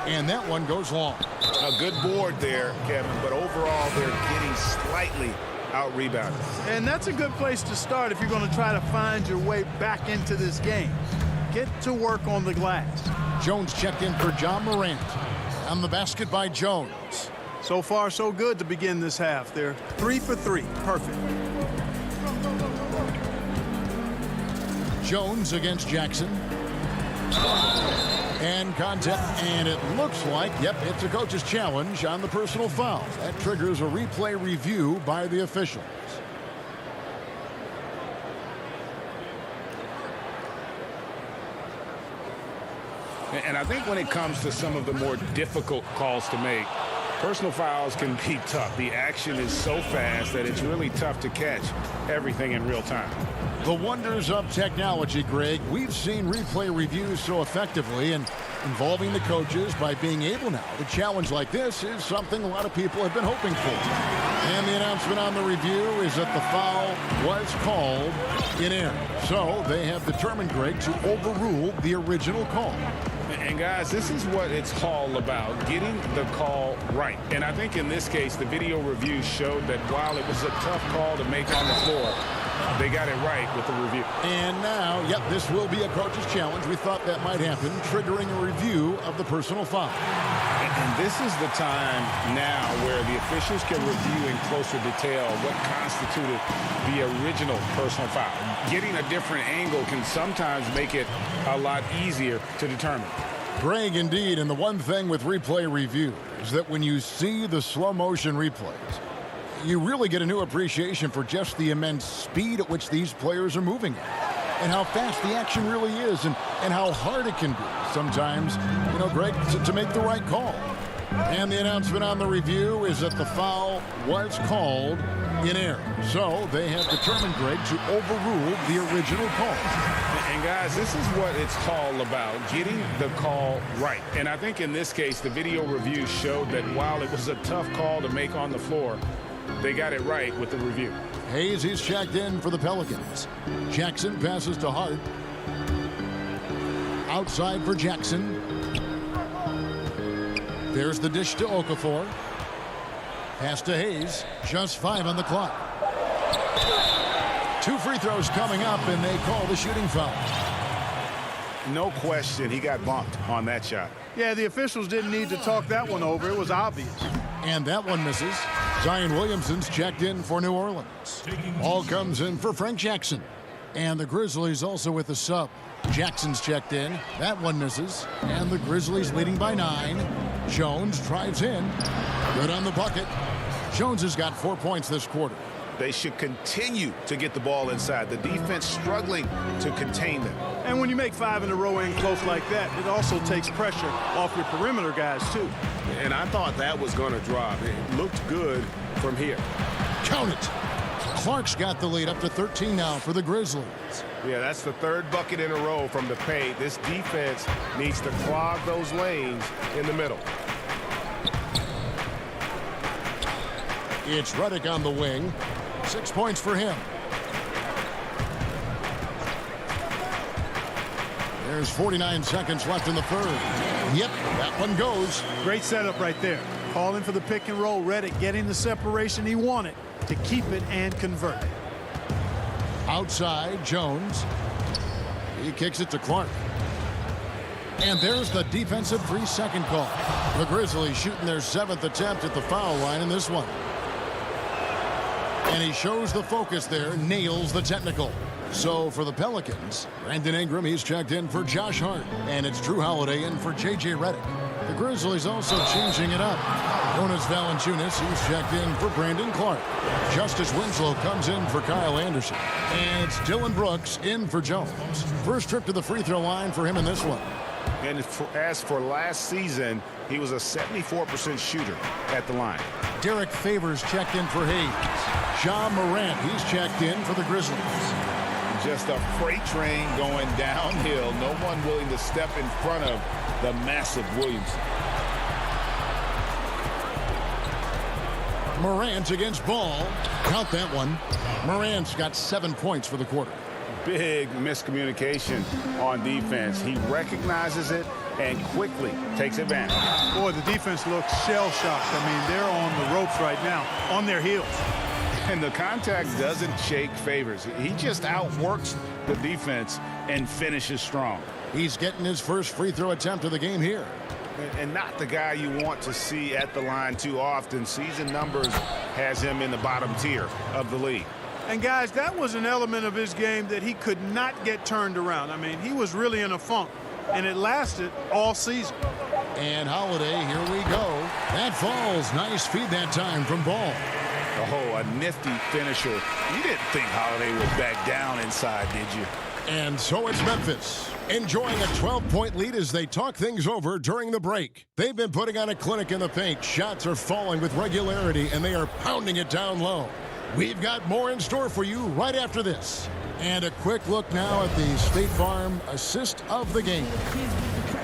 And that one goes long. A good board there, Kevin, but overall they're getting slightly out-rebounded. And that's a good place to start if you're going to try to find your way back into this game. Get to work on the glass. Jones checked in for Ja Morant. On the basket by Jones. So far, so good to begin this half. They're 3 for 3. Perfect. Jones against Jackson. And contact, and it looks like, yep, it's a coach's challenge on the personal foul. That triggers a replay review by the officials. And I think when it comes to some of the more difficult calls to make, personal fouls can be tough. The action is so fast that it's really tough to catch everything in real time. The wonders of technology, Greg. We've seen replay reviews so effectively, and involving the coaches by being able now to challenge like this is something a lot of people have been hoping for. And the announcement on the review is that the foul was called in error. So they have determined, Greg, to overrule the original call. And guys, this is what it's all about, getting the call right. And I think in this case, the video review showed that while it was a tough call to make on the floor, they got it right with the review. And now, yep, this will be a coach's challenge. We thought that might happen, triggering a review of the personal foul. And this is the time now where the officials can review in closer detail what constituted the original personal foul. Getting a different angle can sometimes make it a lot easier to determine. Greg, indeed, and the one thing with replay review is that when you see the slow motion replays, you really get a new appreciation for just the immense speed at which these players are moving and how fast the action really is and how hard it can be sometimes, you know, Greg, to make the right call. And the announcement on the review is that the foul was called in error. So they have determined, Greg, to overrule the original call. And guys, this is what it's all about, getting the call right. And I think in this case, the video review showed that while it was a tough call to make on the floor, they got it right with the review. Hayes is checked in for the Pelicans. Jackson passes to Hart. Outside for Jackson. There's the dish to Okafor. Pass to Hayes. Just 5 on the clock. 2 free throws coming up, and they call the shooting foul. No question, he got bumped on that shot. Yeah, the officials didn't need to talk that one over. It was obvious. And that one misses. Zion Williamson's checked in for New Orleans. Ball comes in for Frank Jackson. And the Grizzlies also with a sub. Jackson's checked in. That one misses. And the Grizzlies leading by 9. Jones drives in. Good on the bucket. Jones has got 4 points this quarter. They should continue to get the ball inside. The defense struggling to contain them. And when you make 5 in a row in close like that, it also takes pressure off your perimeter guys, too. And I thought that was going to drop. It looked good from here. Count it. Clark's got the lead up to 13 now for the Grizzlies. Yeah, that's the 3rd bucket in a row from the paint. This defense needs to clog those lanes in the middle. It's Redick on the wing. 6 points for him. There's 49 seconds left in the third. Yep, that one goes. Great setup right there. Calling for the pick and roll. Reddick getting the separation he wanted to keep it and convert it. Outside, Jones. He kicks it to Clark. And there's the defensive 3-second call. The Grizzlies shooting their 7th attempt at the foul line in this one. And he shows the focus there, nails the technical. So for the Pelicans, Brandon Ingram, he's checked in for Josh Hart. And it's Drew Holiday in for J.J. Redick. The Grizzlies also changing it up. Jonas Valanciunas, he's checked in for Brandon Clark. Justice Winslow comes in for Kyle Anderson. And it's Dylan Brooks in for Jones. First trip to the free throw line for him in this one. And as for last season, he was a 74% shooter at the line. Derek Favors checked in for Hayes. Ja Morant, he's checked in for the Grizzlies. Just a freight train going downhill. No one willing to step in front of the massive Williamson. Morant against Ball. Count that one. Morant's got 7 points for the quarter. Big miscommunication on defense. He recognizes it and quickly takes advantage. Boy, the defense looks shell-shocked. I mean, they're on the ropes right now, on their heels. And the contact doesn't shake Favors. He just outworks the defense and finishes strong. He's getting his first free throw attempt of the game here. And not the guy you want to see at the line too often. Season numbers has him in the bottom tier of the league. And guys, that was an element of his game that he could not get turned around. I mean, he was really in a funk, and it lasted all season. And Holiday, here we go. That falls. Nice feed that time from Ball. Oh, a nifty finisher. You didn't think Holiday would back down inside, did you? And so it's Memphis, enjoying a 12-point lead as they talk things over during the break. They've been putting on a clinic in the paint. Shots are falling with regularity, and they are pounding it down low. We've got more in store for you right after this. And a quick look now at the State Farm assist of the game.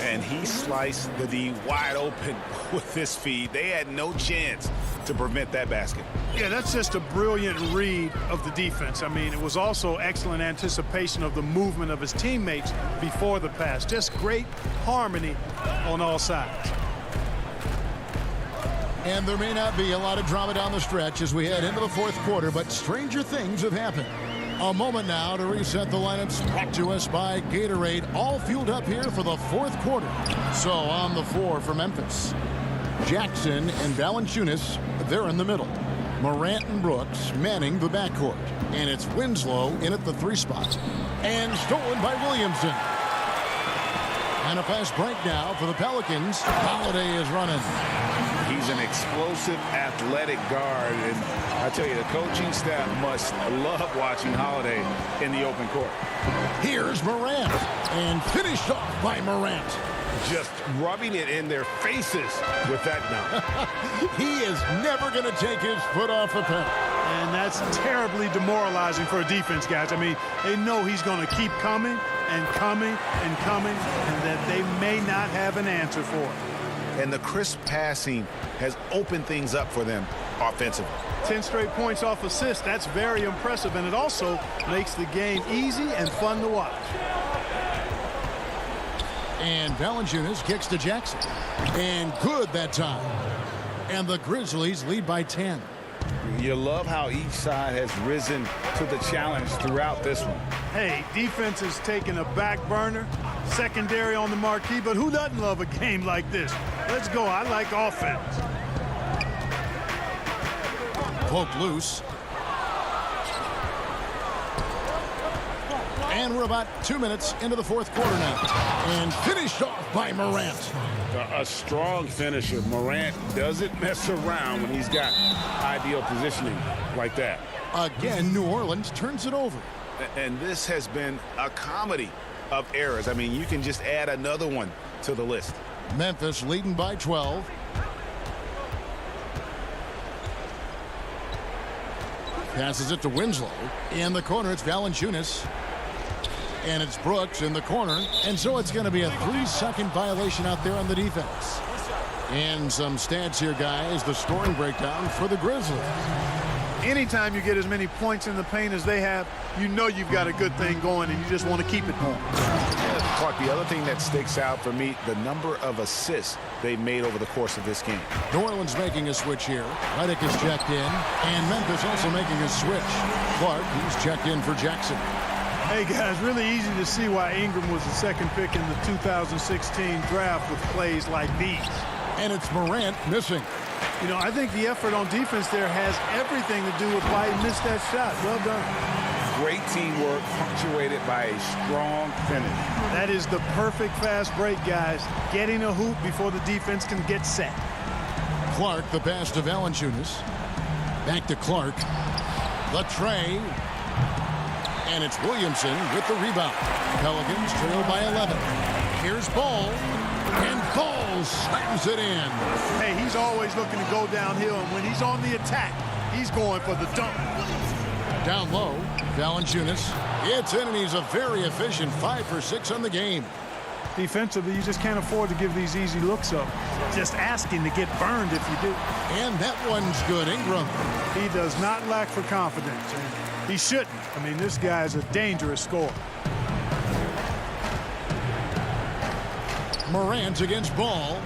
And he sliced the D wide open with this feed. They had no chance to prevent that basket. Yeah, that's just a brilliant read of the defense. I mean, it was also excellent anticipation of the movement of his teammates before the pass. Just great harmony on all sides. And there may not be a lot of drama down the stretch as we head into the fourth quarter, but stranger things have happened. A moment now to reset the lineups, brought to us by Gatorade, all fueled up here for the fourth quarter. So on the floor for Memphis, Jackson and Valanciunas, they're in the middle. Morant and Brooks manning the backcourt. And it's Winslow in at the 3 spot. And stolen by Williamson. And a fast break now for the Pelicans. Holiday is running. He's an explosive, athletic guard, and I tell you, the coaching staff must love watching Holiday in the open court. Here's Morant, and finished off by Morant. Just rubbing it in their faces with that dunk. He is never going to take his foot off the pedal. And that's terribly demoralizing for a defense, guys. I mean, they know he's going to keep coming and coming and coming, and that they may not have an answer for it. And the crisp passing has opened things up for them offensively. 10 straight points off assists. That's very impressive, and it also makes the game easy and fun to watch. And Valanciunas kicks to Jackson. And good that time. And the Grizzlies lead by 10. You love how each side has risen to the challenge throughout this one. Hey, defense is taking a back burner, secondary on the marquee, but who doesn't love a game like this? Let's go. I like offense. Poke loose. And we're about 2 minutes into the fourth quarter now. And finished off by Morant. A strong finisher. Morant doesn't mess around when he's got ideal positioning like that. Again, New Orleans turns it over. And this has been a comedy of errors. I mean, you can just add another one to the list. Memphis leading by 12. Passes it to Winslow. In the corner, it's Valanciunas. And it's Brooks in the corner. And so it's going to be a 3-second violation out there on the defense. And some stats here, guys. The scoring breakdown for the Grizzlies. anytime you get as many points in the paint as they have, you know you've got a good thing going and you just want to keep it going. Clark, the other thing that sticks out for me, the number of assists they've made over the course of this game. New Orleans making a switch here. Redick is checked in, and Memphis also making a switch. Clark, he's checked in for Jackson. Hey, guys, really easy to see why Ingram was the second pick in the 2016 draft with plays like these. And it's Morant missing. You know, I think the effort on defense there has everything to do with why he missed that shot. Well done. Great teamwork punctuated by a strong finish. That is the perfect fast break, guys. Getting a hoop before the defense can get set. Clark, the pass to Valanciunas. Back to Clark. The tray. And it's Williamson with the rebound. Pelicans trail by 11. Here's Ball. And Ball slams it in. Hey, he's always looking to go downhill, and when he's on the attack, he's going for the dunk. Down low, Valanciunas. It's in, and he's a very efficient 5 for 6 on the game. Defensively, you just can't afford to give these easy looks up. Just asking to get burned if you do. And that one's good. Ingram. He does not lack for confidence. And he shouldn't. I mean, this guy's a dangerous scorer. Morant against Ball.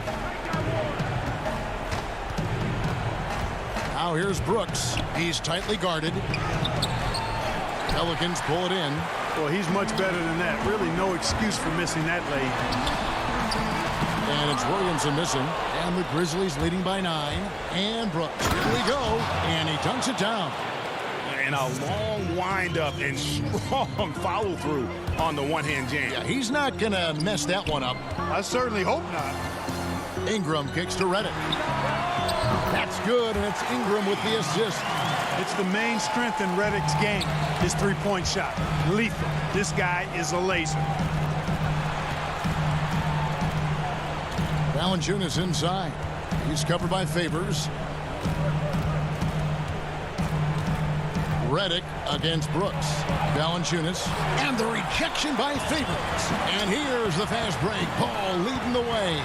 Now here's Brooks. He's tightly guarded. Pelicans pull it in. Well, he's much better than that. Really no excuse for missing that lane. And it's Williamson missing. And the Grizzlies leading by 9. And Brooks. Here we go. And he dunks it down. And a long windup and strong follow through on the one-hand jam. Yeah, he's not going to mess that one up. I certainly hope not. Ingram kicks to Redick. That's good, and it's Ingram with the assist. It's the main strength in Redick's game, his three-point shot. Lethal. This guy is a laser. Valanciunas inside. He's covered by Favors. Redick against Brooks. Valanciunas. And the rejection by Favors. And here's the fast break. Ball leading the way.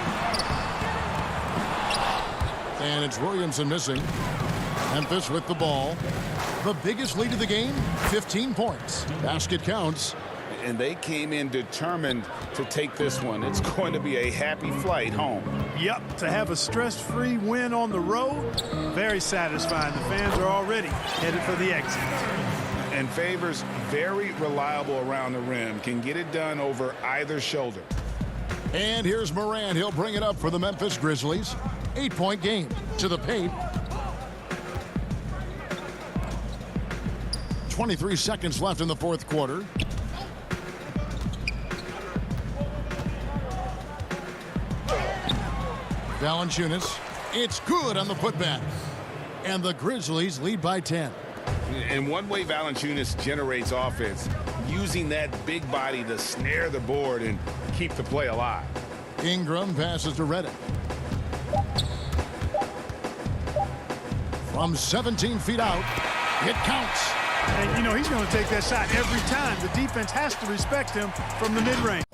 And it's Williamson missing. Memphis with the ball. The biggest lead of the game, 15 points. Basket counts. And they came in determined to take this one. It's going to be a happy flight home. Yep, to have a stress-free win on the road, very satisfying. The fans are already headed for the exit. And Favors, very reliable around the rim, can get it done over either shoulder. And here's Morant. He'll bring it up for the Memphis Grizzlies. 8-point game to the paint. 23 seconds left in the fourth quarter. Valanciunas. It's good on the putback. And the Grizzlies lead by 10. And one way Valanciunas generates offense, using that big body to snare the board and keep the play alive. Ingram passes to Redick. From 17 feet out, it counts. And, you know, he's going to take that shot every time. The defense has to respect him from the mid-range.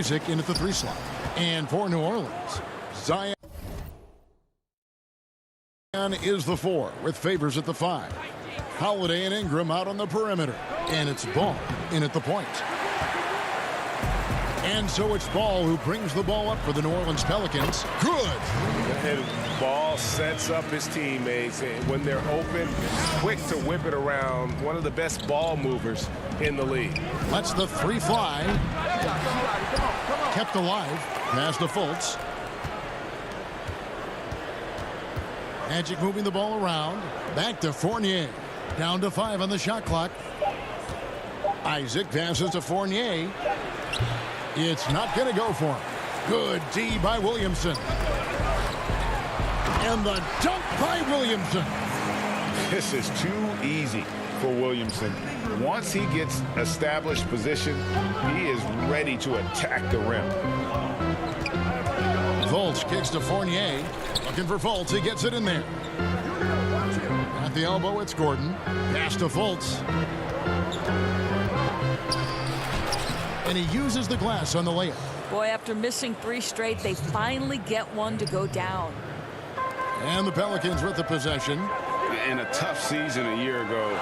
Isaac in at the 3 slot. And for New Orleans, Zion is the 4 with Favors at the 5. Holiday and Ingram out on the perimeter. And it's Ball in at the point. And so it's Ball who brings the ball up for the New Orleans Pelicans. Good. And Ball sets up his teammates. When they're open, quick to whip it around. One of the best ball movers in the league. Lets the 3 fly. Kept alive. Pass to Fultz. Magic moving the ball around. Back to Fournier. Down to 5 on the shot clock. Isaac passes to Fournier. It's not going to go for him. Good D by Williamson. And the dunk by Williamson. This is too easy for Williamson. Once he gets established position, he is ready to attack the rim. Fultz kicks to Fournier. Looking for Fultz. He gets it in there. At the elbow, it's Gordon. Pass to Fultz. And he uses the glass on the layup. Boy, after missing 3 straight, they finally get one to go down. And the Pelicans with the possession. In a tough season a year ago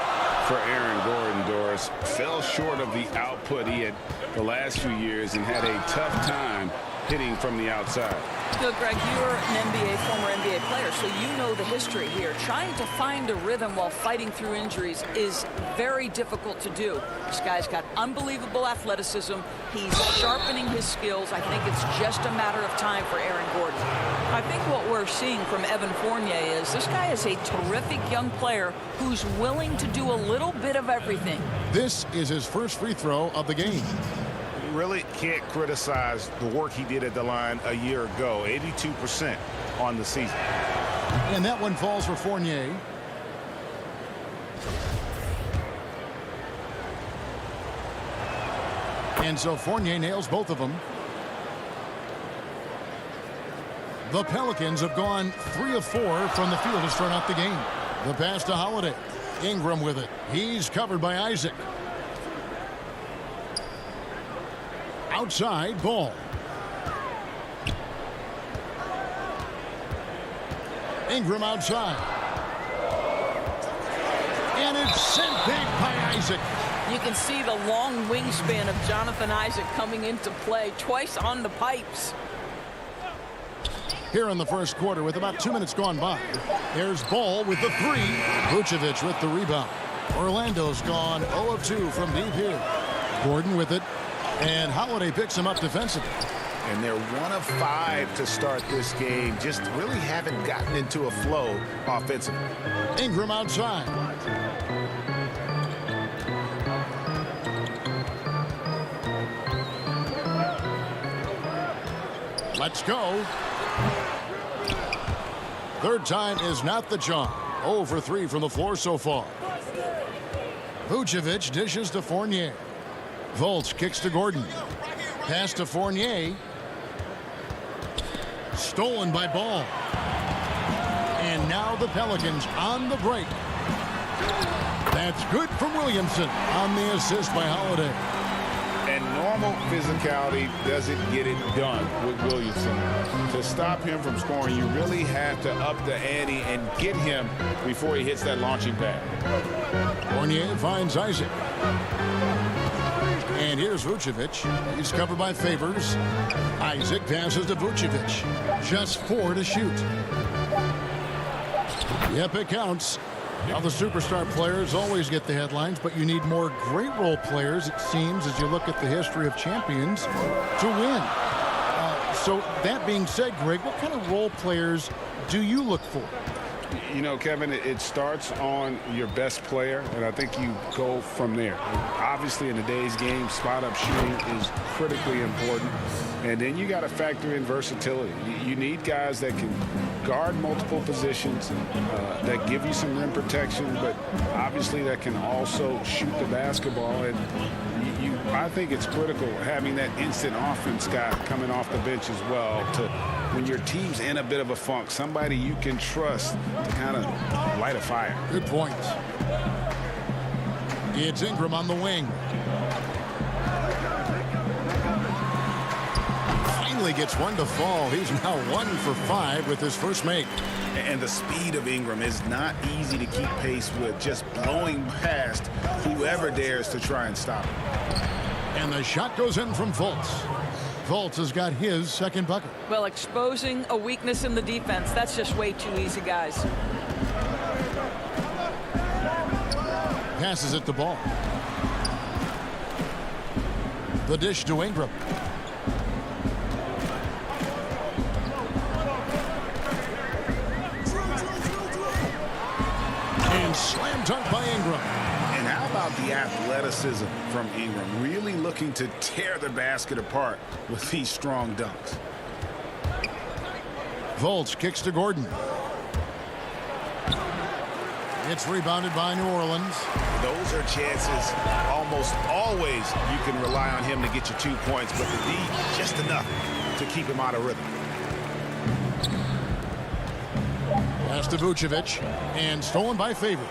for Aaron Gordon, Doris, fell short of the output he had the last few years and had a tough time hitting from the outside. You know, Greg, you're an former NBA player, so you know the history here. Trying to find a rhythm while fighting through injuries is very difficult to do. This guy's got unbelievable athleticism. He's sharpening his skills. I think it's just a matter of time for Aaron Gordon. I think what we're seeing from Evan Fournier is this guy is a terrific young player who's willing to do a little bit of everything. This is his first free throw of the game. Really can't criticize the work he did at the line a year ago. 82% on the season. And that one falls for Fournier. And so Fournier nails both of them. The Pelicans have gone 3 of 4 from the field to start out the game. The pass to Holiday. Ingram with it. He's covered by Isaac. Outside, Ball. Ingram outside. And it's sent back by Isaac. You can see the long wingspan of Jonathan Isaac coming into play twice on the pipes. Here in the first quarter with about 2 minutes gone by. There's Ball with the 3. Vucevic with the rebound. Orlando's gone 0 of 2 from deep here. Gordon with it. And Holiday picks him up defensively. And they're 1 of 5 to start this game. Just really haven't gotten into a flow offensively. Ingram outside. Let's go. Third time is not the charm. 0 for 3 from the floor so far. Vucevic dishes to Fournier. Fultz kicks to Gordon. Pass to Fournier. Stolen by Ball. And now the Pelicans on the break. That's good from Williamson on the assist by Holiday. And normal physicality doesn't get it done with Williamson. To stop him from scoring, you really have to up the ante and get him before he hits that launching pad. Fournier finds Isaac. And here's Vucevic. He's covered by Favors. Isaac passes to Vucevic. Just 4 to shoot. Yep, it counts. Now the superstar players always get the headlines, but you need more great role players, it seems, as you look at the history of champions, to win. So that being said, Greg, what kind of role players do you look for? You know, Kevin, it starts on your best player, and I think you go from there. Obviously, in today's game, spot-up shooting is critically important. And then you got to factor in versatility. You need guys that can guard multiple positions, that give you some rim protection, but obviously that can also shoot the basketball. And I think it's critical having that instant offense guy coming off the bench as well to, when your team's in a bit of a funk, somebody you can trust to kind of light a fire. Good point. It's Ingram on the wing. finally gets one to fall. He's now 1 for 5 with his first make. And the speed of Ingram is not easy to keep pace with, just blowing past whoever dares to try and stop him. And the shot goes in from Fultz. Fultz has got his second bucket. Well, exposing a weakness in the defense, that's just way too easy, guys. Passes it to Ball. The dish to Ingram. And slam dunk by Ingram. And how about the athleticism from Ingram? Really looking to tear the basket apart with these strong dunks. Fultz kicks to Gordon. It's rebounded by New Orleans. Those are chances almost always you can rely on him to get you 2 points, but the D just enough to keep him out of rhythm. Pass to Vucevic, and stolen by Favors.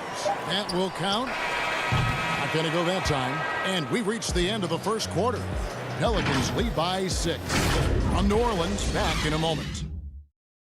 That will count. Not going to go that time. And we've reached the end of the first quarter. Pelicans lead by 6. From New Orleans, back in a moment.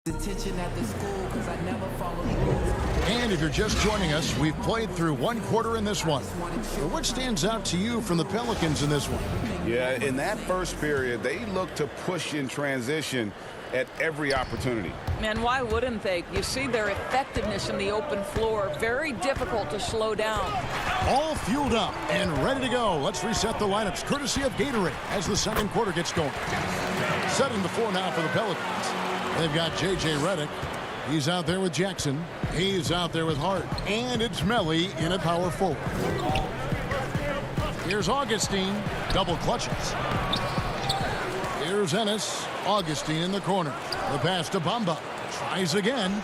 Detention at the school because I never followed rules. And if you're just joining us, we've played through one quarter in this one. But what stands out to you from the Pelicans in this one? Yeah, in that first period, they looked to push in transition at every opportunity. And why wouldn't they? You see their effectiveness in the open floor. Very difficult to slow down. All fueled up and ready to go. Let's reset the lineups courtesy of Gatorade as the second quarter gets going. Setting the floor now for the Pelicans. They've got J.J. Redick. He's out there with Jackson. He's out there with Hart. And it's Melly in at power forward. Here's Augustine. Double clutches. Here's Ennis. Augustine in the corner. The pass to Bamba. Tries again.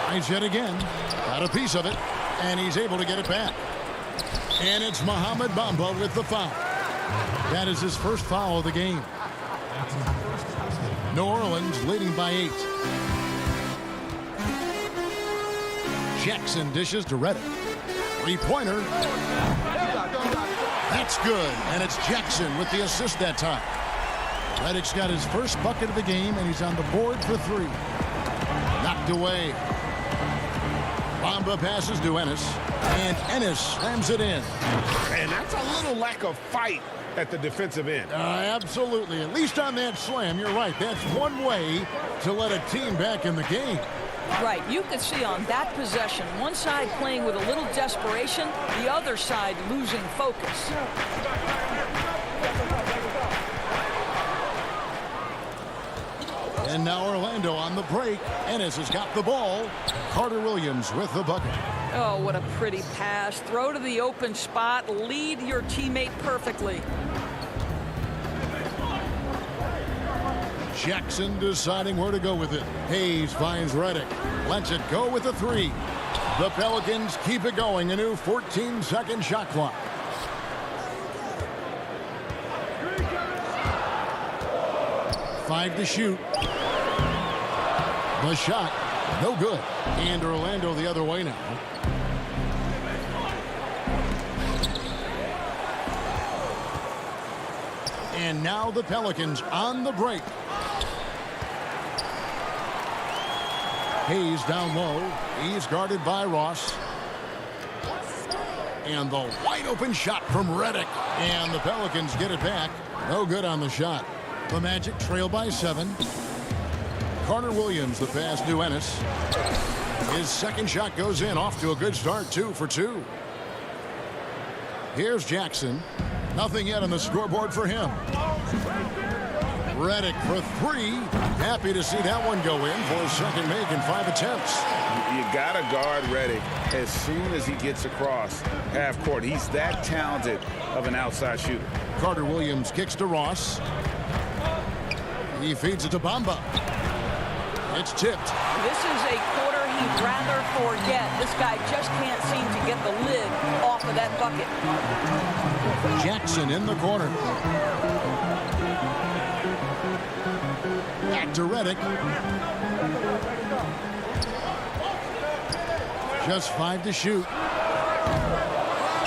Tries yet again. Got a piece of it. And he's able to get it back. And it's Mohamed Bamba with the foul. That is his first foul of the game. New Orleans leading by 8. Jackson dishes to Redick. Three-pointer. That's good. And it's Jackson with the assist that time. Redick's got his first bucket of the game, and he's on the board for 3. Knocked away. Bamba passes to Ennis. And Ennis slams it in. And that's a little lack of fight at the defensive end. Absolutely. At least on that slam, you're right. That's one way to let a team back in the game. Right. You could see on that possession, one side playing with a little desperation, the other side losing focus. And now Orlando on the break. Ennis has got the ball. Carter Williams with the bucket. Oh, what a pretty pass. Throw to the open spot. Lead your teammate perfectly. Jackson deciding where to go with it. Hayes finds Redick. Lets it go with a 3. The Pelicans keep it going. A new 14-second shot clock. Five to shoot. The shot, no good. And Orlando the other way now. And now the Pelicans on the break. Hayes down low. He's guarded by Ross. And the wide open shot from Redick. And the Pelicans get it back. No good on the shot. The Magic trail by 7. Carter Williams, the pass to Ennis. His second shot goes in, off to a good start, 2 for 2. Here's Jackson. Nothing yet on the scoreboard for him. Redick for 3. Happy to see that one go in for his second make in 5 attempts. You got to guard Redick as soon as he gets across half court. He's that talented of an outside shooter. Carter Williams kicks to Ross. He feeds it to Bamba. It's tipped. This is a quarter he'd rather forget. This guy just can't seem to get the lid off of that bucket. Jackson in the corner. Back to Redick. Just 5 to shoot.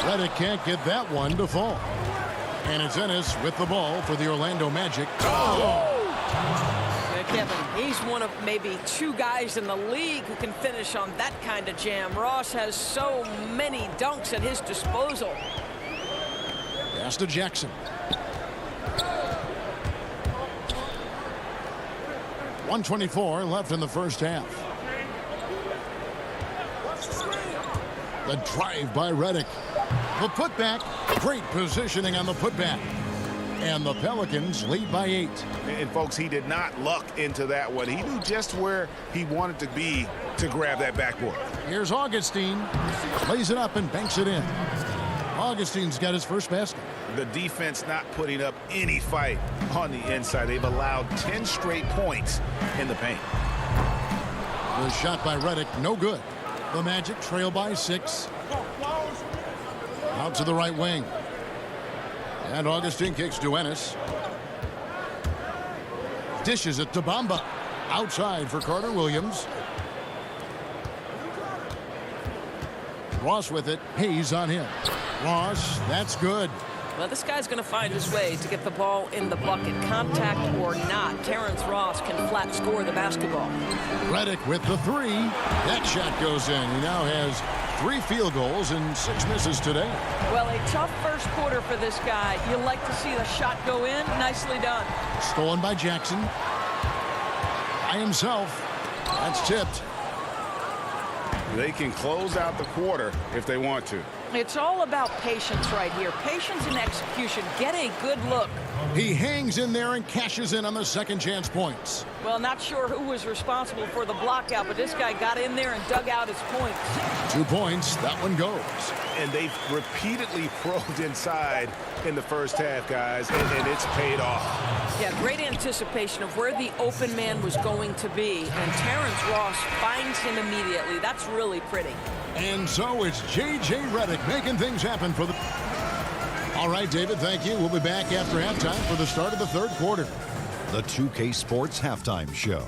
Redick can't get that one to fall. And it's Ennis with the ball for the Orlando Magic. Yeah, Kevin, he's one of maybe 2 guys in the league who can finish on that kind of jam. Ross has so many dunks at his disposal. Pass to Jackson. 1:24 left in the first half. The drive by Redick. The putback. Great positioning on the putback. And the Pelicans lead by 8. And folks, he did not luck into that one. He knew just where he wanted to be to grab that backboard. Here's Augustine. Plays it up and banks it in. Augustine's got his first basket. The defense not putting up any fight on the inside. They've allowed 10 straight points in the paint. The shot by Redick, no good. The Magic trail by 6. Out to the right wing. And Augustine kicks to Ennis. Dishes it to Bamba. Outside for Carter Williams. Ross with it. Hayes on him. Ross, that's good. Well, this guy's going to find his way to get the ball in the bucket. Contact or not, Terrence Ross can flat score the basketball. Redick with the 3. That shot goes in. He now has 3 field goals and 6 misses today. Well, a tough first quarter for this guy. You like to see the shot go in. Nicely done. Stolen by Jackson. By himself. That's tipped. They can close out the quarter if they want to. It's all about patience right here. Patience and execution. Get a good look. He hangs in there and cashes in on the second chance points. Well, not sure who was responsible for the block out, but this guy got in there and dug out his points. 2 points. That one goes. And they've repeatedly probed inside in the first half, guys, and it's paid off. Yeah, great anticipation of where the open man was going to be, and Terrence Ross finds him immediately. That's really pretty. And so it's J.J. Redick making things happen for the... All right, David, thank you. We'll be back after halftime for the start of the third quarter. The 2K Sports Halftime Show.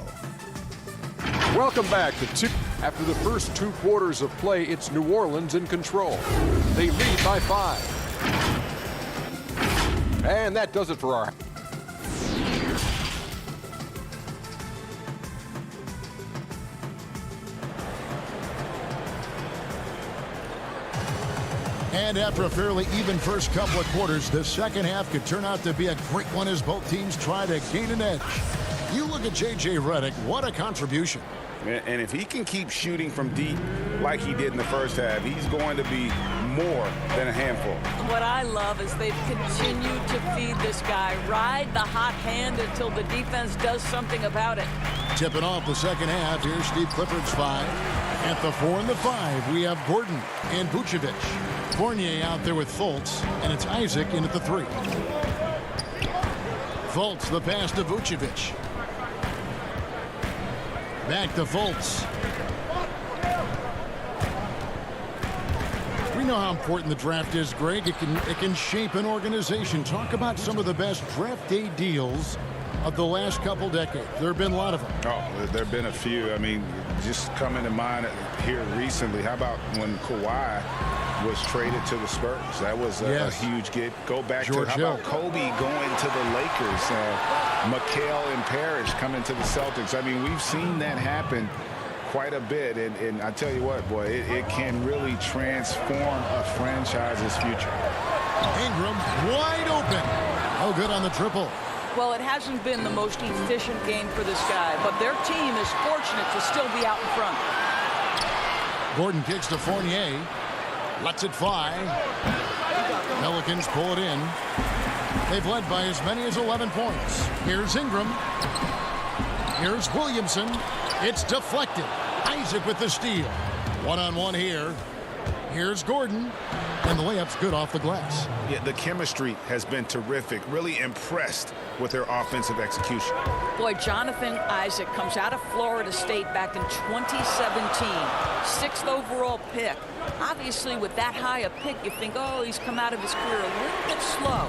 Welcome back to 2. After the first 2 quarters of play, it's New Orleans in control. They lead by 5. And that does it for our... And after a fairly even first couple of quarters, the second half could turn out to be a great one as both teams try to gain an edge. You look at J.J. Redick, what a contribution. And if he can keep shooting from deep like he did in the first half, he's going to be more than a handful. What I love is they've continued to feed this guy. Ride the hot hand until the defense does something about it. Tipping off the second half, here's Steve Clifford's 5. At the 4 and the 5, we have Gordon and Vucevic. Fournier out there with Fultz, and it's Isaac in at the 3. Fultz, the pass to Vucevic. Back to Fultz. We know how important the draft is, Greg. It can shape an organization. Talk about some of the best draft day deals of the last couple decades. There have been a lot of them. Oh, there have been a few. I mean, just coming to mind here recently, how about when Kawhi was traded to the Spurs? That was a huge get. Go back George to how about Kobe going to the Lakers? McHale and Parrish coming to the Celtics. I mean, we've seen that happen quite a bit. And I tell you what, boy, it can really transform a franchise's future. Ingram wide open. Oh, good on the triple. Well, it hasn't been the most efficient game for this guy, but their team is fortunate to still be out in front. Gordon kicks to Fournier. Lets it fly. Pelicans pull it in. They've led by as many as 11 points. Here's Ingram. Here's Williamson. It's deflected. Isaac with the steal. One-on-one here. Here's Gordon. And the layup's good off the glass. Yeah, the chemistry has been terrific. Really impressed with their offensive execution. Boy, Jonathan Isaac comes out of Florida State back in 2017. 6th overall pick. Obviously, with that high a pick, you think, oh, he's come out of his career a little bit slow.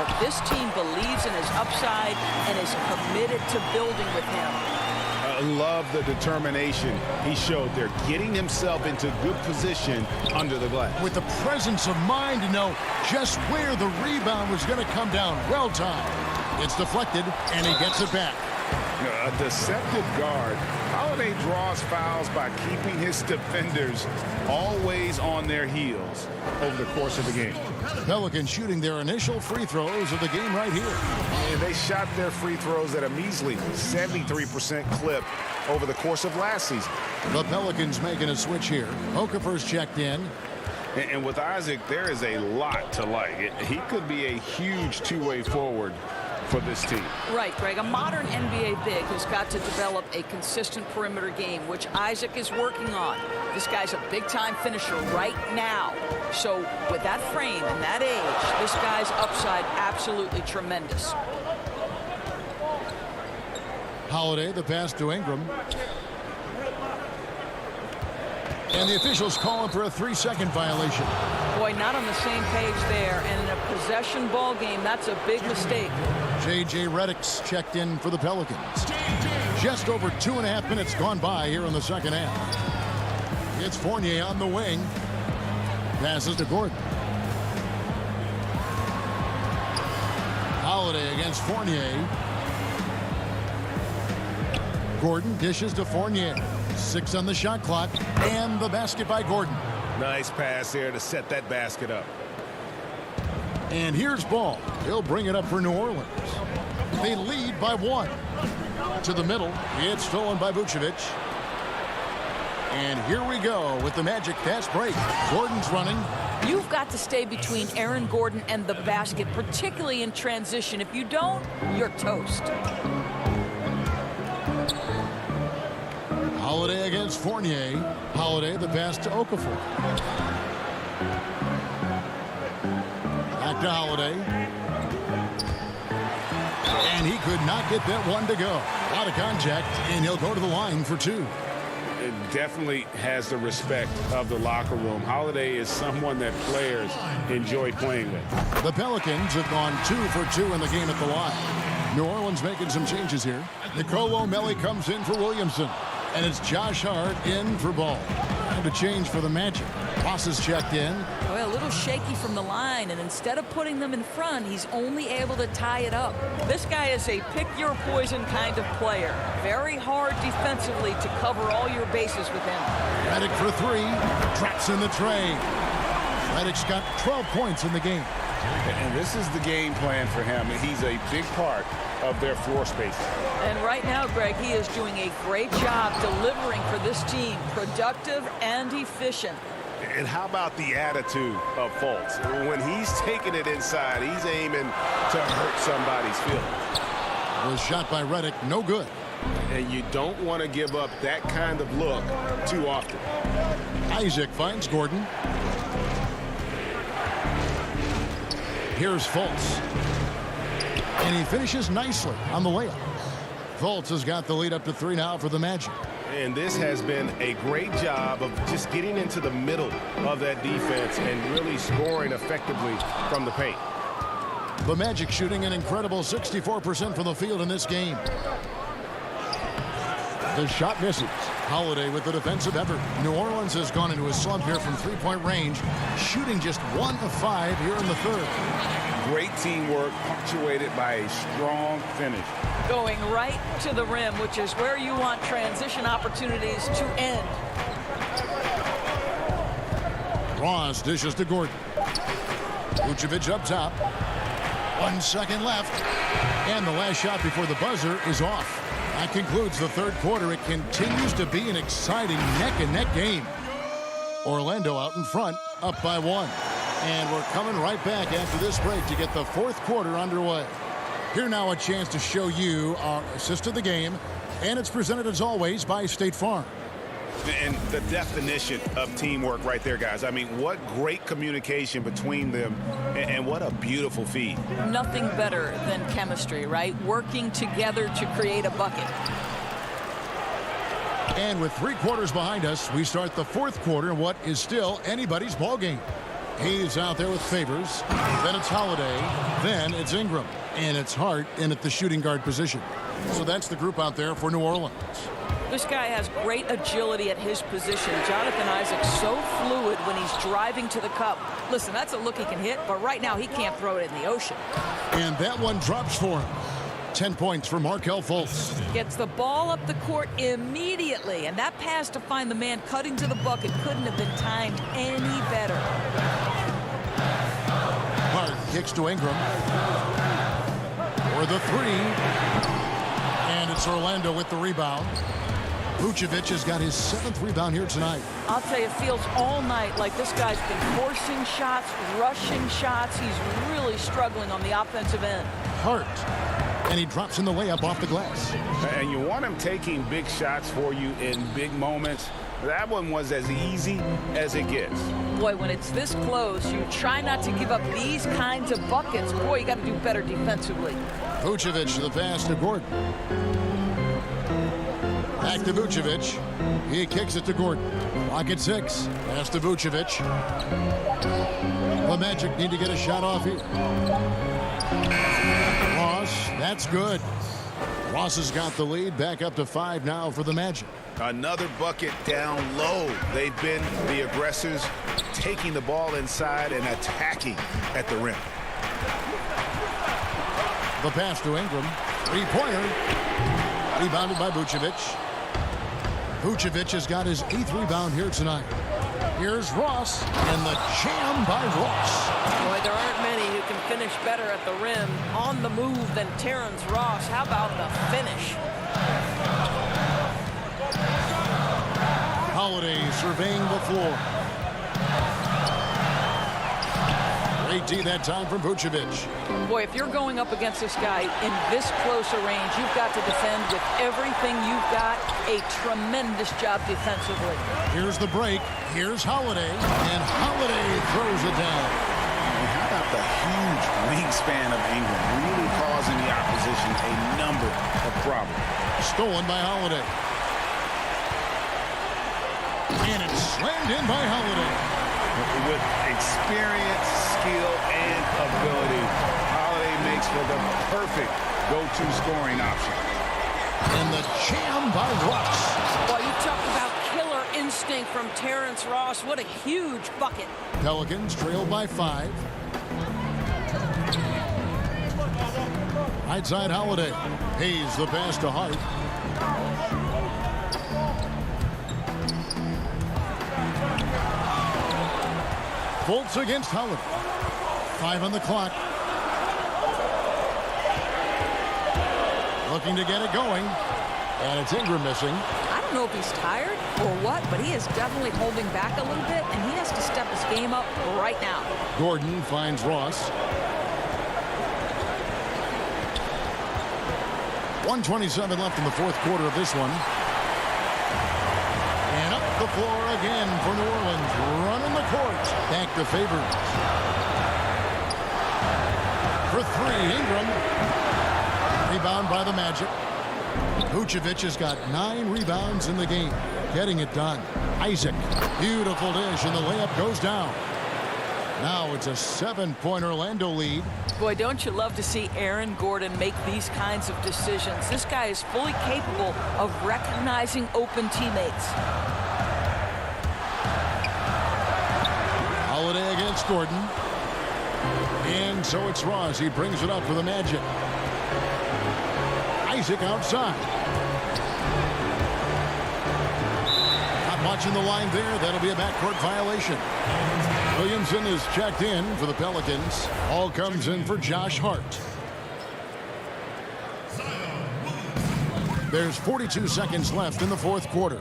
But this team believes in his upside and is committed to building with him. Love the determination he showed there, getting himself into good position under the glass. With the presence of mind to know just where the rebound was going to come down. Well timed. It's deflected, and he gets it back. A deceptive guard. Holiday draws fouls by keeping his defenders always on their heels over the course of the game. Pelicans shooting their initial free throws of the game right here. And they shot their free throws at a measly 73% clip over the course of last season. The Pelicans making a switch here. Okafor's checked in. And with Isaac, there is a lot to like. He could be a huge two-way forward for this team. Right, Greg. A modern NBA big has got to develop a consistent perimeter game, which Isaac is working on. This guy's a big-time finisher right now. So with that frame and that age, this guy's upside absolutely tremendous. Holiday, the pass to Ingram. And the officials calling for a 3-second violation. Boy, not on the same page there. And in a possession ball game, that's a big mistake. J.J. Redick's checked in for the Pelicans. Just over 2.5 minutes gone by here in the second half. It's Fournier on the wing. Passes to Gordon. Holiday against Fournier. Gordon dishes to Fournier. 6 on the shot clock, and the basket by Gordon. Nice pass there to set that basket up. And here's Ball. He'll bring it up for New Orleans. They lead by 1. To the middle. It's stolen by Vucevic. And here we go with the Magic fast break. Gordon's running. You've got to stay between Aaron Gordon and the basket, particularly in transition. If you don't, you're toast. Holiday against Fournier. Holiday, the pass to Okafor. Back to Holiday. And he could not get that one to go. Out of contact, and he'll go to the line for 2. It definitely has the respect of the locker room. Holiday is someone that players enjoy playing with. The Pelicans have gone 2 for 2 in the game at the line. New Orleans making some changes here. Nicolo Melli comes in for Williamson. And it's Josh Hart in for Ball. And a change for the Magic. Ross is checked in. Well, a little shaky from the line, and instead of putting them in front, he's only able to tie it up. This guy is a pick-your-poison kind of player. Very hard defensively to cover all your bases with him. Redick for 3. Traps in the tray. Redick's got 12 points in the game. And this is the game plan for him. He's a big part of their floor space. And right now, Greg, he is doing a great job delivering for this team. Productive and efficient. And how about the attitude of Fultz? When he's taking it inside, he's aiming to hurt somebody's feelings. Was shot by Redick, no good. And you don't want to give up that kind of look too often. Isaac finds Gordon. Here's Fultz. And he finishes nicely on the layup. Fultz has got the lead up to 3 now for the Magic. And this has been a great job of just getting into the middle of that defense and really scoring effectively from the paint. The Magic shooting an incredible 64% from the field in this game. The shot misses. Holiday with the defensive effort. New Orleans has gone into a slump here from 3-point range, shooting just 1 of 5 here in the third. Great teamwork punctuated by a strong finish. Going right to the rim, which is where you want transition opportunities to end. Ross dishes to Gordon. Vucevic up top. 1 second left. And the last shot before the buzzer is off. That concludes the third quarter. It continues to be an exciting neck-and-neck game. Orlando out in front, up by 1. And we're coming right back after this break to get the fourth quarter underway. Here now a chance to show you our assist of the game. And it's presented as always by State Farm. And the definition of teamwork right there, guys. I mean, what great communication between them, and what a beautiful feed. Nothing better than chemistry, right? Working together to create a bucket. And with 3 quarters behind us, we start the fourth quarter in what is still anybody's ball game. He's out there with Favors. Then it's Holiday. Then it's Ingram. And it's Hart in at the shooting guard position. So that's the group out there for New Orleans. This guy has great agility at his position. Jonathan Isaac's so fluid when he's driving to the cup. Listen, that's a look he can hit, but right now he can't throw it in the ocean. And that one drops for him. 10 points for Markelle Fultz. Gets the ball up the court immediately, and that pass to find the man cutting to the bucket couldn't have been timed any better. Hart kicks to Ingram. For the three. And it's Orlando with the rebound. Vucevic has got his 7th rebound here tonight. I'll tell you, it feels all night like this guy's been forcing shots, rushing shots. He's really struggling on the offensive end. Hart. And he drops in the layup off the glass. And you want him taking big shots for you in big moments. That one was as easy as it gets. Boy, when it's this close, you try not to give up these kinds of buckets. Boy, you got to do better defensively. Vucevic, the pass to Gordon. Back to Vucevic. He kicks it to Gordon. Clock at 6. Pass to Vucevic. The Magic need to get a shot off here. Ross, that's good. Ross has got the lead. Back up to 5 now for the Magic. Another bucket down low. They've been the aggressors, taking the ball inside and attacking at the rim. The pass to Ingram. Three-pointer. Rebounded by Vucevic. Vucevic has got his 8th rebound here tonight. Here's Ross, and the jam by Ross. Boy, there aren't many who can finish better at the rim on the move than Terrence Ross. How about the finish? Holiday surveying the floor. Great D that time from Vucevic. Boy, if you're going up against this guy in this close a range, you've got to defend with everything you've got. A tremendous job defensively. Here's the break. Here's Holiday, and Holiday throws it down. And how about the huge wingspan of Ingram, really causing the opposition a number of problems. Stolen by Holiday. And it's slammed in by Holiday. With experience, skill, and ability, Holiday makes for the perfect go-to scoring option. And the jam by Ross. Well, you talk about killer instinct from Terrence Ross. What a huge bucket. Pelicans trail by 5. Right side Holiday. Hayes the pass to Hart. Fultz against Holiday. 5 on the clock. Looking to get it going. And it's Ingram missing. I don't know if he's tired or what, but he is definitely holding back a little bit, and he has to step his game up right now. Gordon finds Ross. 1:27 left in the 4th quarter of this one. And up the floor again for New Orleans. Running the court. Back to Favors. For 3, Ingram. Rebound by the Magic. Vucevic has got 9 rebounds in the game. Getting it done. Isaac. Beautiful dish, and the layup goes down. Now it's a 7-point Orlando lead. Boy, don't you love to see Aaron Gordon make these kinds of decisions. This guy is fully capable of recognizing open teammates. Holiday against Gordon. And so it's Ross. He brings it up for the Magic. Isaac outside. Not watching the line there. That'll be a backcourt violation. Williamson is checked in for the Pelicans. All comes in for Josh Hart. There's 42 seconds left in the 4th quarter.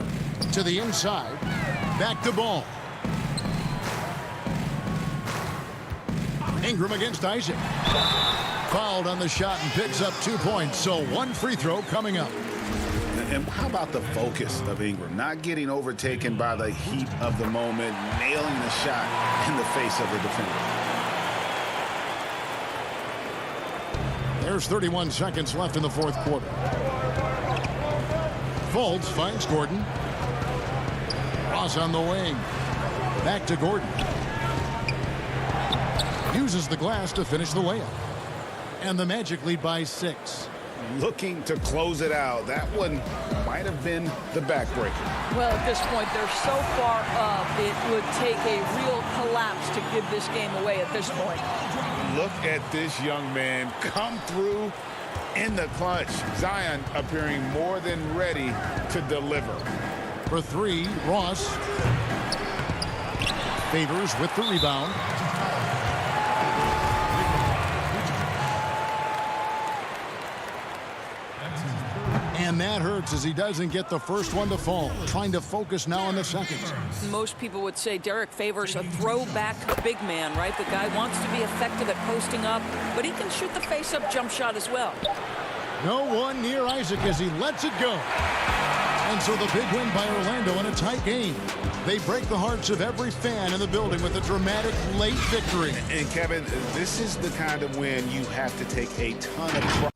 To the inside. Back to Ball. Ingram against Isaac. Fouled on the shot and picks up 2 points. So 1 free throw coming up. And how about the focus of Ingram? Not getting overtaken by the heat of the moment, nailing the shot in the face of the defender. There's 31 seconds left in the 4th quarter. Fultz finds Gordon. Ross on the wing. Back to Gordon. Uses the glass to finish the layup. And the Magic lead by 6. looking to close it out. That one might have been the backbreaker. Well, at this point, they're so far up, it would take a real collapse to give this game away at this point. Look at this young man come through in the clutch. Zion appearing more than ready to deliver. For three, Ross. Favors with the rebound. And that hurts as he doesn't get the first one to fall. Trying to focus now on the second. Most people would say Derek Favors a throwback big man, right? The guy wants to be effective at posting up, but he can shoot the face-up jump shot as well. No one near Isaac as he lets it go. And so the big win by Orlando in a tight game. They break the hearts of every fan in the building with a dramatic late victory. And Kevin, this is the kind of win you have to take a ton of pride.